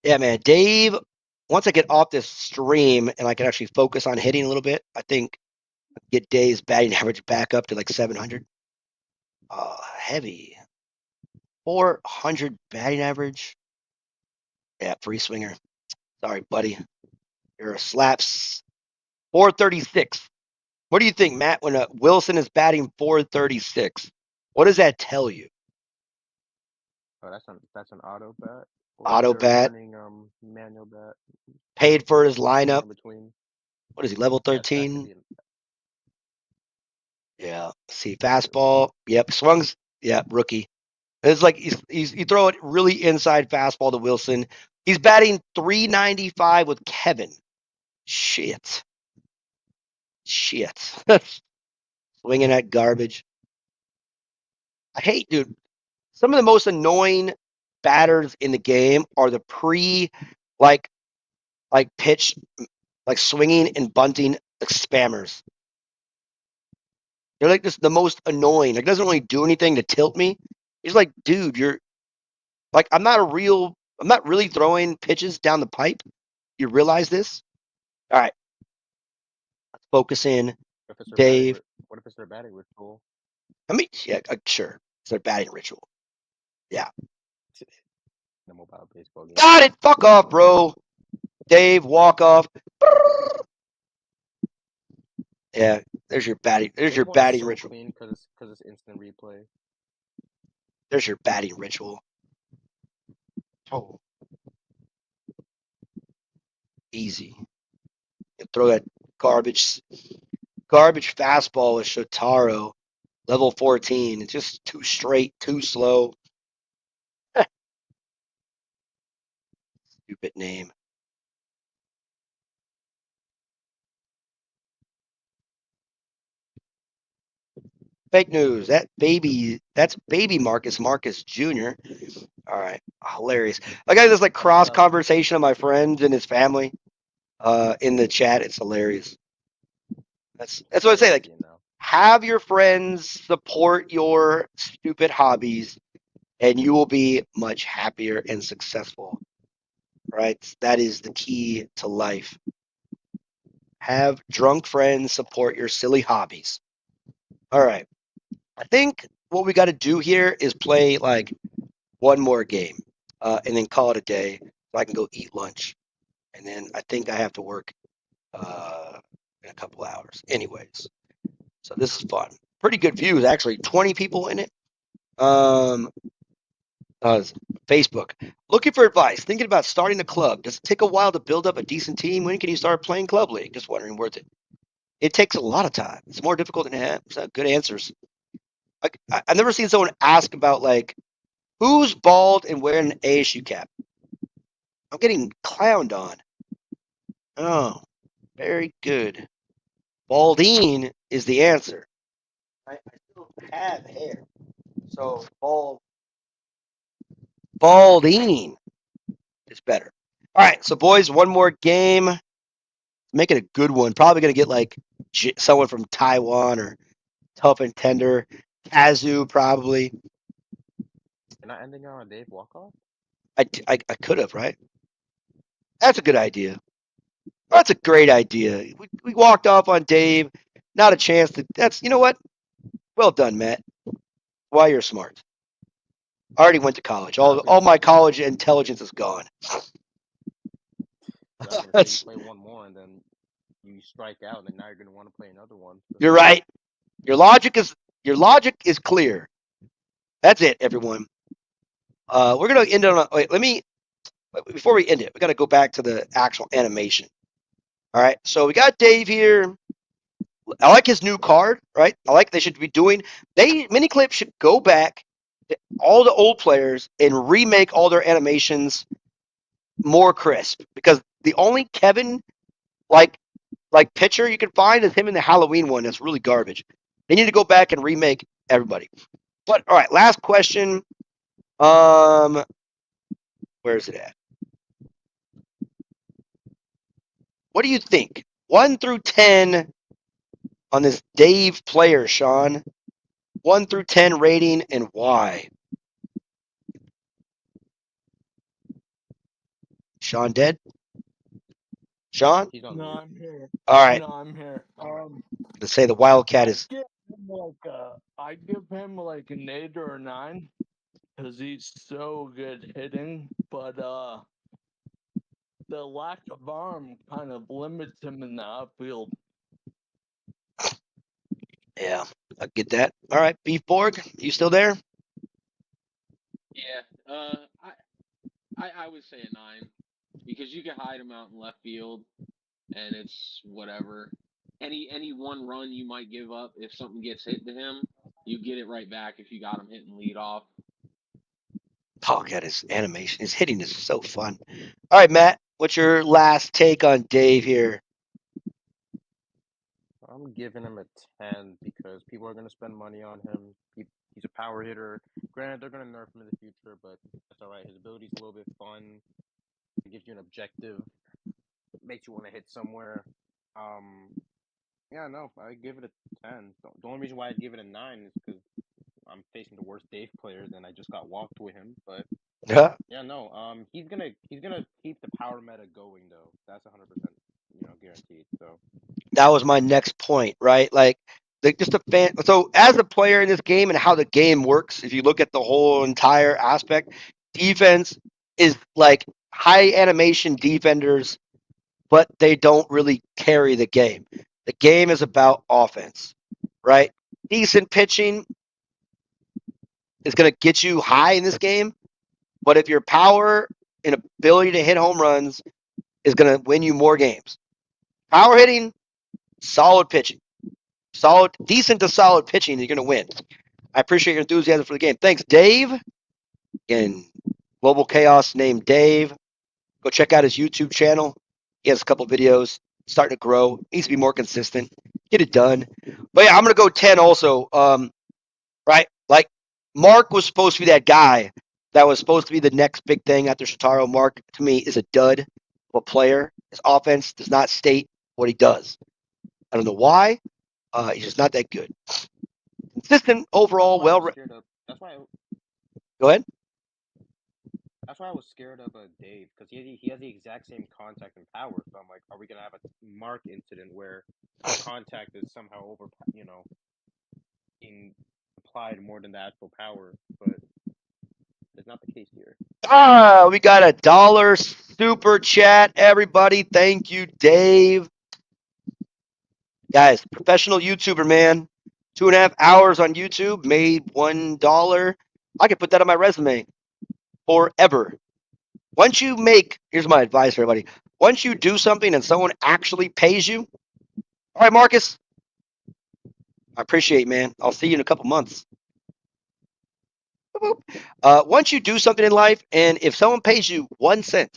yeah, man. Dave, once I get off this stream and I can actually focus on hitting a little bit, I think get Dave's batting average back up to like 700. Heavy. 400 batting average. Yeah, free swinger. Sorry, buddy. You're a slaps. 436. What do you think, Matt, when Wilson is batting 436? What does that tell you? Oh, that's an auto bat, or is Auto there a bat, running manual bat paid for his lineup. in between? What is he, level Yes, that could 13? be. Yeah. See, That could be. fastball. Yep. Swungs. Yeah, rookie. It's like you throw it really inside fastball to Wilson. He's batting 395 with Kevin. Shit. Shit. Swinging at garbage. I hate, dude. Some of the most annoying batters in the game are the like, pitch, like swinging and bunting like spammers. They're like just the most annoying. Like, it doesn't really do anything to tilt me. It's like, dude, you're like, I'm not really throwing pitches down the pipe. You realize this? All right, let's focus in, What if it's their batting? Dave. What if it's their batting ritual? I mean, yeah, sure. It's their batting ritual. Yeah. In a mobile baseball game. Got it. Fuck off, bro. Dave, walk off. Yeah, there's your batting. There's your Baseball is batting so ritual. clean because it's instant replay. There's your batting ritual. Oh, easy. You throw that garbage fastball with Shotaro, level 14. It's just too straight, too slow. Stupid name. Fake news. That's baby Marcus Jr. All right, hilarious. I got this like cross conversation of my friends and his family in the chat. It's hilarious. That's what I say. Like, Crazy now. have your friends support your stupid hobbies, and you will be much happier and successful. Right? That is the key to life. Have drunk friends support your silly hobbies. All right. I think what we got to do here is play like one more game and then call it a day so I can go eat lunch. and then I think I have to work in a couple hours. Anyways, so this is fun. Pretty good views, actually. 20 people in it. Um, Facebook. Looking for advice. Thinking about starting a club. Does it take a while to build up a decent team? When can you start playing club league? Just wondering. Worth it? It takes a lot of time. It's more difficult than it has. Good answers. Like I've never seen someone ask about like who's bald and wearing an ASU cap. I'm getting clowned on. Oh, very good. Balding is the answer. I still have hair, so balding is better. All right, so boys, one more game. Make it a good one. Probably gonna get like someone from Taiwan or Tough and Tender. Kazu probably. You're not ending on a Dave Walkoff? I could have, right? That's a good idea. That's a great idea. We walked off on Dave. Not a chance to. That's you know what? Well done, Matt. Why you're smart. I already went to college. I was gonna All my college intelligence is gone. I was gonna say you That's play one more and then you strike out, and then now you're gonna want to play another one. So. you're right. Your logic is clear. That's it, everyone. We're gonna end on. Wait, let me before we end it. We got to go back to the actual animation. All right. So we got Dave here. I like his new card, right? I like they should be doing. Mini Clip should go back to all the old players and remake all their animations more crisp because the only Kevin like picture you can find is him in the Halloween one. That's really garbage. They need to go back and remake everybody. But all right, last question. Um, where is it at? What do you think? 1 through 10 on this Dave player, Sean. 1 through 10 rating and why? Sean dead? Sean? He's on No, mute. I'm here. All right. No, I'm here. To say the Wildcat I is give him I give him like an 8 or a 9 because he's so good hitting, but the lack of arm kind of limits him in the outfield. yeah, I get that. All right, Beef Borg, you still there? Yeah, I would say a 9 because you can hide him out in left field, and it's whatever. Any one run you might give up if something gets hit to him, you get it right back if you got him hitting lead off. Oh god, his animation, his hitting is so fun. All right, Matt, what's your last take on Dave here? I'm giving him a 10 because people are gonna spend money on him. He's a power hitter. Granted, they're gonna nerf him in the future, but that's all right. His ability's a little bit fun. It gives you an objective. It makes you want to hit somewhere. Um, yeah, no, I give it a 10. The only reason why I'd give it a 9 is because I'm facing the worst Dave players, and I just got walked with him. But Yeah, yeah, no, he's gonna keep the power meta going though. That's 100%, guaranteed. So that was my next point, right? Like, just a fan. So, as a player in this game and how the game works, if you look at the whole entire aspect, defense is like high animation defenders, but they don't really carry the game. The game is about offense, right? Decent pitching is going to get you high in this game, but if your power and ability to hit home runs is going to win you more games. Power hitting, solid pitching, solid, decent to solid pitching, you're going to win. I appreciate your enthusiasm for the game. Thanks, Dave. Again, Global Chaos named Dave. Go check out his YouTube channel. He has a couple videos, starting to grow. Needs to be more consistent. Get it done. But yeah, I'm gonna go 10 also. Right? Like Mark was supposed to be that guy that was supposed to be the next big thing after Shotaro. Mark to me is a dud of a player. His offense does not state what he does. I don't know why. He's just not that good. Consistent that's overall, why I was well. scared of. Go ahead. That's why I was scared of Dave because he has the exact same contact and power. So I'm like, are we gonna have a Mark incident where the contact is somehow being applied more than the actual power? But it's not the case here. We got a dollar super chat, everybody. Thank you, Dave. Guys, professional YouTuber, man. 2.5 hours on YouTube, made $1. I could put that on my resume forever. Once you make, here's my advice, everybody. Once you do something and someone actually pays you, all right, Marcus, I appreciate it, man. I'll see you in a couple months. Once you do something in life, and if someone pays you 1 cent,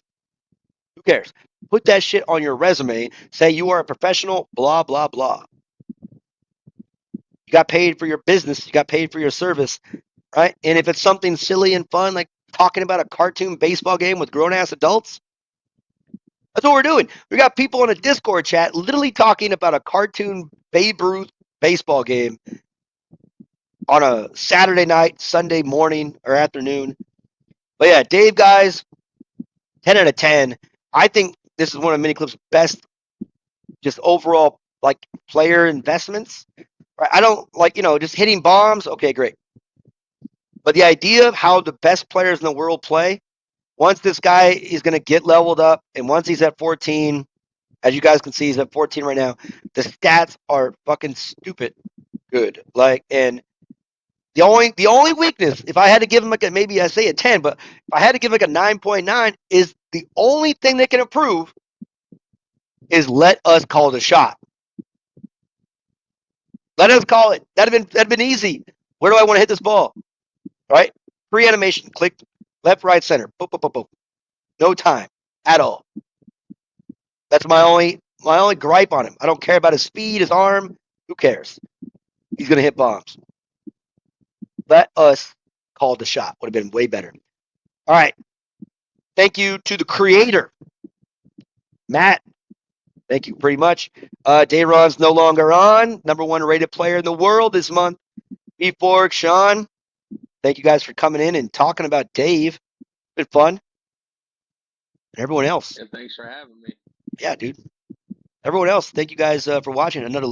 who cares? Put that shit on your resume. Say you are a professional, blah, blah, blah. You got paid for your business. You got paid for your service, right? And if it's something silly and fun, like talking about a cartoon baseball game with grown-ass adults, that's what we're doing. We got people in a Discord chat literally talking about a cartoon Babe Ruth baseball game on a Saturday night, Sunday morning, or afternoon. But yeah, Dave, guys, 10 out of 10. I think this is one of Miniclip's best, just overall, like, player investments. Right? I don't like, just hitting bombs. Okay, great. But the idea of how the best players in the world play, once this guy is going to get leveled up, and once he's at 14, as you guys can see, he's at 14 right now, the stats are fucking stupid good. Like, and the only weakness, if I had to give him like maybe I say a 10, but if I had to give like a 9.9, is the only thing they can improve is let us call the shot. Let us call it. That'd been easy. Where do I want to hit this ball? Right? Pre-animation, click left, right, center. Boop, boop, boop, boop. No time at all. That's my only gripe on him. I don't care about his speed, his arm. Who cares? He's gonna hit bombs. Let us call the shot. Would have been way better. All right. Thank you to the creator, Matt. Thank you pretty much. Dayron's no longer on. #1 rated player in the world this month. B4, Sean. Thank you guys for coming in and talking about Dave. It's been fun. And everyone else. And thanks for having me. Yeah, dude. Everyone else, thank you guys for watching another